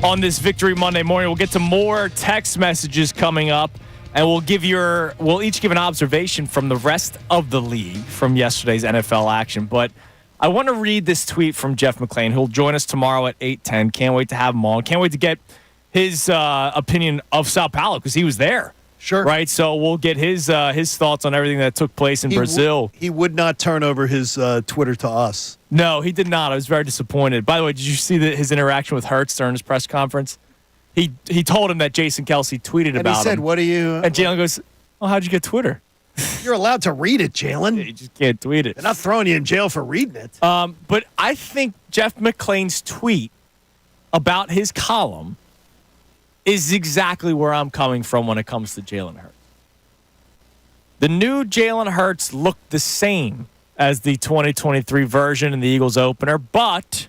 on this Victory Monday morning. We'll get to more text messages coming up, and we'll each give an observation from the rest of the league from yesterday's NFL action. But I want to read this tweet from Jeff Mclane, who'll join us tomorrow at 8:10. Can't wait to have him on. Can't wait to get his opinion of Sao Paulo because he was there. Sure. Right? So we'll get his thoughts on everything that took place in Brazil. He would not turn over his Twitter to us. No, he did not. I was very disappointed. By the way, did you see his interaction with Hurts during his press conference? He told him that Jason Kelsey tweeted about him. And he said, what are you... And Jalen goes, oh, how'd you get Twitter? You're allowed to read it, Jalen. Yeah, you just can't tweet it. They're not throwing you in jail for reading it. But I think Jeff McClane's tweet about his column is exactly where I'm coming from when it comes to Jalen Hurts. The new Jalen Hurts looked the same as the 2023 version in the Eagles opener, but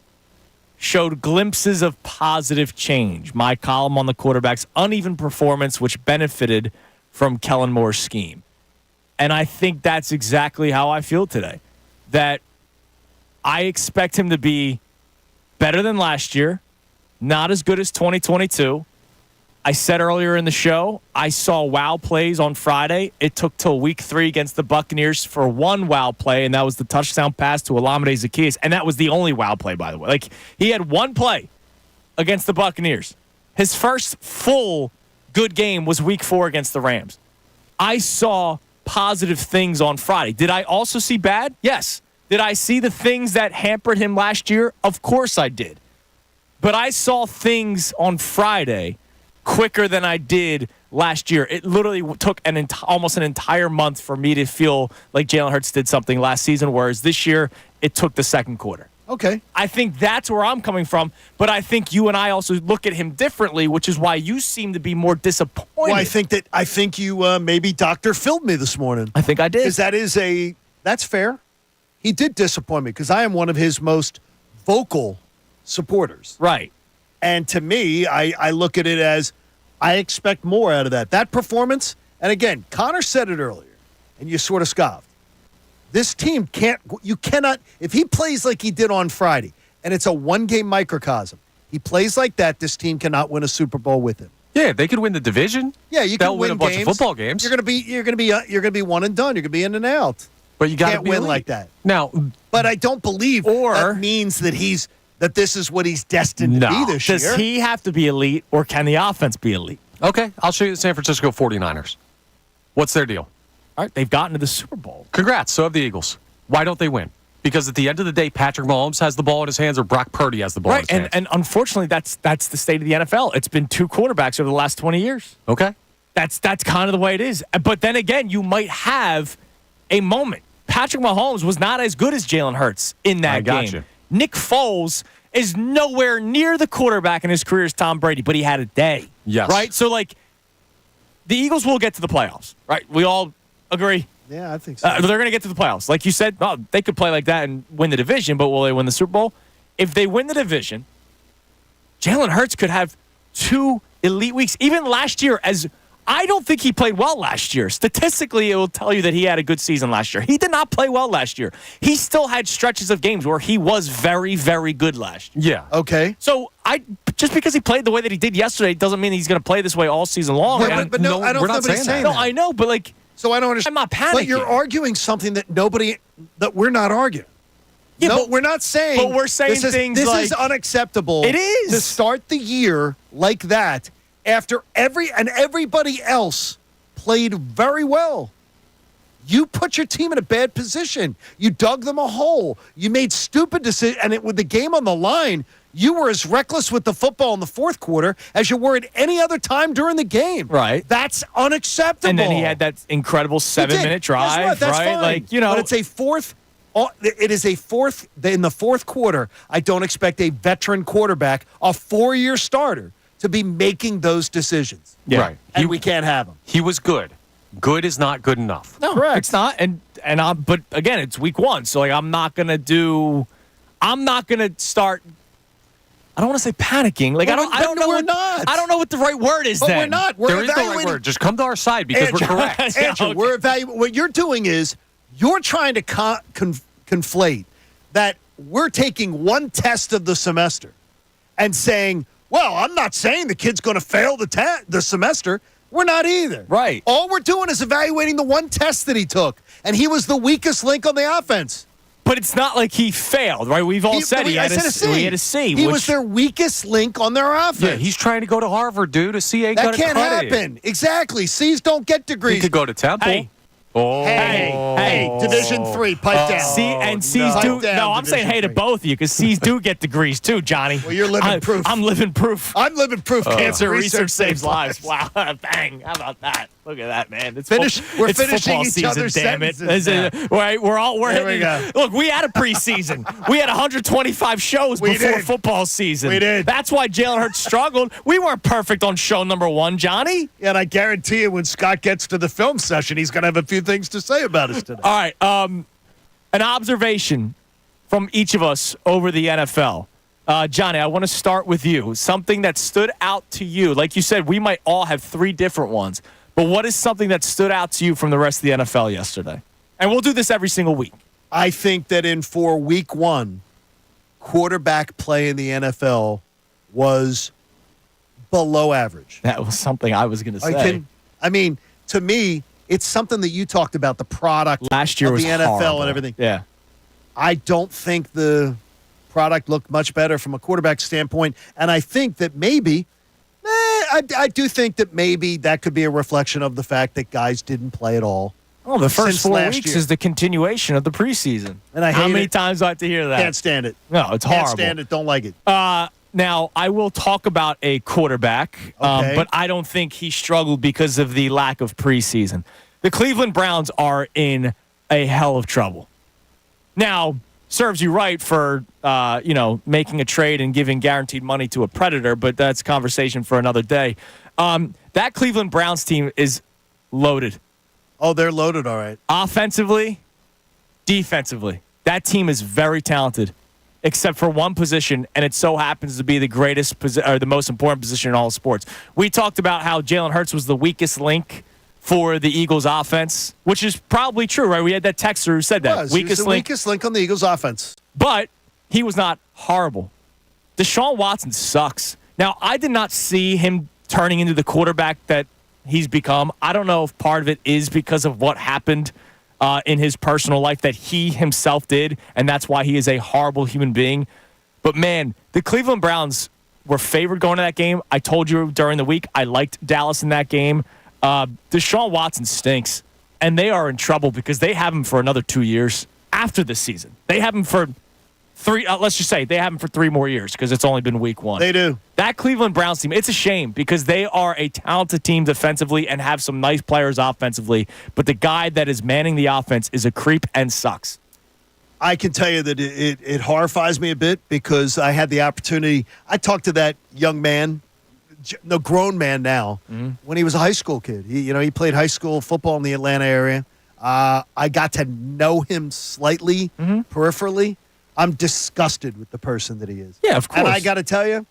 showed glimpses of positive change. My column on the quarterback's uneven performance, which benefited from Kellen Moore's scheme. And I think that's exactly how I feel today. That I expect him to be better than last year, not as good as 2022. I said earlier in the show, I saw wow plays on Friday. It took till week 3 against the Buccaneers for one wow play, and that was the touchdown pass to Olamide Zaccheaus. And that was the only wow play, by the way. Like, he had one play against the Buccaneers. His first full good game was week 4 against the Rams. I saw positive things on Friday. Did I also see bad? Yes. Did I see the things that hampered him last year? Of course I did. But I saw things on Friday quicker than I did last year. It literally took almost an entire month for me to feel like Jalen Hurts did something last season, whereas this year it took the second quarter. Okay. I think that's where I'm coming from, but I think you and I also look at him differently, which is why you seem to be more disappointed. Well, I think you maybe Dr. Phil'd me this morning. I think I did. Because that's fair. He did disappoint me because I am one of his most vocal supporters. Right. And to me, I look at it as I expect more out of that. That performance, and again, Connor said it earlier, and you sort of scoffed. This team cannot, if he plays like he did on Friday, and it's a one-game microcosm, he plays like that, this team cannot win a Super Bowl with him. Yeah, they could win the division. Yeah, you They'll can win a bunch of football games. You're gonna be one and done. You're gonna be in and out. But you can't win like that. Now, but I don't believe that means that this is what he's destined to be this year. Does he have to be elite, or can the offense be elite? Okay, I'll show you the San Francisco 49ers. What's their deal? All right, they've gotten to the Super Bowl. Congrats, so have the Eagles. Why don't they win? Because at the end of the day, Patrick Mahomes has the ball in his hands or Brock Purdy has the ball in his hands. And unfortunately, that's the state of the NFL. It's been 2 quarterbacks over the last 20 years. Okay. That's kind of the way it is. But then again, you might have a moment. Patrick Mahomes was not as good as Jalen Hurts in that game. You. Nick Foles is nowhere near the quarterback in his career as Tom Brady, but he had a day. Yes. Right? So, the Eagles will get to the playoffs, right? We all agree? Yeah, I think so. They're going to get to the playoffs. Like you said, they could play like that and win the division, but will they win the Super Bowl? If they win the division, Jalen Hurts could have 2 elite weeks. Even last year, I don't think he played well last year. Statistically, it will tell you that he had a good season last year. He did not play well last year. He still had stretches of games where he was very, very good last year. Yeah. Okay. So just because he played the way that he did yesterday doesn't mean he's going to play this way all season long. But no, I don't know what he's saying. No, I know, but so I don't understand. I'm not panicking. But you're arguing something that we're not arguing. Yeah, no, we're not saying. But we're saying things this like is unacceptable. It is to start the year like that after everybody else played very well. You put your team in a bad position. You dug them a hole. You made stupid decisions, and with the game on the line, you were as reckless with the football in the fourth quarter as you were at any other time during the game. Right. That's unacceptable. And then he had that incredible 7-minute drive. That's right? Fine. But it's a fourth. It is a fourth. In the fourth quarter, I don't expect a veteran quarterback, a 4-year starter, to be making those decisions. Yeah. Right. And we can't have him. He was good. Good is not good enough. No, correct. It's not. But again, it's week 1, so I'm not gonna start. I don't want to say panicking. I don't know. We're not. I don't know what the right word is. But then. we're not. There is no right word. Just come to our side because we're correct. Andrew, Okay. we're evaluating. What you're doing is you're trying to conflate that we're taking one test of the semester and saying Well, I'm not saying the kid's going to fail the semester. We're not either. Right. All we're doing is evaluating the one test that he took, and he was the weakest link on the offense. But it's not like he failed, right? We've all said he had a C. He was their weakest link on their offense. Yeah, he's trying to go to Harvard, dude. A C ain't that gonna can't cut it. happen. Exactly. C's don't get degrees. He could go to Temple. Hey. Oh. Hey, Division III, pipe down. C's do. No, I'm saying hey to both of you because C's do get degrees too, Johnny. Well, you're living proof. I'm living proof. I'm living proof. Cancer research saves lives. Wow, bang! How about that? Look at that, man. We're finishing football each season, other's damn it. sentences now. Right, we're There we hitting. go. Look, we had a preseason. We had 125 shows before football season. We did. That's why Jalen Hurts struggled. We weren't perfect on show number 1, Johnny. And I guarantee you when Scott gets to the film session, he's going to have a few things to say about us today. All right. An observation from each of us over the NFL. Johnny, I want to start with you. Something that stood out to you. Like you said, we might all have 3 different ones. But what is something that stood out to you from the rest of the NFL yesterday? And we'll do this every single week. I think that for week 1, quarterback play in the NFL was below average. That was something I was going to say. To me, it's something that you talked about, the product last year of was the NFL horrible. and everything. Yeah. I don't think the product looked much better from a quarterback standpoint. And I think that maybe, I do think that maybe that could be a reflection of the fact that guys didn't play at all. Oh, the first 4 weeks year. is the continuation of the preseason. And I hate How many it. times do I have to hear that? Can't stand it. No, it's horrible. Can't stand it. Don't like it. Now, I will talk about a quarterback, Okay. but I don't think he struggled because of the lack of preseason. The Cleveland Browns are in a hell of trouble. Now, serves you right for, making a trade and giving guaranteed money to a predator, but that's a conversation for another day. That Cleveland Browns team is loaded. Oh, they're loaded, all right. Offensively, defensively. That team is very talented, except for one position, and it so happens to be the greatest or the most important position in all sports. We talked about how Jalen Hurts was the weakest link for the Eagles offense, which is probably true, right? We had that texter who said that. He was the weakest link on the Eagles offense. But he was not horrible. Deshaun Watson sucks. Now, I did not see him turning into the quarterback that he's become. I don't know if part of it is because of what happened in his personal life that he himself did, and that's why he is a horrible human being. But, man, the Cleveland Browns were favored going to that game. I told you during the week I liked Dallas in that game. Deshaun Watson stinks, and they are in trouble because they have him for another 2 years after this season. They have him for 3, let's just say they have him for 3 more years because it's only been week 1. They do. That Cleveland Browns team, it's a shame because they are a talented team defensively and have some nice players offensively, but the guy that is manning the offense is a creep and sucks. I can tell you that it horrifies me a bit because I had the opportunity. I talked to that young man, the grown man now, when he was a high school kid. He played high school football in the Atlanta area. I got to know him slightly peripherally. I'm disgusted with the person that he is. Yeah, of course. And I got to tell you,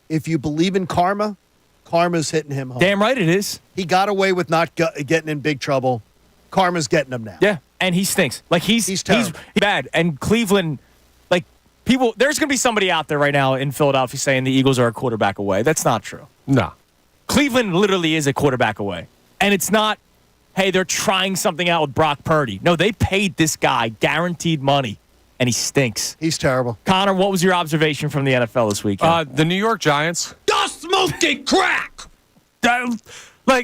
if you believe in karma, karma's hitting him home. Damn right it is. He got away with not getting in big trouble. Karma's getting him now. Yeah, and he stinks. Like he's bad. And Cleveland, like people, there's going to be somebody out there right now in Philadelphia saying the Eagles are a quarterback away. That's not true. No. Cleveland literally is a quarterback away. And it's not, hey, they're trying something out with Brock Purdy. No, they paid this guy guaranteed money, and he stinks. He's terrible. Connor, what was your observation from the NFL this weekend? The New York Giants. The smoking crack!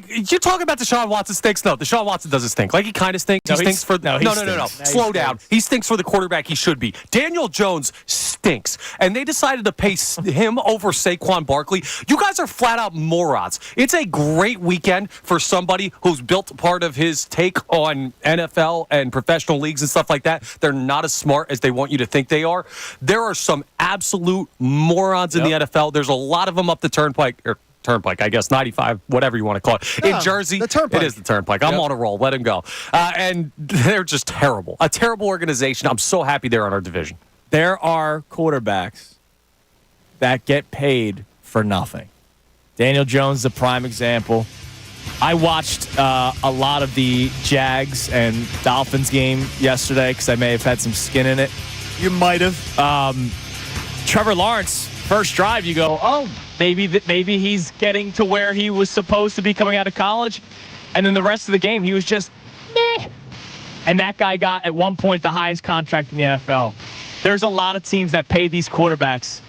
You talk about Deshaun Watson stinks. No, Deshaun Watson doesn't stink. Like, he kind of stinks. No, he stinks for... No. Slow down. He stinks for the quarterback he should be. Daniel Jones stinks. And they decided to pay him over Saquon Barkley. You guys are flat-out morons. It's a great weekend for somebody who's built part of his take on NFL and professional leagues and stuff like that. They're not as smart as they want you to think they are. There are some absolute morons in the NFL. There's a lot of them up the Turnpike, I guess, 95, whatever you want to call it. No, in Jersey, the Turnpike. it is the Turnpike. I'm on a roll. Let him go. And they're just terrible. A terrible organization. I'm so happy they're in our division. There are quarterbacks that get paid for nothing. Daniel Jones is a prime example. I watched a lot of the Jags and Dolphins game yesterday because I may have had some skin in it. You might have. Trevor Lawrence, first drive, you go, oh, maybe he's getting to where he was supposed to be coming out of college. And then the rest of the game, he was just meh. And that guy got, at one point, the highest contract in the NFL. There's a lot of teams that pay these quarterbacks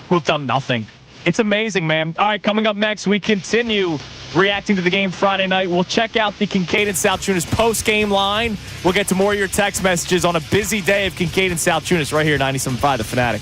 who've done nothing. It's amazing, man. All right, coming up next, we continue reacting to the game Friday night. We'll check out the Kincade Salciunas post-game line. We'll get to more of your text messages on a busy day of Kincade Salciunas right here, 97.5 The Fanatic.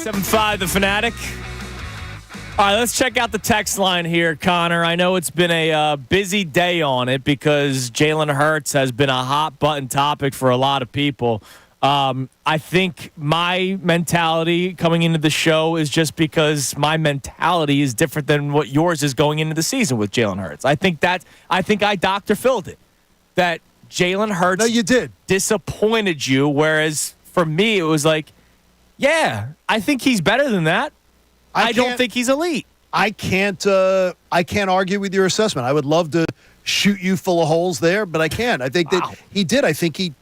97.5 The Fanatic. All right, let's check out the text line here, Connor. I know it's been a busy day on it because Jalen Hurts has been a hot-button topic for a lot of people. I think my mentality coming into the show is just because my mentality is different than what yours is going into the season with Jalen Hurts. I think I Dr. Phil'd it. That Jalen Hurts No, you did. disappointed you, whereas for me it was like, yeah, I think he's better than that. I don't think he's elite. I can't argue with your assessment. I would love to shoot you full of holes there, but I can't. I think that he did. I think he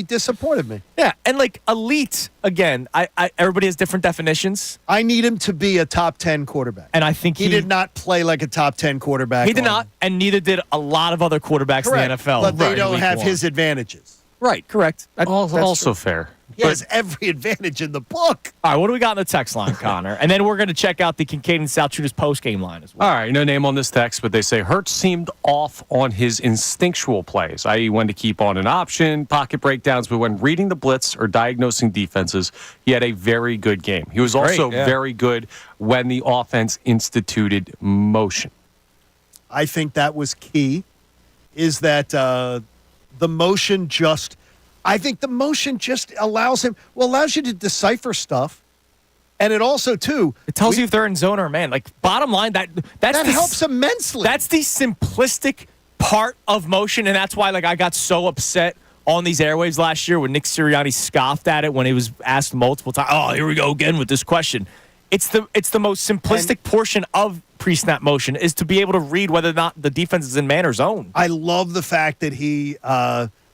disappointed me. Yeah, and like elite again. Everybody has different definitions. I need him to be a top 10 quarterback, and I think he did not play like a top 10 quarterback. He did not, and neither did a lot of other quarterbacks in the NFL. But they don't have his advantages. Right, correct. Also fair. He has every advantage in the book. All right, what do we got in the text line, Connor? And then we're going to check out the Kincade Salciunas post-game line as well. All right, no name on this text, but they say Hurts seemed off on his instinctual plays, i.e. when to keep on an option, pocket breakdowns, but when reading the blitz or diagnosing defenses, he had a very good game. He was also very good when the offense instituted motion. I think that was key, is that the motion just... I think the motion just allows you to decipher stuff. And it also, too... It tells you if they're in zone or man. Like, bottom line, that helps immensely. That's the simplistic part of motion, and that's why, like, I got so upset on these airwaves last year when Nick Serianni scoffed at it when he was asked multiple times, oh, here we go again with this question. It's the most simplistic portion of pre-snap motion is to be able to read whether or not the defense is in man or zone. I love the fact that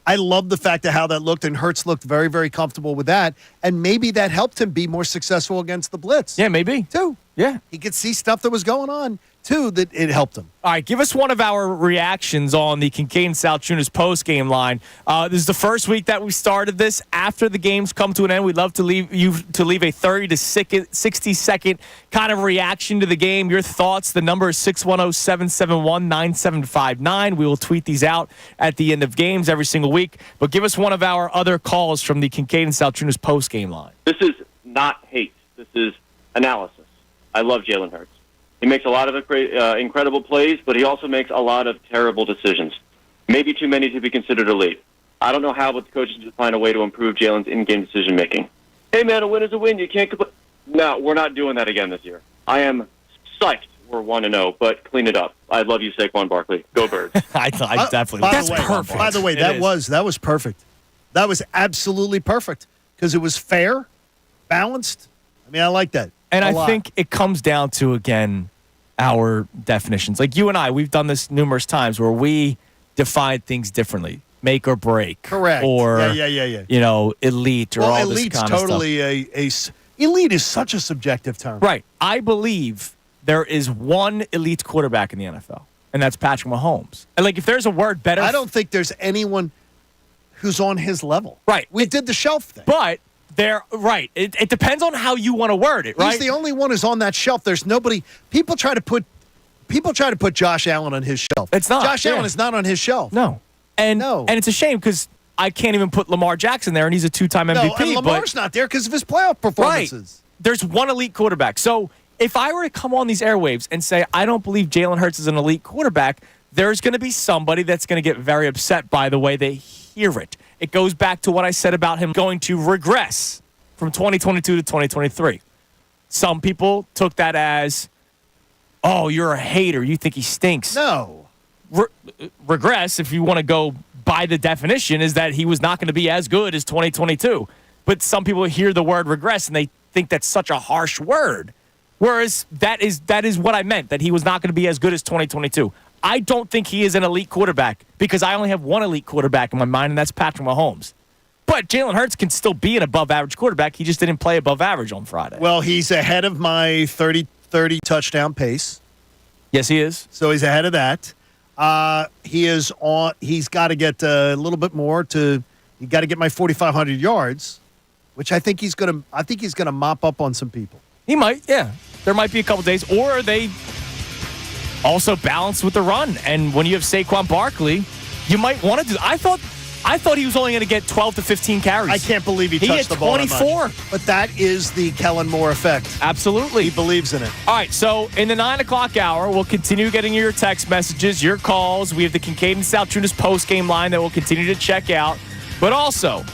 I love the fact of how that looked, and Hurts looked very, very comfortable with that. And maybe that helped him be more successful against the blitz. Yeah, maybe. Too. Yeah. He could see stuff that was going on, too, that it helped him. All right, give us one of our reactions on the Kincade Salciunas post-game line. This is the first week that we started this. After the games come to an end, we'd love to leave a 30 to 60-second kind of reaction to the game. Your thoughts. The number is 610-771-9759. We will tweet these out at the end of games every single week. But give us one of our other calls from the Kincade Salciunas post-game line. This is not hate. This is analysis. I love Jalen Hurts. He makes a lot of incredible plays, but he also makes a lot of terrible decisions. Maybe too many to be considered elite. I don't know how, but the coaches should find a way to improve Jalen's in-game decision-making. Hey, man, a win is a win. You can't complain. No, we're not doing that again this year. I am psyched we're 1-0, but clean it up. I love you, Saquon Barkley. Go Birds. I definitely. That's perfect. By the way, that was perfect. That was absolutely perfect because it was fair, balanced. I mean, I like that. And I think it comes down to, again, our definitions. Like you and I, we've done this numerous times where we define things differently. Make or break. Correct. Or, you know, elite or all this elite's kind of stuff. Totally elite is such a subjective term. Right. I believe there is one elite quarterback in the NFL, and that's Patrick Mahomes. And, like, if there's a word better... I don't think there's anyone who's on his level. Right. We did the shelf thing. But... Right. It depends on how you want to word it, right? He's the only one who's on that shelf. There's nobody. People try to put Josh Allen on his shelf. It's not. Josh Allen is not on his shelf. No. And it's a shame because I can't even put Lamar Jackson there, and he's a two-time MVP. No, and Lamar's not there because of his playoff performances. Right. There's one elite quarterback. So if I were to come on these airwaves and say I don't believe Jalen Hurts is an elite quarterback, there's going to be somebody that's going to get very upset by the way they hear it. It goes back to what I said about him going to regress from 2022 to 2023. Some people took that as, oh, you're a hater. You think he stinks. No. Regress, if you want to go by the definition, is that he was not going to be as good as 2022. But some people hear the word regress and they think that's such a harsh word. Whereas that is what I meant, that he was not going to be as good as 2022. I don't think he is an elite quarterback because I only have one elite quarterback in my mind, and that's Patrick Mahomes. But Jalen Hurts can still be an above-average quarterback. He just didn't play above average on Friday. Well, he's ahead of my 30 touchdown pace. Yes, he is. So he's ahead of that. He's got to get a little bit more you got to get my 4,500 yards, which I think he's going to mop up on some people. He might, yeah. There might be a couple days, or they also balance with the run. And when you have Saquon Barkley, you might want to do. I thought I thought he was only going to get 12 to 15 carries. I can't believe he touched had the ball 24. But that is the Kellen Moore effect. Absolutely. He believes in it. All right, so in the 9 o'clock hour, we'll continue getting your text messages, your calls. We have the Kincade Salciunas post-game line that we'll continue to check out. But also,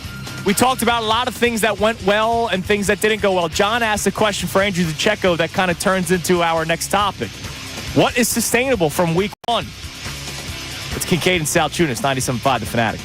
we talked about a lot of things that went well and things that didn't go well. John asked a question for Andrew DiCecco that kind of turns into our next topic. What is sustainable from week 1? It's Kincade and Salciunas, 97.5 The Fanatic.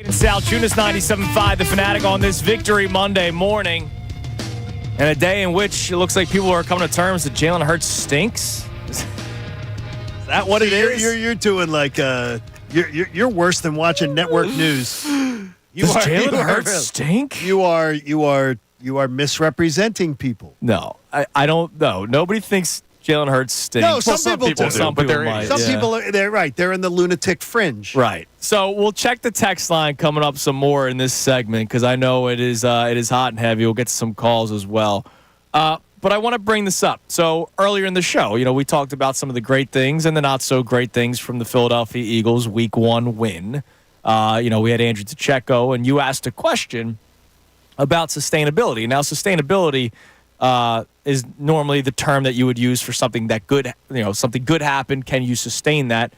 Salciunas 97.5, The Fanatic on this Victory Monday morning. And a day in which it looks like people are coming to terms that Jalen Hurts stinks. Is that what it is? You're doing like you're worse than watching network news. Does Jalen Hurts stink? You are misrepresenting people. No, I don't know. Nobody thinks Jalen Hurts stinks. No, some people do. Some people might. Some people are right. They're in the lunatic fringe. Right. So we'll check the text line coming up some more in this segment because I know it is hot and heavy. We'll get to some calls as well. But I want to bring this up. So earlier in the show, we talked about some of the great things and the not so great things from the Philadelphia Eagles Week 1 win. We had Andrew DiCecco, and you asked a question about sustainability. Now, sustainability is normally the term that you would use for something that good, something good happened. Can you sustain that?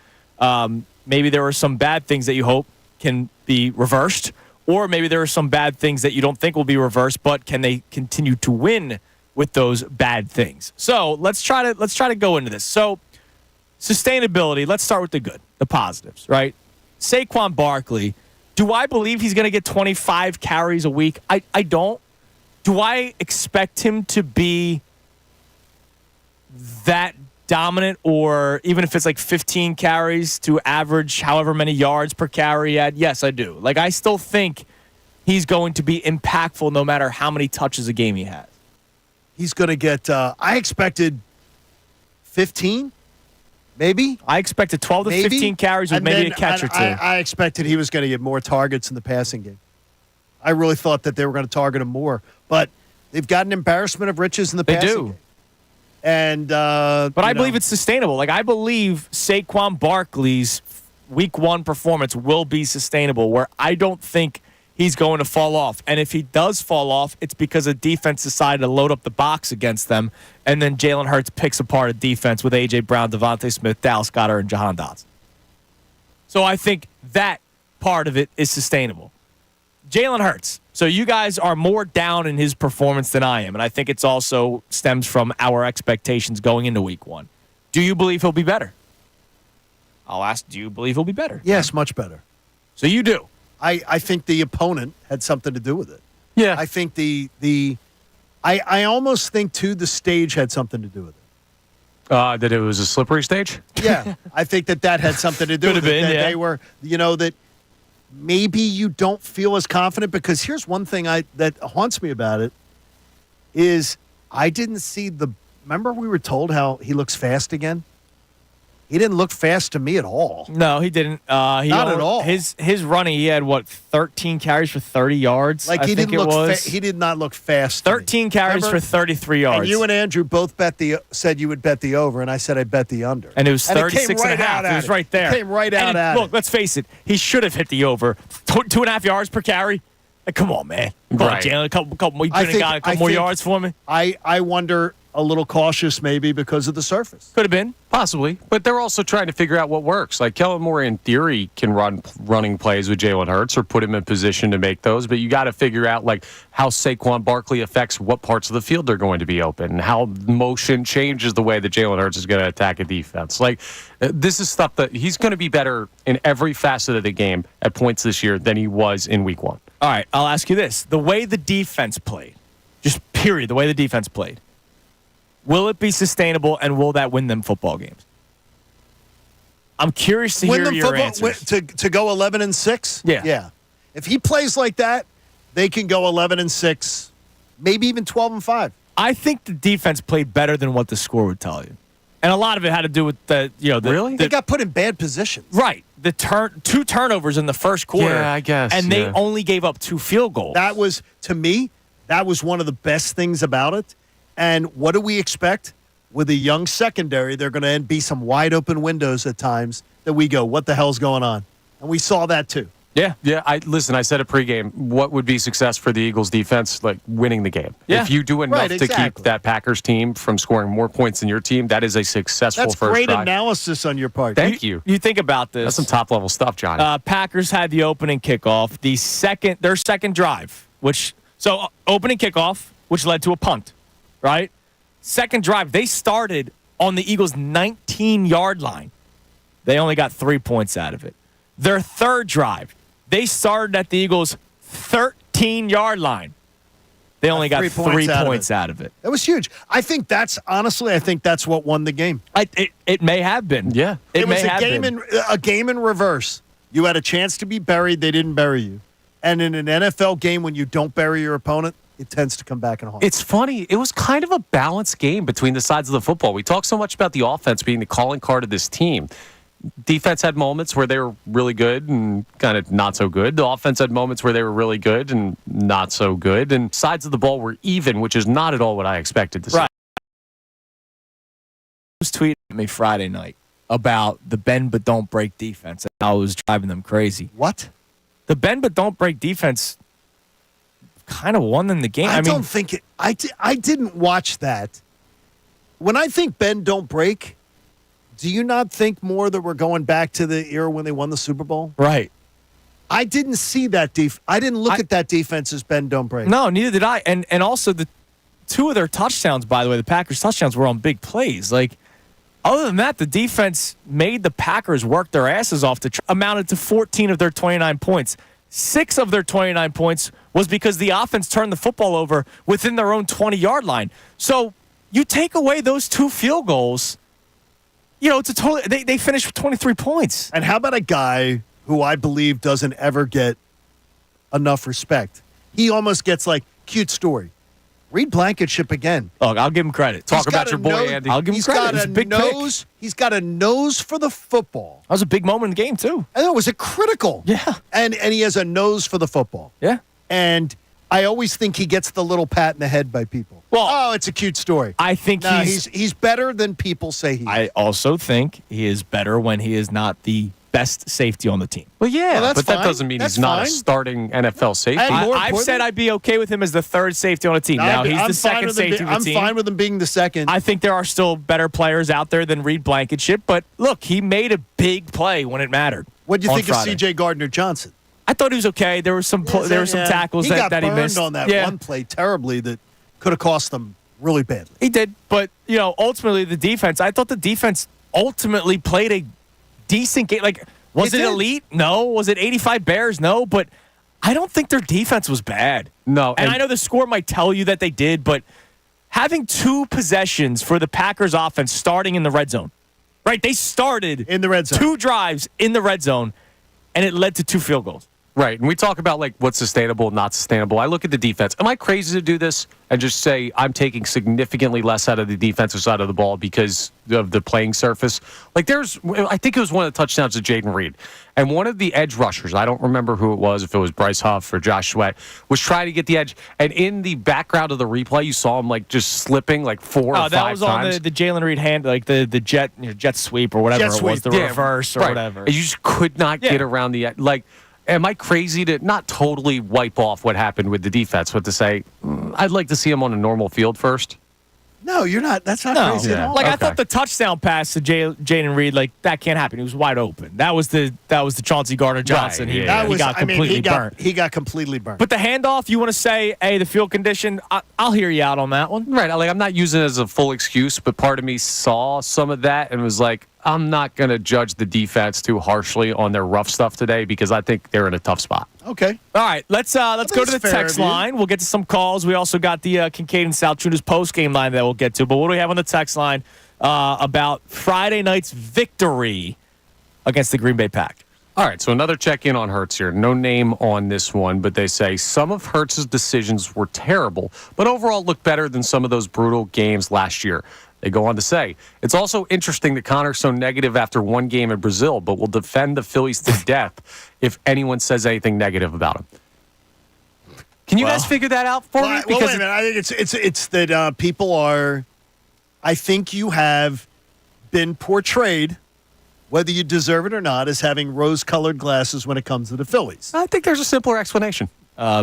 Maybe there are some bad things that you hope can be reversed, or maybe there are some bad things that you don't think will be reversed, but can they continue to win with those bad things? So let's try to go into this. So sustainability. Let's start with the good, the positives, right? Saquon Barkley. Do I believe he's going to get 25 carries a week? I don't. Do I expect him to be that dominant, or even if it's like 15 carries to average however many yards per carry at? Yes, I do. Like, I still think he's going to be impactful no matter how many touches a game he has. He's going to get, I expected 15, maybe. I expected 12 to 15 carries with maybe a catch or two. I expected he was going to get more targets in the passing game. I really thought that they were going to target him more. But they've got an embarrassment of riches in the passing game. And, but I believe it's sustainable. Like, I believe Saquon Barkley's Week 1 performance will be sustainable, where I don't think he's going to fall off. And if he does fall off, it's because the defense decided to load up the box against them, and then Jalen Hurts picks apart a defense with A.J. Brown, Devontae Smith, Dallas Goedert, and Jahan Dotson. So I think that part of it is sustainable. Jalen Hurts. So you guys are more down in his performance than I am, and I think it's also stems from our expectations going into Week 1. Do you believe he'll be better? I'll ask, do you believe he'll be better? Yes, much better. So you do? I think the opponent had something to do with it. Yeah. I think I almost think, too, the stage had something to do with it. That it was a slippery stage? Yeah. I think that had something to do with it. That they were, that maybe you don't feel as confident, because here's one thing that haunts me about it is I didn't see remember we were told how he looks fast again? He didn't look fast to me at all. No, he didn't. Not at all. His running, he had 13 carries for 30 yards. Like, he didn't look. He did not look fast. 13 carries for 33 yards. And you and Andrew both said you would bet the over, and I said I'd bet the under. And it was 36 and a half. It was right there. It came right out at it. Look, let's face it. He should have hit the over. 2.5 yards per carry. Like, come on, man. Come on, Jalen. A couple more. You could have got a couple more yards for me. I wonder. A little cautious maybe because of the surface. Could have been. Possibly. But they're also trying to figure out what works. Like, Kellen Moore, in theory, can run running plays with Jalen Hurts or put him in position to make those. But you got to figure out, like, how Saquon Barkley affects what parts of the field they're going to be open and how motion changes the way that Jalen Hurts is going to attack a defense. Like, this is stuff that he's going to be better in every facet of the game at points this year than he was in Week 1. All right, I'll ask you this. The way the defense played, just period, the way the defense played, will it be sustainable, and will that win them football games? I'm curious to hear your answers. To go 11-6? Yeah. If he plays like that, they can go 11-6, maybe even 12-5. I think the defense played better than what the score would tell you. And a lot of it had to do with Really? They got put in bad positions. Right. The two turnovers in the first quarter. Yeah, I guess. And they only gave up 2 field goals. That was, to me, one of the best things about it. And what do we expect? With a young secondary, they're going to be some wide open windows at times that we go, what the hell's going on? And we saw that too. Yeah. I said it pregame. What would be success for the Eagles defense? Like, winning the game. Yeah. If you do enough to keep that Packers team from scoring more points than your team, that is a successful first drive. That's great analysis on your part. Thank you. You think about this. That's some top-level stuff, Johnny. Packers had the opening kickoff. Their second drive, opening kickoff, which led to a punt, right? Second drive, they started on the Eagles' 19-yard line. They only got 3 points out of it. Their third drive, They started at the Eagles' 13-yard line. They only got 3 points out of it. That was huge. I think that's what won the game. It may have been. Yeah. It was a game in reverse. You had a chance to be buried. They didn't bury you. And in an NFL game, when you don't bury your opponent, it tends to come back and haunt. It's funny. It was kind of a balanced game between the sides of the football. We talk so much about the offense being the calling card of this team. Defense had moments where they were really good and kind of not so good. The offense had moments where they were really good and not so good. And sides of the ball were even, which is not at all what I expected to see. Right. Was tweeting at me Friday night about the bend but don't break defense. And I was driving them crazy. What? The bend but don't break defense kind of won them the game. I don't think it. I didn't watch that. When I think bend don't break, do you not think more that we're going back to the era when they won the Super Bowl? Right. I didn't see that I didn't look at that defense as bend don't break. No, neither did I. And also the two of their touchdowns, by the way, the Packers touchdowns were on big plays. Like, other than that, the defense made the Packers work their asses off to amounted to 14 of their 29 points. 6 of their 29 points was because the offense turned the football over within their own 20-yard line. So you take away those 2 field goals, it's a totally they finished with 23 points. And how about a guy who I believe doesn't ever get enough respect? He almost gets cute story. Reed Blankenship again. Look, I'll give him credit. Talk about your boy, Andy. I'll give him credit. He's got a nose for the football. That was a big moment in the game, too. I know, was it critical? Yeah. And he has a nose for the football. Yeah. And I always think he gets the little pat in the head by people. Well, it's a cute story. I think he's better than people say he is. I also think he is better when he is not the best safety on the team. Well, yeah, that's but that fine. doesn't mean he's not a starting NFL safety. I've said I'd be okay with him as the third safety on a team. Now, he's the second safety on the team. I'm fine with him being the second. I think there are still better players out there than Reed Blankenship, but look, he made a big play when it mattered. What do you think Friday. of C.J. Gardner-Johnson? I thought he was okay. There were some tackles that he missed. He got burned on that one play terribly that could have cost them really badly. He did, but ultimately the defense. I thought the defense ultimately played a decent game. Was it elite? No. Was it 85 Bears? No. But I don't think their defense was bad. No. And I know the score might tell you that they did, but having 2 possessions for the Packers offense starting in the red zone, right? They started in the red zone. 2 drives in the red zone, and it led to 2 field goals. Right, and we talk about what's sustainable, not sustainable. I look at the defense. Am I crazy to do this and just say I'm taking significantly less out of the defensive side of the ball because of the playing surface? I think it was one of the touchdowns of Jaden Reed, and one of the edge rushers, I don't remember who it was, if it was Bryce Huff or Josh Sweat, was trying to get the edge, and in the background of the replay, you saw him just slipping 4 or 5 times. That was on the Jalen Reed hand, the jet sweep or whatever it was, the reverse or whatever. And you just could not get around the edge. Am I crazy to not totally wipe off what happened with the defense, but to say, I'd like to see him on a normal field first? No, you're not. That's not crazy at all. I thought the touchdown pass to Jaden Reed, that can't happen. He was wide open. That was the Chauncey Gardner-Johnson. Right, he got completely burnt. He got completely burnt. But the handoff, you want to say, hey, the field condition, I'll hear you out on that one. Right. I'm not using it as a full excuse, but part of me saw some of that and was like, I'm not going to judge the defense too harshly on their rough stuff today because I think they're in a tough spot. Okay. All right. Let's go to the text line. We'll get to some calls. We also got the Kincade Salciunas post-game line that we'll get to. But what do we have on the text line about Friday night's victory against the Green Bay Packers? All right, so another check-in on Hurts here. No name on this one, but they say some of Hurts' decisions were terrible, but overall looked better than some of those brutal games last year. They go on to say, it's also interesting that Connor's so negative after one game in Brazil, but will defend the Phillies to death if anyone says anything negative about him. Can you guys figure that out for me? Because wait a minute. I think it's that people are. I think you have been portrayed, whether you deserve it or not, as having rose-colored glasses when it comes to the Phillies. I think there's a simpler explanation.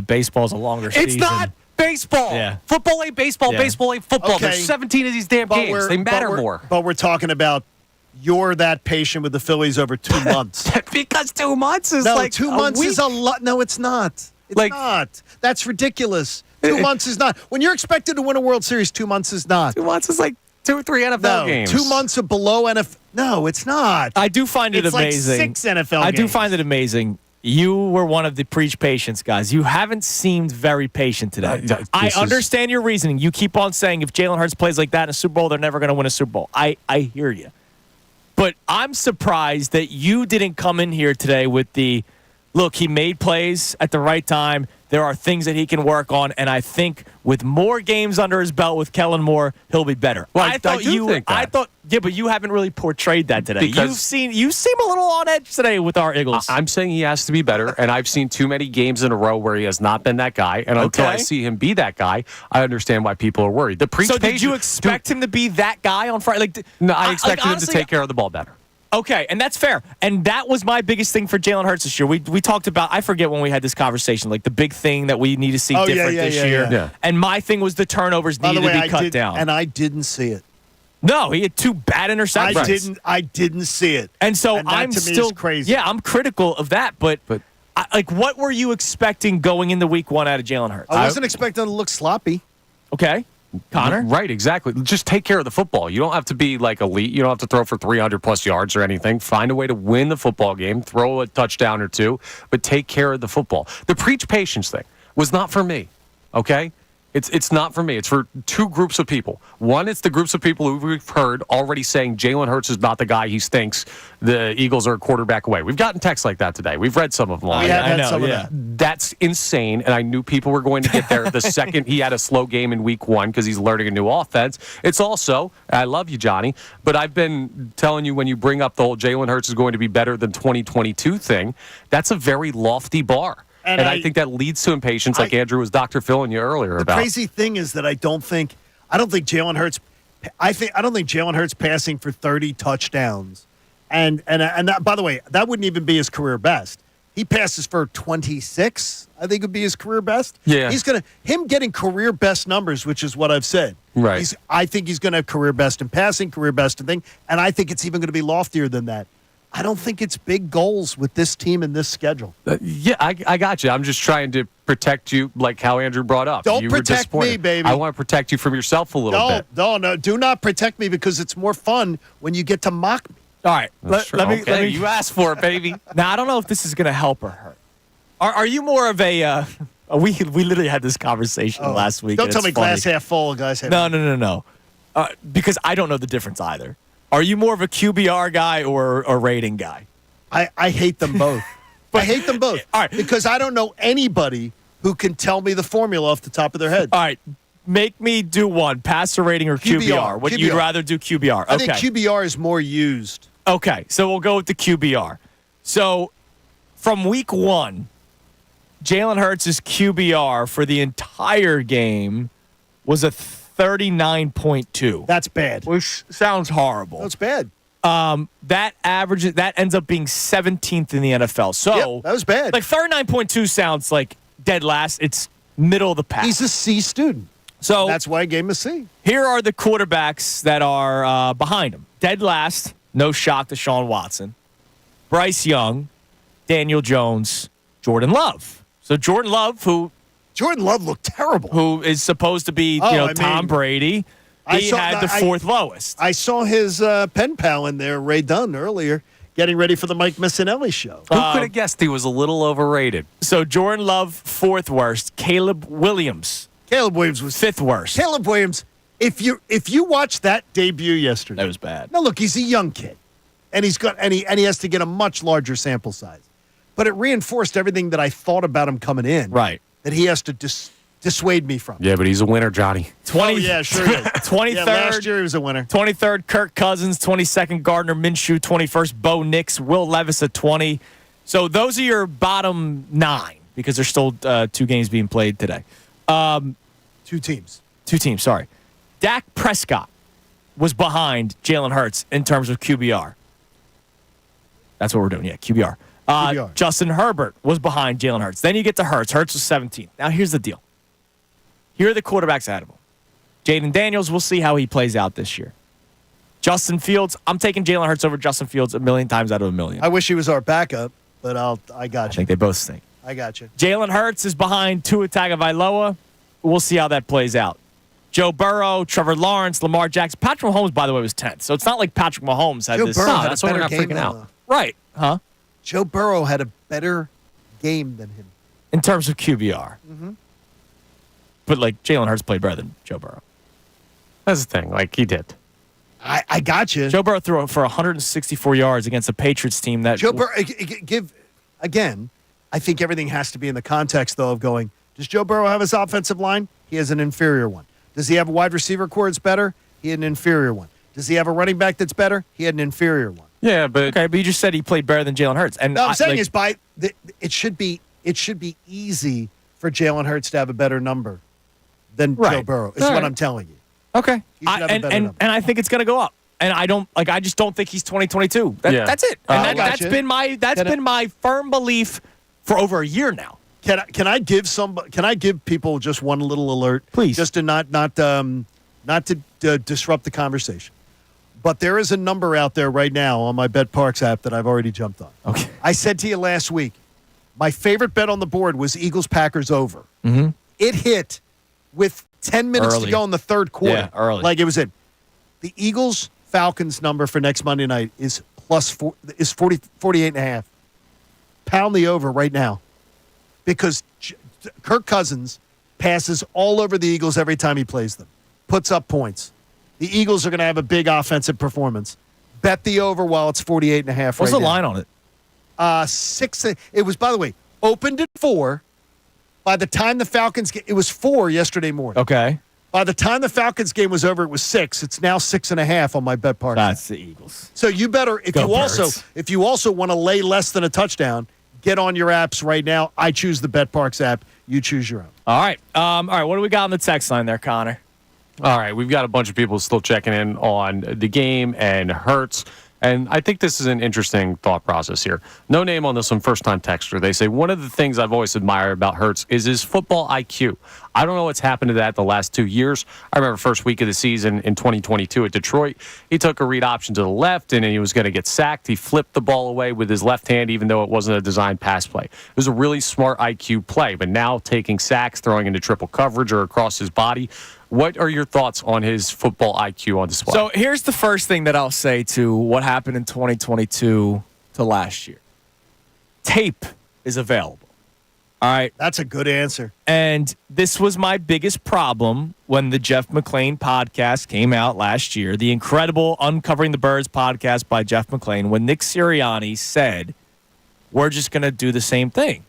Baseball's a longer season. It's not baseball. Yeah. Football ain't baseball. Yeah. Baseball ain't football. Okay. There's 17 of these damn games. They matter more. But we're talking about you're that patient with the Phillies over 2 months. Because 2 months is 2 months is a lot. No, it's not. It's not. That's ridiculous. 2 months is not. When you're expected to win a World Series, 2 months is not. 2 months is 2 or 3 NFL games. 2 months of below NFL. No, it's not. I do find it amazing. It's 6 NFL games. I do find it amazing. You were one of the preach patience guys. You haven't seemed very patient today. I understand your reasoning. You keep on saying if Jalen Hurts plays like that in a Super Bowl, they're never going to win a Super Bowl. I hear you. But I'm surprised that you didn't come in here today with the, look, he made plays at the right time. There are things that he can work on, and I think with more games under his belt with Kellen Moore, he'll be better. Well, I thought yeah, but you haven't really portrayed that today. You seem a little on edge today with our Eagles. I'm saying he has to be better, and I've seen too many games in a row where he has not been that guy. And until I see him be that guy, I understand why people are worried. Did you expect him to be that guy on Friday? No, I expected him to take care of the ball better. Okay, and that's fair. And that was my biggest thing for Jalen Hurts this year. We talked about, I forget when we had this conversation, like the big thing that we need to see different this year. Yeah. And my thing was the turnovers needed to be cut down. And I didn't see it. No, he had 2 bad interceptions. I didn't see it. And so that I'm to me still is crazy. Yeah, I'm critical of that, but what were you expecting going into week 1 out of Jalen Hurts? I wasn't expecting him to look sloppy. Okay. Connor? Right, exactly. Just take care of the football. You don't have to be like elite. You don't have to throw for 300-plus yards or anything. Find a way to win the football game, throw a touchdown or 2, but take care of the football. The preach patience thing was not for me, okay? It's not for me. It's for 2 groups of people. One, it's the groups of people who we've heard already saying Jalen Hurts is not the guy he thinks the Eagles are a quarterback away. We've gotten texts like that today. We've read some of them. I know. That's insane, and I knew people were going to get there the second he had a slow game in week 1 because he's learning a new offense. It's also, I love you, Johnny, but I've been telling you when you bring up the whole Jalen Hurts is going to be better than 2022 thing, that's a very lofty bar. And I think that leads to impatience, like Andrew was Dr. Phil and you earlier about. The crazy thing is that I don't think Jalen Hurts. I don't think Jalen Hurts passing for 30 touchdowns, and that, by the way, that wouldn't even be his career best. He passes for 26. I think would be his career best. Yeah, him getting career best numbers, which is what I've said. Right. I think he's going to have career best in passing, career best in thing, and I think it's even going to be loftier than that. I don't think it's big goals with this team and this schedule. I got you. I'm just trying to protect you like how Andrew brought up. Don't protect me, baby. I want to protect you from yourself a little bit. No. Do not protect me because it's more fun when you get to mock me. All right. Let me. You asked for it, baby. Now, I don't know if this is going to help or hurt. Are you more of a we literally had this conversation last week. Don't tell me glass half full, guys. No. Because I don't know the difference either. Are you more of a QBR guy or a rating guy? I hate them both. I hate them both. All right. Because I don't know anybody who can tell me the formula off the top of their head. All right. Make me do one, passer rating or QBR. What you'd rather do QBR. I think QBR is more used. Okay. So we'll go with the QBR. So from week 1, Jalen Hurts' QBR for the entire game was a 39.2. That's bad. Which sounds horrible. That's bad. That ends up being 17th in the NFL. So that was bad. Like 39.2 sounds like dead last. It's middle of the pack. He's a C student. So that's why I gave him a C. Here are the quarterbacks that are behind him. Dead last, no shock to Deshaun Watson, Bryce Young, Daniel Jones, Jordan Love. So Jordan Love looked terrible. Who is supposed to be, Tom Brady. He had the 4th lowest. I saw his pen pal in there, Ray Dunn, earlier, getting ready for the Mike Missanelli show. Who could have guessed he was a little overrated? So Jordan Love, 4th worst. Caleb Williams was 5th worst. Caleb Williams, if you watch that debut yesterday, that was bad. Now look, he's a young kid, and he has to get a much larger sample size. But it reinforced everything that I thought about him coming in. Right. That he has to dissuade me from. Yeah, but he's a winner, Johnny. Yeah, sure he is. 23rd. Last year he was a winner. 23rd, Kirk Cousins. 22nd, Gardner Minshew. 21st, Bo Nix. Will Levis at 20. So those are your bottom 9 because there's still 2 games being played today. 2 teams. 2 teams, sorry. Dak Prescott was behind Jalen Hurts in terms of QBR. That's what we're doing, QBR. Justin Herbert was behind Jalen Hurts. Then you get to Hurts. Hurts was 17th. Now, here's the deal. Here are the quarterbacks ahead of him. Jaden Daniels, we'll see how he plays out this year. Justin Fields, I'm taking Jalen Hurts over Justin Fields 1,000,000 times out of 1,000,000. I wish he was our backup, but I got you. I think they both stink. I got you. Jalen Hurts is behind Tua Tagovailoa. We'll see how that plays out. Joe Burrow, Trevor Lawrence, Lamar Jackson. Patrick Mahomes, by the way, was 10th. So it's not like Patrick Mahomes had Joe this. Burrow had that's a why we're better not game freaking out. Right. Huh? Joe Burrow had a better game than him. In terms of QBR. Mm-hmm. But, Jalen Hurts played better than Joe Burrow. That's the thing. He did. I got you. Joe Burrow threw for 164 yards against a Patriots team that... Joe Burrow, again, I think everything has to be in the context, though, of going, does Joe Burrow have his offensive line? He has an inferior one. Does he have a wide receiver core that's better? He had an inferior one. Does he have a running back that's better? He had an inferior one. Yeah, but... Okay, but you just said he played better than Jalen Hurts. And no, I'm saying it should be easy for Jalen Hurts to have a better number than Joe Burrow, is what I'm telling you. Okay. And I think it's going to go up. And I just don't think he's 2022. That's it. And that's been my firm belief for over a year now. Can I give people just one little alert? Please. Just to not to disrupt the conversation. But there is a number out there right now on my Bet Parks app that I've already jumped on. Okay. I said to you last week, my favorite bet on the board was Eagles-Packers over. Mm-hmm. It hit with 10 minutes to go in the third quarter. Yeah, early. It was it. The Eagles-Falcons number for next Monday night is 48.5. Pound the over right now. Because Kirk Cousins passes all over the Eagles every time he plays them. Puts up points. The Eagles are going to have a big offensive performance. Bet the over while it's 48.5 What's the line on it? 6. It was, by the way, opened at 4. By the time the Falcons it was 4 yesterday morning. Okay. By the time the Falcons game was over, it was 6. It's now 6.5 on my Bet Park. That's the Eagles. So you better if you also want to lay less than a touchdown, get on your apps right now. I choose the Bet Parks app. You choose your own. All right. What do we got on the text line there, Connor? All right. We've got a bunch of people still checking in on the game and Hurts. And I think this is an interesting thought process here. No name on this one, first-time texter. They say, one of the things I've always admired about Hurts is his football IQ. I don't know what's happened to that the last 2 years. I remember first week of the season in 2022 at Detroit. He took a read option to the left, and he was going to get sacked. He flipped the ball away with his left hand, even though it wasn't a designed pass play. It was a really smart IQ play. But now taking sacks, throwing into triple coverage or across his body, what are your thoughts on his football IQ on display? So here's the first thing that I'll say to what happened in 2022 to last year. Tape is available. All right. That's a good answer. And this was my biggest problem when the Jeff Mclane podcast came out last year, the incredible Uncovering the Birds podcast by Jeff Mclane, when Nick Serianni said, we're just going to do the same thing,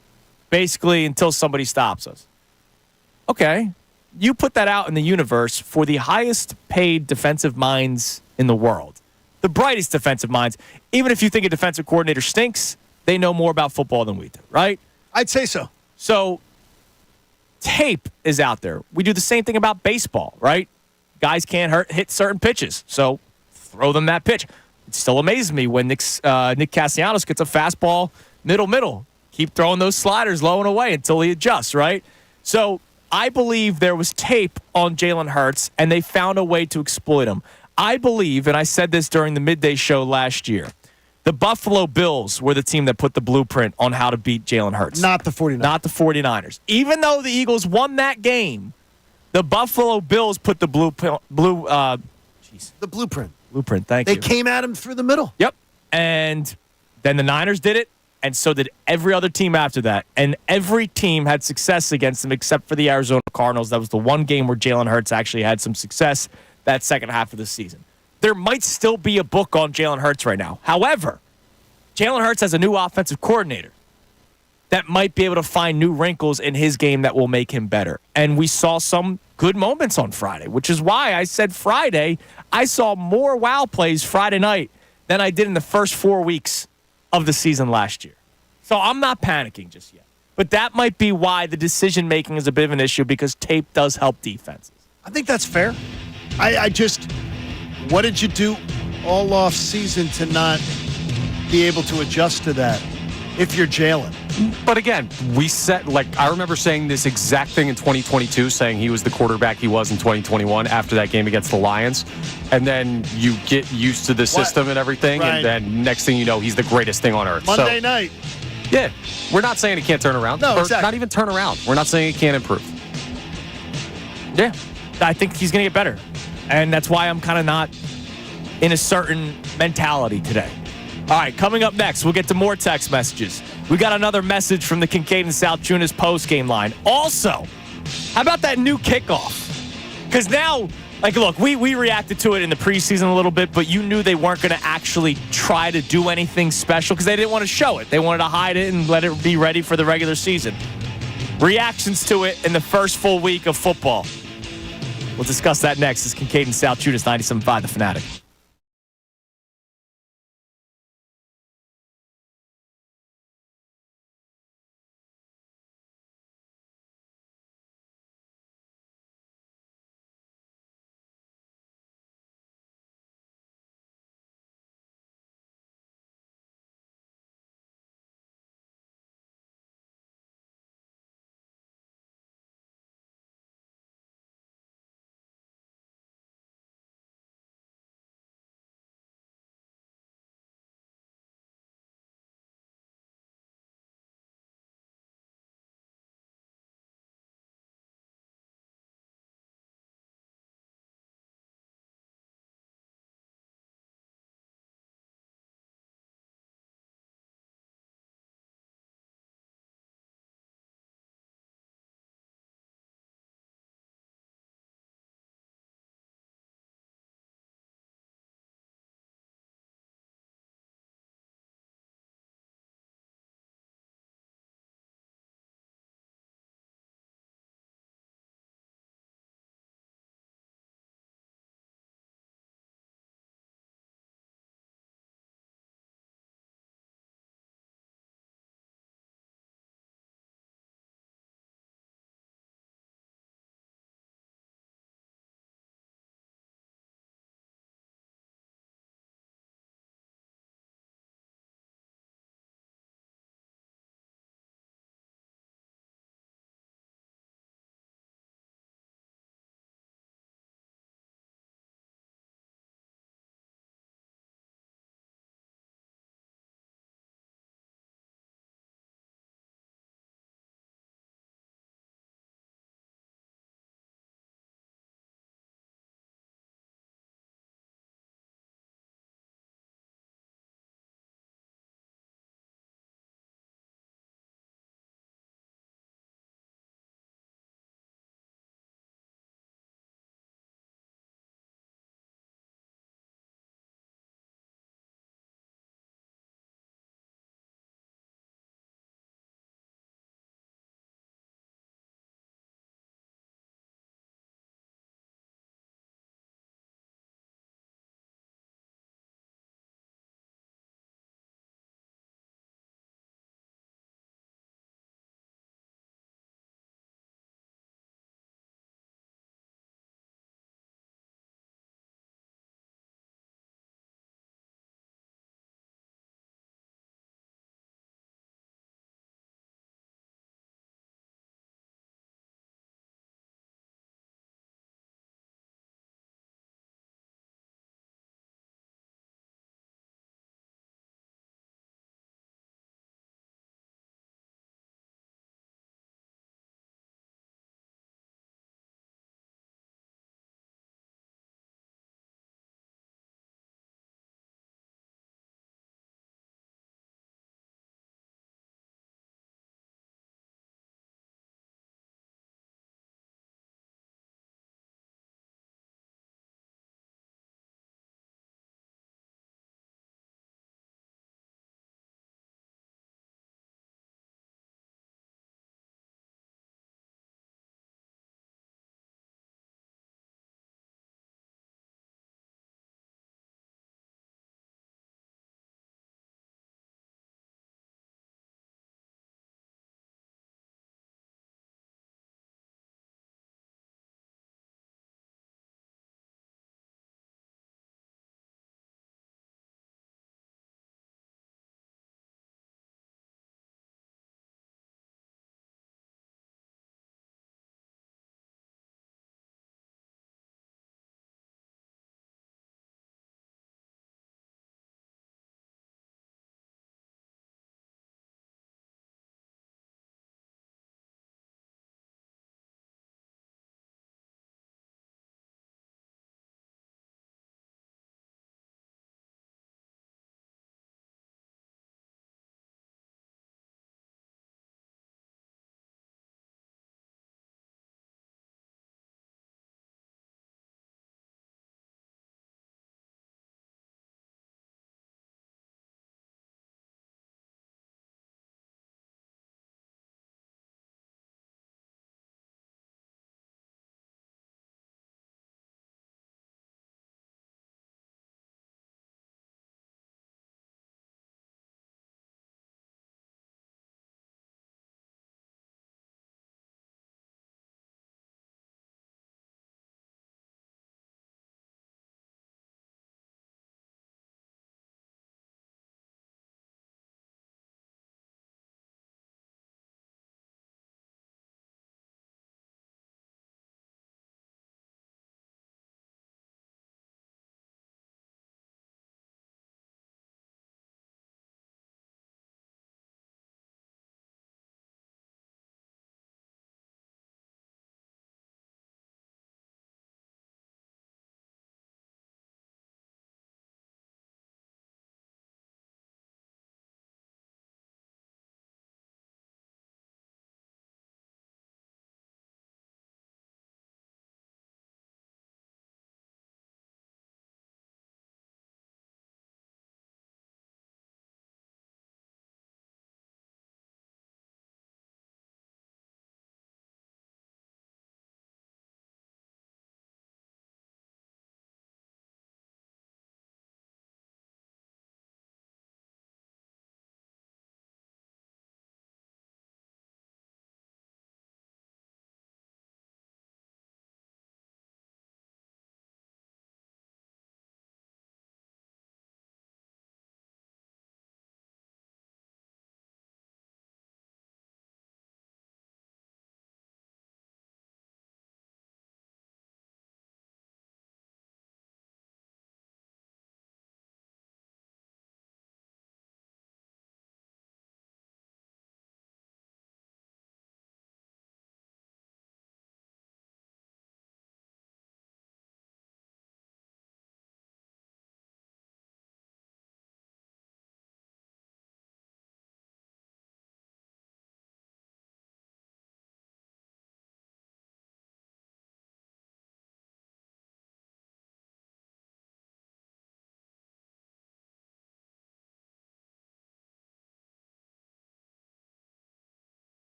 basically until somebody stops us. Okay. You put that out in the universe for the highest paid defensive minds in the world, the brightest defensive minds. Even if you think a defensive coordinator stinks, they know more about football than we do, right? I'd say so. So tape is out there. We do the same thing about baseball, right? Guys can't hit certain pitches, so throw them that pitch. It still amazes me when Nick Castellanos gets a fastball middle. Keep throwing those sliders low and away until he adjusts, right? So I believe there was tape on Jalen Hurts, and they found a way to exploit him. I believe, and I said this during the midday show last year, the Buffalo Bills were the team that put the blueprint on how to beat Jalen Hurts. Not the 49ers. Not the 49ers. Even though the Eagles won that game, the Buffalo Bills put the blueprint. Blueprint, thank you. They came at him through the middle. Yep. And then the Niners did it. And so did every other team after that. And every team had success against them except for the Arizona Cardinals. That was the one game where Jalen Hurts actually had some success that second half of the season. There might still be a book on Jalen Hurts right now. However, Jalen Hurts has a new offensive coordinator that might be able to find new wrinkles in his game that will make him better. And we saw some good moments on Friday, which is why I said Friday, I saw more wow plays Friday night than I did in the first 4 weeks of the season last year. So I'm not panicking just yet. But that might be why the decision-making is a bit of an issue, because tape does help defenses. I think that's fair. I just, what did you do all off season to not be able to adjust to that if you're Jalen? But again, I remember saying this exact thing in 2022, saying he was the quarterback he was in 2021 after that game against the Lions. And then you get used to the system and everything, right. And then next thing you know, he's the greatest thing on earth. Monday night. Yeah, we're not saying he can't turn around. No, exactly. Not even turn around. We're not saying he can't improve. Yeah, I think he's going to get better. And that's why I'm kind of not in a certain mentality today. All right, coming up next, we'll get to more text messages. We got another message from the Kincade Salciunas post-game line. Also, how about that new kickoff? Because now, look, we reacted to it in the preseason a little bit, but you knew they weren't going to actually try to do anything special because they didn't want to show it. They wanted to hide it and let it be ready for the regular season. Reactions to it in the first full week of football. We'll discuss that next. It's Kincade Salciunas, 97.5 The Fanatic.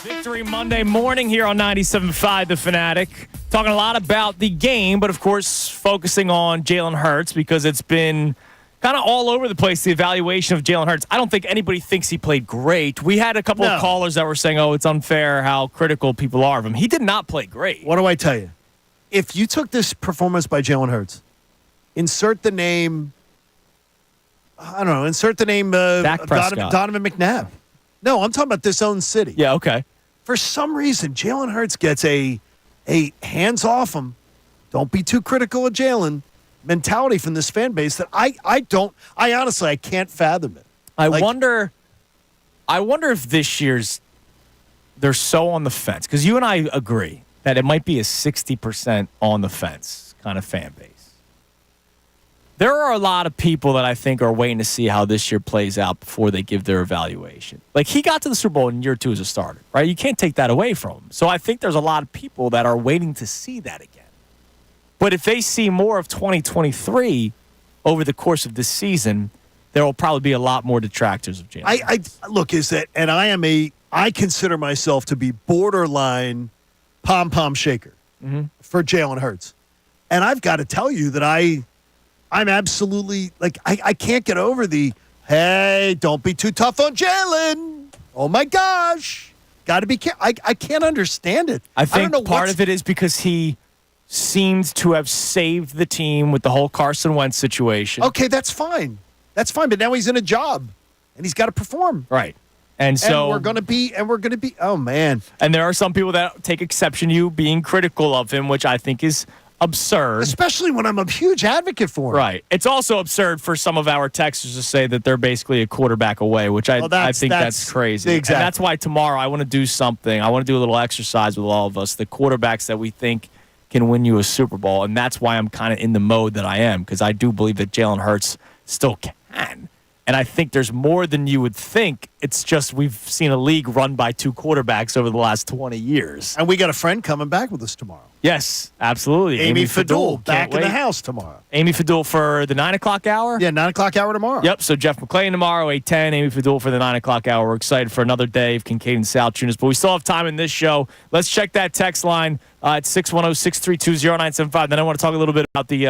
Victory Monday morning here on 97.5 The Fanatic. Talking a lot about the game, but of course focusing on Jalen Hurts because it's been kind of all over the place, the evaluation of Jalen Hurts. I don't think anybody thinks he played great. We had a couple of callers that were saying, it's unfair how critical people are of him. He did not play great. What do I tell you? If you took this performance by Jalen Hurts, insert the name Donovan McNabb. No, I'm talking about this own city. Yeah, okay. For some reason, Jalen Hurts gets a hands off him, don't be too critical of Jalen mentality from this fan base that I honestly can't fathom it. I wonder if this year's they're so on the fence, because you and I agree that it might be a 60% on the fence kind of fan base. There are a lot of people that I think are waiting to see how this year plays out before they give their evaluation. Like, he got to the Super Bowl in year 2 as a starter, right? You can't take that away from him. So I think there's a lot of people that are waiting to see that again. But if they see more of 2023 over the course of this season, there will probably be a lot more detractors of Jalen. I consider myself to be borderline pom-pom shaker for Jalen Hurts. And I've got to tell you that I'm absolutely, I can't get over hey, don't be too tough on Jalen. Oh, my gosh. Got to be careful. I can't understand it. I think part of it is because he seems to have saved the team with the whole Carson Wentz situation. Okay, that's fine. But now he's in a job, and he's got to perform. Right. And we're going to be, oh, man. And there are some people that take exception to you being critical of him, which I think is absurd. Especially when I'm a huge advocate for him. Right. It's also absurd for some of our texters to say that they're basically a quarterback away, which I think that's crazy. Exactly. And that's why tomorrow I want to do something. I want to do a little exercise with all of us, the quarterbacks that we think can win you a Super Bowl. And that's why I'm kind of in the mode that I am, because I do believe that Jalen Hurts still can. And I think there's more than you would think. It's just we've seen a league run by 2 quarterbacks over the last 20 years. And we got a friend coming back with us tomorrow. Yes, absolutely. Amy Fadul back in the house tomorrow. Amy Fadul for the 9 o'clock hour? Yeah, 9 o'clock hour tomorrow. Yep, so Jeff McLean tomorrow, 8:10. Amy Fadul for the 9 o'clock hour. We're excited for another day of Kincade and Salciunas, but we still have time in this show. Let's check that text line at 610-632-0975. Then I want to talk a little bit about the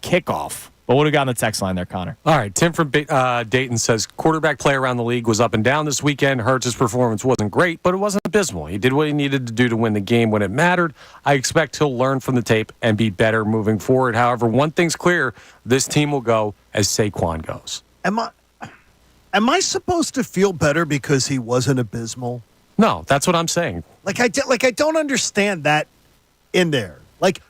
kickoff. But what do we got on the text line there, Connor? All right, Tim from Dayton says, quarterback play around the league was up and down this weekend. Hurts' performance wasn't great, but it wasn't abysmal. He did what he needed to do to win the game when it mattered. I expect he'll learn from the tape and be better moving forward. However, one thing's clear, this team will go as Saquon goes. Am I supposed to feel better because he wasn't abysmal? No, that's what I'm saying. I don't understand that in there.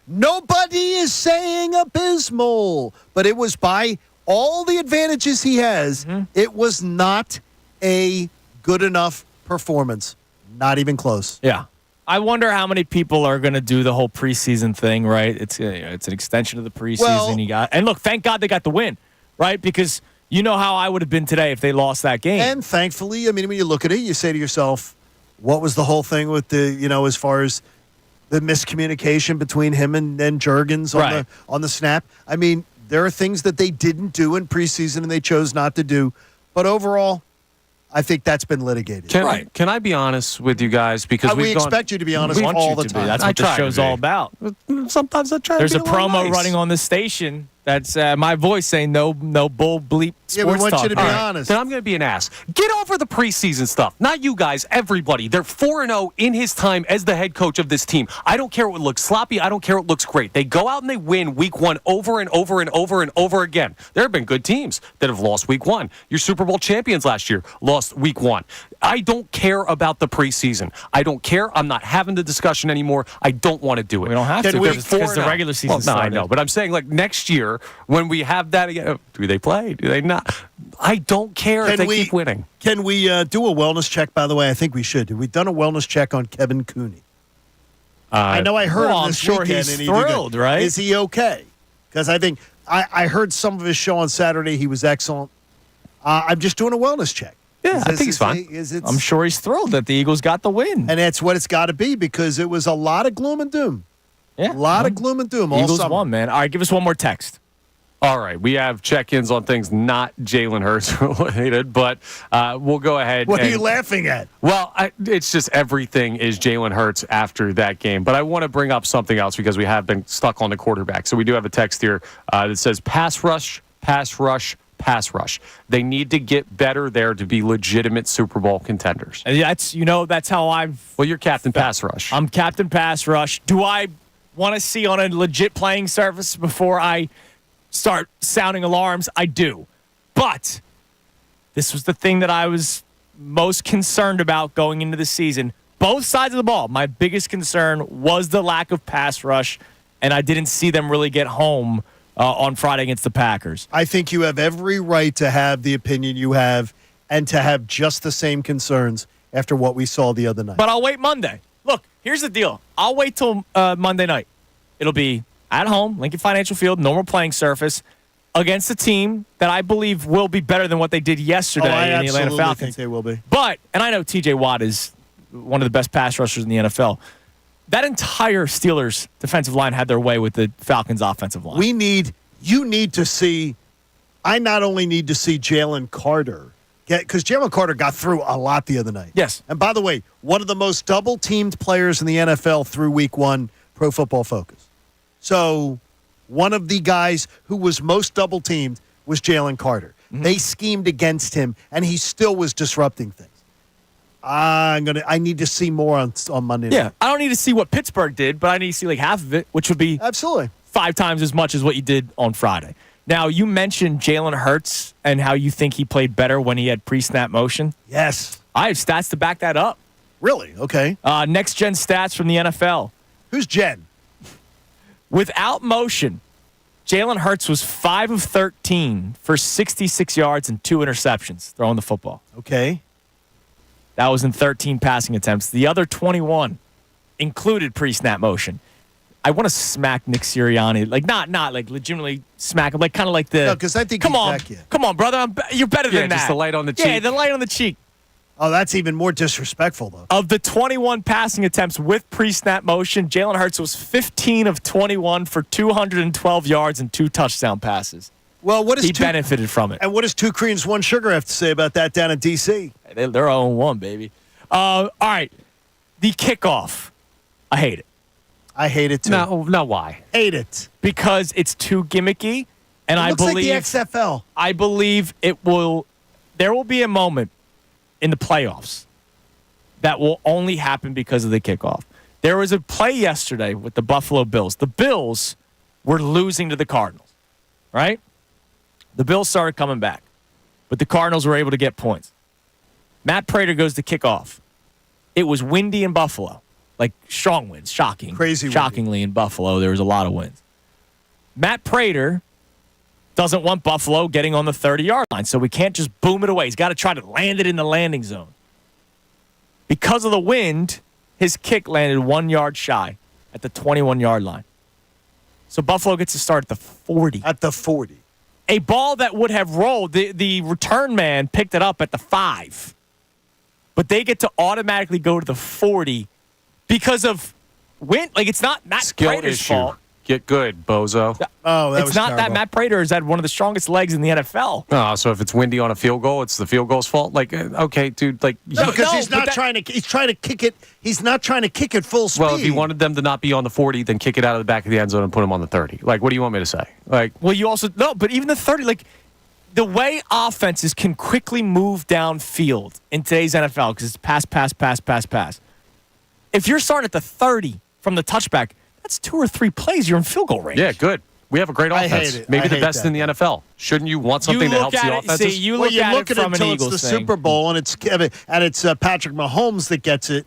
Nobody is saying abysmal, but it was by all the advantages he has, it was not a good enough performance. Not even close. Yeah. I wonder how many people are going to do the whole preseason thing, right? It's an extension of the preseason. And look, thank God they got the win, right? Because you know how I would have been today if they lost that game. And thankfully, when you look at it, you say to yourself, what was the whole thing with as far as the miscommunication between him and Juergens on the snap? There are things that they didn't do in preseason and they chose not to do. But overall, I think that's been litigated. Can I be honest with you guys? Because we expect you to be honest all the time. That's what the show's all about. Sometimes I try There's to be a promo running on this station that's my voice saying no bull bleep sports talk. Yeah, we want you to be honest. Then I'm going to be an ass. Get over the preseason stuff. Not you guys, everybody. They're 4-0 in his time as the head coach of this team. I don't care what looks sloppy. I don't care what looks great. They go out and they win week 1 over and over and over and over again. There have been good teams that have lost week 1. Your Super Bowl champions last year lost week 1. I don't care about the preseason. I don't care. I'm not having the discussion anymore. I don't want to do it. We don't have to because the regular season started. I know, but I'm saying next year when we have that again, do they play? Do they not? I don't care if they keep winning. Can we do a wellness check, by the way? I think we should. Have we done a wellness check on Kevin Cooney? I know I heard him this weekend. He's thrilled, right? Is he okay? Because I think I heard some of his show on Saturday. He was excellent. I'm just doing a wellness check. Yeah, I think he's fine. I'm sure he's thrilled that the Eagles got the win. And that's what it's got to be because it was a lot of gloom and doom. Yeah. A lot of gloom and doom all Eagles summer. won, man. All right, give us one more text. All right, we have check-ins on things not Jalen Hurts related, but we'll go ahead. What are you laughing at? Well, it's just everything is Jalen Hurts after that game. But I want to bring up something else because we have been stuck on the quarterback. So we do have a text here that says pass rush, pass rush, pass rush. They need to get better there to be legitimate Super Bowl contenders. And that's how I've. Well, you're captain pass rush. I'm captain pass rush. Do I want to see on a legit playing surface before I start sounding alarms? I do. But this was the thing that I was most concerned about going into the season. Both sides of the ball. My biggest concern was the lack of pass rush, and I didn't see them really get home on Friday against the Packers. I think you have every right to have the opinion you have and to have just the same concerns after what we saw the other night. But I'll wait Monday. Look, here's the deal. I'll wait till Monday night. It'll be at home, Lincoln Financial Field, normal playing surface, against a team that I believe will be better than what they did yesterday in the Atlanta Falcons. I think they will be. But, and I know T.J. Watt is one of the best pass rushers in the NFL. That entire Steelers defensive line had their way with the Falcons offensive line. You need to see, I not only need to see Jalen Carter, because Jalen Carter got through a lot the other night. Yes. And by the way, one of the most double-teamed players in the NFL through week one, Pro Football Focus. So one of the guys who was most double-teamed was Jalen Carter. Mm-hmm. They schemed against him, and he still was disrupting things. I need to see more on Monday night. Yeah, I don't need to see what Pittsburgh did, but I need to see like half of it, which would be absolutely 5 times as much as what you did on Friday. Now, you mentioned Jalen Hurts and how you think he played better when he had pre-snap motion. Yes. I have stats to back that up. Really? Okay. Next-gen stats from the NFL. Who's Jen? Without motion, Jalen Hurts was 5 of 13 for 66 yards and 2 interceptions throwing the football. Okay. That was in 13 passing attempts. The other 21 included pre-snap motion. I want to smack Nick Serianni, like not like legitimately smack him, like kind of like the. No, because I think come on, brother, you're better than that. Just the light on the cheek. Yeah, the light on the cheek. Oh, that's even more disrespectful, though. Of the 21 passing attempts with pre-snap motion, Jalen Hurts was 15 of 21 for 212 yards and 2 touchdown passes. Well, he benefited from it. And what does 2 creams, 1 sugar have to say about that down in D.C.? They're 0-1, baby. All right, the kickoff. I hate it. I hate it too. No, why? Hate it because it's too gimmicky, and I believe like the XFL. I believe it will. There will be a moment in the playoffs that will only happen because of the kickoff. There was a play yesterday with the Buffalo Bills. The Bills were losing to the Cardinals, right? The Bills started coming back, but the Cardinals were able to get points. Matt Prater goes to kickoff. It was windy in Buffalo. Like strong winds, shockingly in Buffalo, there was a lot of winds. Matt Prater doesn't want Buffalo getting on the 30-yard line, so we can't just boom it away. He's got to try to land it in the landing zone. Because of the wind, his kick landed 1 yard shy at the 21-yard line. So Buffalo gets to start at the 40. At the 40. A ball that would have rolled, the return man picked it up at the 5. But they get to automatically go to the 40 because of wind. Like, it's not Matt Prater's fault. Get good, bozo. It's not that Matt Prater has had one of the strongest legs in the NFL. Oh, so if it's windy on a field goal, it's the field goal's fault. Like, okay, dude. Like, because he's trying to kick it. He's not trying to kick it full speed. Well, if he wanted them to not be on the 40, then kick it out of the back of the end zone and put them on the 30. Like, what do you want me to say? Like, well, you also but even the 30, like the way offenses can quickly move downfield in today's NFL because it's pass. If you're starting at the 30 from the touchback, that's 2 or 3 plays. You're in field goal range. Yeah, good. We have a great offense. I hate it. Maybe the best in the NFL. Shouldn't you want something that helps the offense? You look at it from an Eagles it's the thing. Super Bowl and it's Patrick Mahomes that gets it,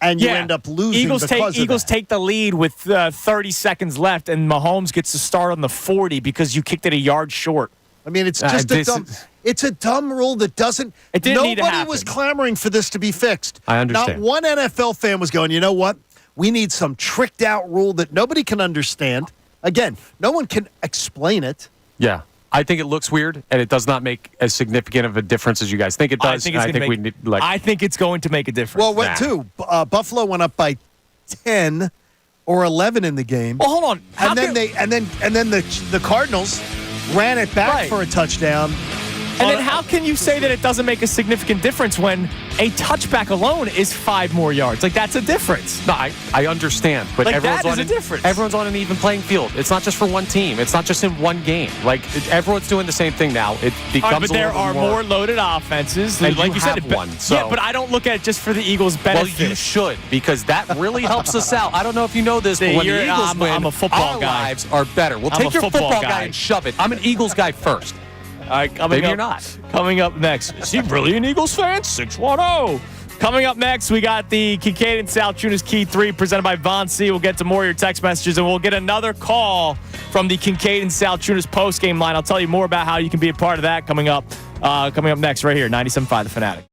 and you end up losing Eagles because take the lead with 30 seconds left, and Mahomes gets to start on the 40 because you kicked it a yard short. I mean, it's just it's a dumb rule that doesn't. It didn't need to happen. Nobody was clamoring for this to be fixed. I understand. Not one NFL fan was going, you know what? We need some tricked out rule that nobody can understand. Again, no one can explain it. Yeah. I think it looks weird, and it does not make as significant of a difference as you guys think it does. I think it's going to make a difference. Well, what too? Buffalo went up by 10 or 11 in the game. Well, hold on. And then the Cardinals ran it back Right. for a touchdown. And then how can you say that it doesn't make a significant difference when a touchback alone is 5 more yards? Like, that's a difference. No, I understand, but Like, everyone's that is on a difference. Everyone's on an even playing field. It's not just for one team. It's not just in one game. Like everyone's doing the same thing now. It becomes All right, but a there little are more more loaded offenses. And like you you said, have one, so- yeah, but I don't look at it just for the Eagles' benefit. Well, you should, because that really helps us out. I don't know if you know this, but when the Eagles win, I'm a football our guy. lives are better. Well, I'm take a your football football guy guy. and shove it. I'm an Eagles guy first. All right, Maybe you're not. Coming up next. Is he really an Eagles fan? 610. Coming up next, we got the Kincade Salciunas Key 3 presented by Von C. We'll get to more of your text messages, and we'll get another call from the Kincade Salciunas postgame line. I'll tell you more about how you can be a part of that coming up next right here, 97.5 The Fanatic.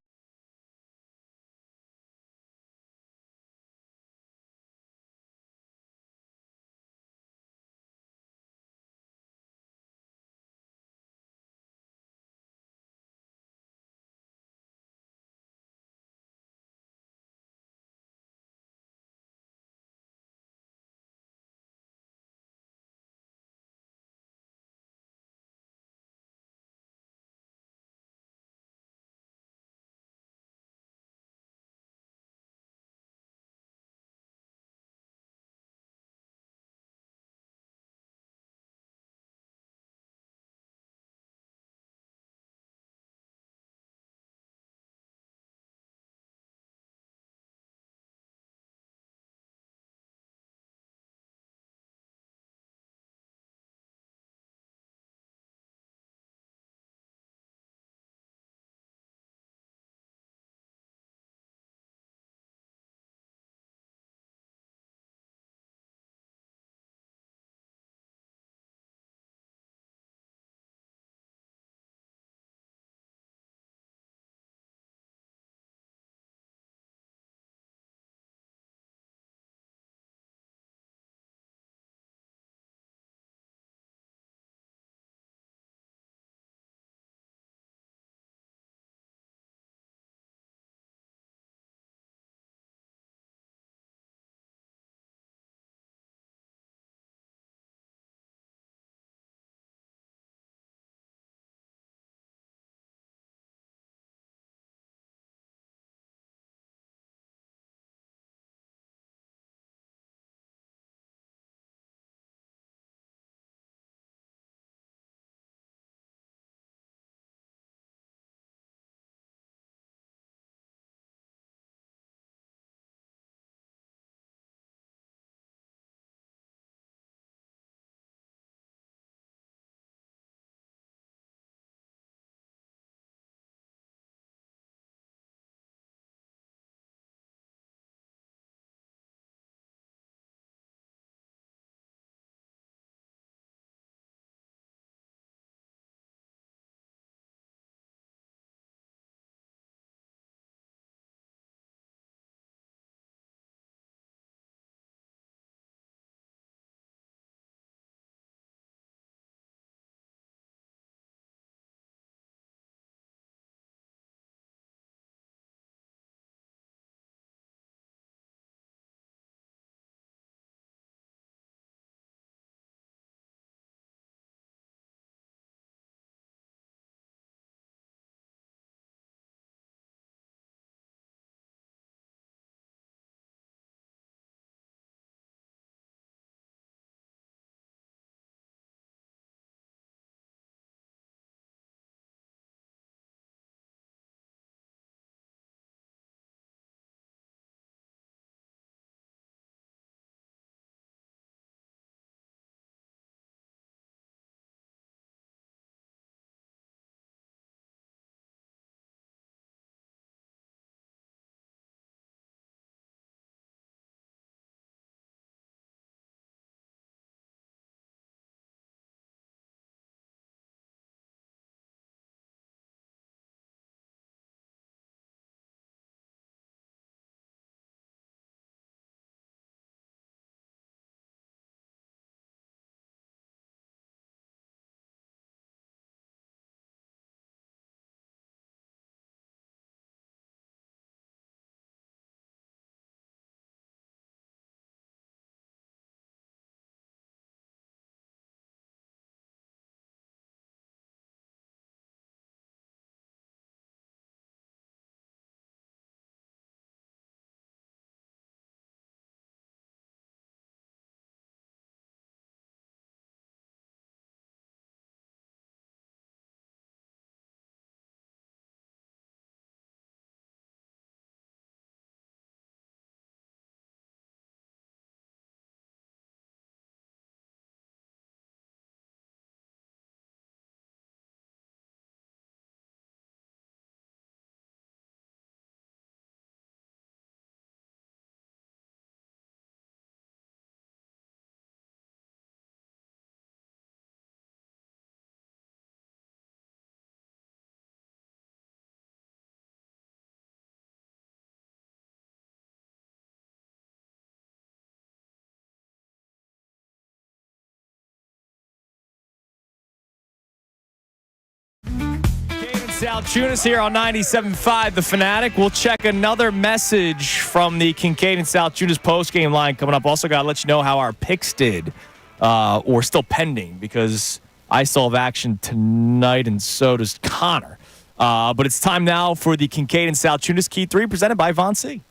Salciunas here on 97.5 The Fanatic. We'll check another message from the Kincade Salciunas postgame line coming up. Also got to let you know how our picks did, or still pending, because I still have action tonight and so does Connor. But it's time now for the Kincade Salciunas Key 3 presented by Von C.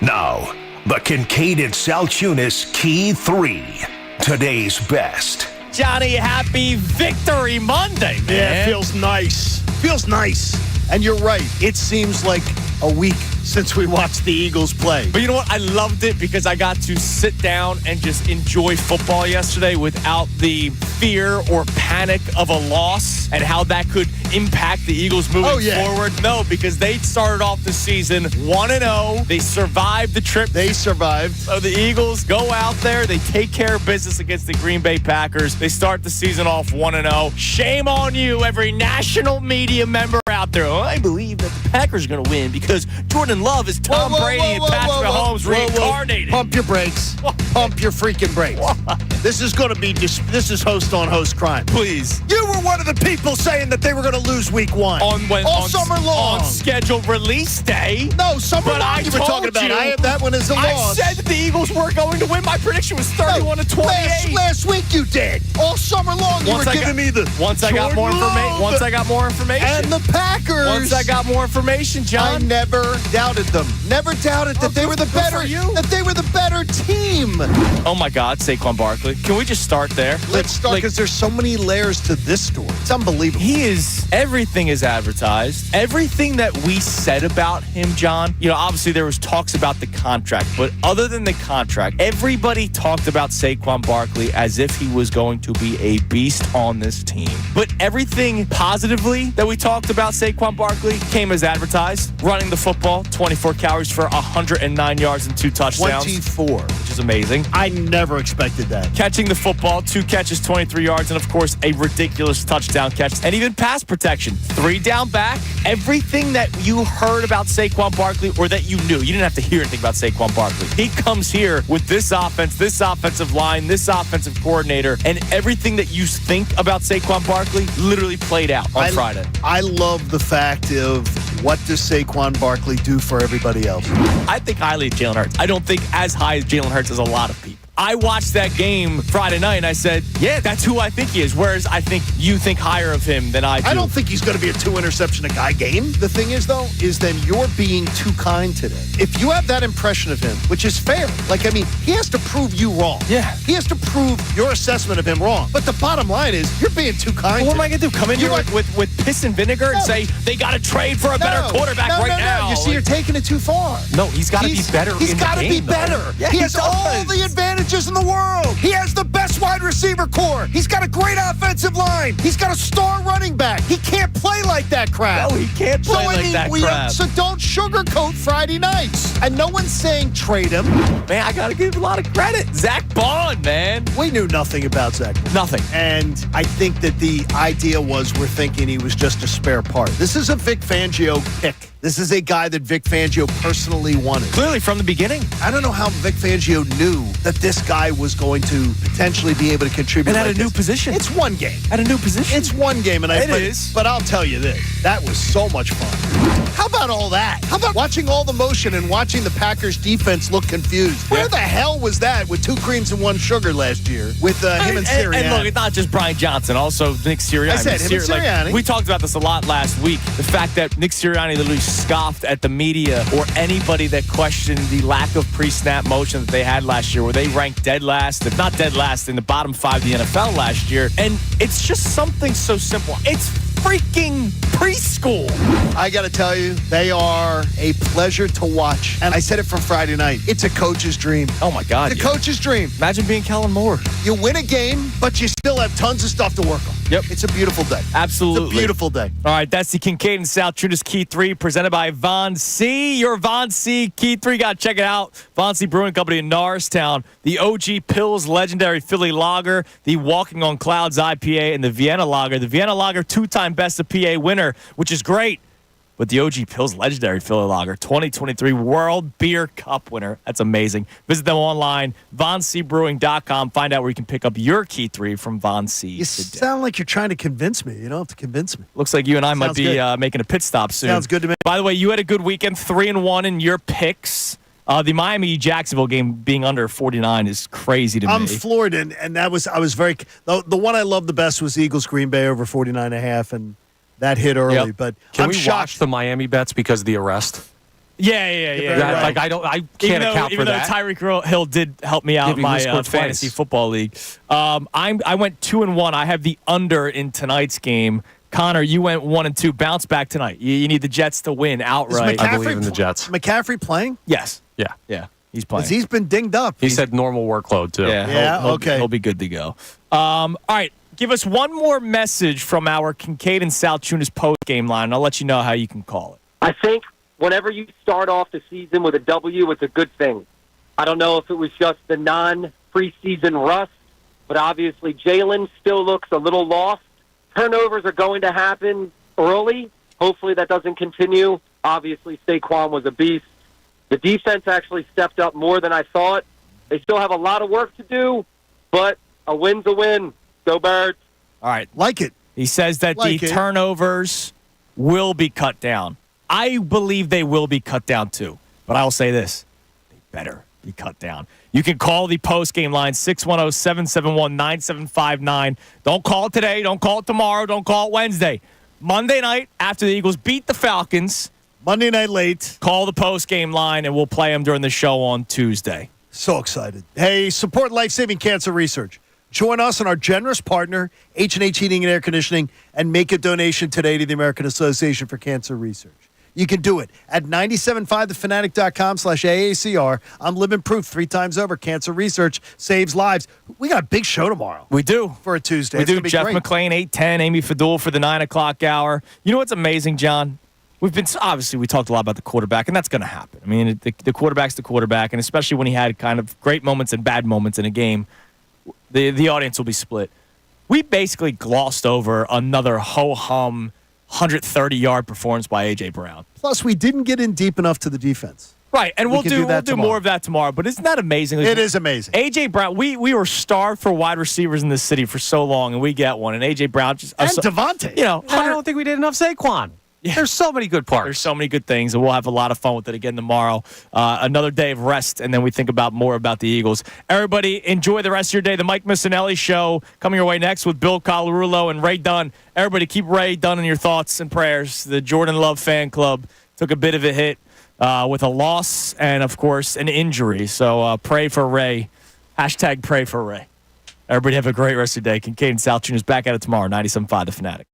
Now, the Kincade Salciunas Key 3. Today's best. Johnny, happy Victory Monday, man. Yeah, it feels nice. Feels nice. And you're right. It seems like a week since we watched the Eagles play. But you know what? I loved it because I got to sit down and just enjoy football yesterday without the fear or panic of a loss and how that could impact the Eagles moving forward. No, because they started off the season 1-0. They survived the trip. They survived. So the Eagles go out there. They take care of business against the Green Bay Packers. They start the season off 1-0. Shame on you, every national media member out there. Oh, I believe that the Packers are going to win because Jordan Love is Tom Brady and Patrick Mahomes reincarnated. Pump your brakes. Pump your freaking brakes. This is going to be this is host on host crime. Please. You were one of the people saying that they were going to lose week 1. All summer long. On scheduled release day. No, summer long you were talking about. I had that one as a loss. I said that the Eagles were going to win. My prediction was 31-28. Last week you did. All summer long you were giving me the Once I got more information. And the Packers. Once I got more information, John. I never doubted them. Never doubted that they were the better. That they were the better team. Oh my God, Saquon Barkley. Can we just start there? Let's start because there's so many layers to this story. It's unbelievable. Everything is advertised. Everything that we said about him, John, obviously there was talks about the contract, but other than the contract, everybody talked about Saquon Barkley as if he was going to be a beast on this team. But everything positively that we talked about Saquon Barkley came as advertised. Running the football, 24 carries for 109 yards and 2 touchdowns. 24. Which is amazing. I never expected that. Catching the football, 2 catches, 23 yards, and of course, a ridiculous touchdown catch. And even pass protection. 3 down back. Everything that you heard about Saquon Barkley, or that you knew. You didn't have to hear anything about Saquon Barkley. He comes here with this offense, this offensive line, this offensive coordinator, and everything that you think about Saquon Barkley literally played out on Friday. I love the fact of what does Saquon Barkley do for everybody else? I think highly of Jalen Hurts. I don't think as high as Jalen Hurts as a lot of people. I watched that game Friday night and I said, yeah, that's who I think he is. Whereas I think you think higher of him than I do. I don't think he's going to be a 2-interception-a-guy game. The thing is, though, is then you're being too kind today. If you have that impression of him, which is fair, he has to prove you wrong. Yeah. He has to prove your assessment of him wrong. But the bottom line is, you're being too kind. What am I going to do? Come in here with piss and vinegar and say they got to trade for a better quarterback now? You see, you're taking it too far. No, he's got to be better in the game. He's got to be better. Yeah, he has all the advantages in the world. He has the best wide receiver core. He's got a great offensive line. He's got a star running back. He can't play like that crap. No, he can't play like that crap. So don't sugarcoat Friday nights. And no one's saying trade him. Man, I got to give him a lot of credit. Zach Bond, man. We knew nothing about Zach. Nothing. And I think that the idea was we're thinking he was just a spare part. This is a Vic Fangio pick. This is a guy that Vic Fangio personally wanted. Clearly from the beginning. I don't know how Vic Fangio knew that this guy was going to potentially be able to contribute. And at a new position. It's one game. At a new position. It's one game. But I'll tell you this. That was so much fun. How about all that? How about watching all the motion and watching the Packers defense look confused? Where the hell was that with 2 creams and 1 sugar last year with him and Serianni? And look, it's not just Brian Johnson. Also Nick Serianni. I said him and Serianni. We talked about this a lot last week. The fact that Nick Serianni literally scoffed at the media or anybody that questioned the lack of pre-snap motion that they had last year, where they ranked dead last, if not dead last, in the bottom 5 of the NFL last year. And it's just something so simple. It's freaking preschool. I got to tell you, they are a pleasure to watch. And I said it from Friday night. It's a coach's dream. Oh, my God. It's a coach's dream. Imagine being Kellen Moore. You win a game, but you still have tons of stuff to work on. Yep. It's a beautiful day. Absolutely. It's a beautiful day. All right, that's the Kincade Salciunas Key 3 presented by Von C. Your Von C Key 3. Got to check it out. Von C Brewing Company in Norristown. The OG Pills Legendary Philly Lager. The Walking on Clouds IPA and the Vienna Lager. The Vienna Lager, 2-time Best of PA winner, which is great. but the OG Pills legendary Philly Lager, 2023 World Beer Cup winner. That's amazing. Visit them online, VonCBrewing.com. Find out where you can pick up your Key 3 from Von C. You sound like you're trying to convince me. You don't have to convince me. Looks like you and I might be making a pit stop soon. Sounds good to me. By the way, you had a good weekend, 3-1 in your picks. The Miami-Jacksonville game being under 49 is crazy to me. I'm floored, and I was very the one I loved the best was Eagles-Green Bay over 49.5, and that hit early. Yep. But Can I'm we shocked. watch the Miami bets because of the arrest? Yeah. Like I can't account for that. Tyreek Hill did help me out in my fantasy football league. I went 2-1. I have the under in tonight's game. Connor, you went 1-2. Bounce back tonight. You need the Jets to win outright. I believe in the Jets. McCaffrey playing? Yes. Yeah. He's playing. 'Cause he's been dinged up. He said normal workload, too. Yeah, okay. He'll be good to go. All right. Give us one more message from our Kincade and Salciunas post-game line, and I'll let you know how you can call it. I think whenever you start off the season with a W, it's a good thing. I don't know if it was just the non-preseason rust, but obviously Jalen still looks a little lost. Turnovers are going to happen early. Hopefully that doesn't continue. Obviously Saquon was a beast. The defense actually stepped up more than I thought. They still have a lot of work to do, but a win's a win. Go Birds. All right. Like it. He says that the turnovers will be cut down. I believe they will be cut down too. But I will say this. They better be cut down. You can call the post-game line, 610-771-9759. Don't call it today. Don't call it tomorrow. Don't call it Wednesday. Monday night, after the Eagles beat the Falcons. Monday night late. Call the post-game line, and we'll play them during the show on Tuesday. So excited. Hey, support life-saving cancer research. Join us and our generous partner, H&H Heating and Air Conditioning, and make a donation today to the American Association for Cancer Research. You can do it at 975thefanatic.com/AACR. I'm living proof 3 times over. Cancer research saves lives. We got a big show tomorrow. We do. For a Tuesday. We It's do. gonna be Jeff great. McLean, 8:10. Amy Fadul for the 9 o'clock hour. You know what's amazing, John? Obviously, we talked a lot about the quarterback, and that's going to happen. I mean, the quarterback's the quarterback, and especially when he had kind of great moments and bad moments in a game, the audience will be split. We basically glossed over another ho-hum 130-yard performance by A.J. Brown. Plus, we didn't get in deep enough to the defense. Right, and we'll do that more of that tomorrow. But isn't that amazing? It is amazing. A.J. Brown, we were starved for wide receivers in this city for so long, and we get one. And A.J. Brown just... And Devontae. You know, I don't think we did enough Saquon. Yeah. There's so many good parts. There's so many good things, and we'll have a lot of fun with it again tomorrow. Another day of rest, and then we think more about the Eagles. Everybody, enjoy the rest of your day. The Mike Missanelli Show coming your way next with Bill Colarulo and Ray Dunn. Everybody, keep Ray Dunn in your thoughts and prayers. The Jordan Love fan club took a bit of a hit with a loss and, of course, an injury. So pray for Ray. # pray for Ray. Everybody have a great rest of your day. Kincade and Salciunas back at it tomorrow, 97.5 The Fanatic.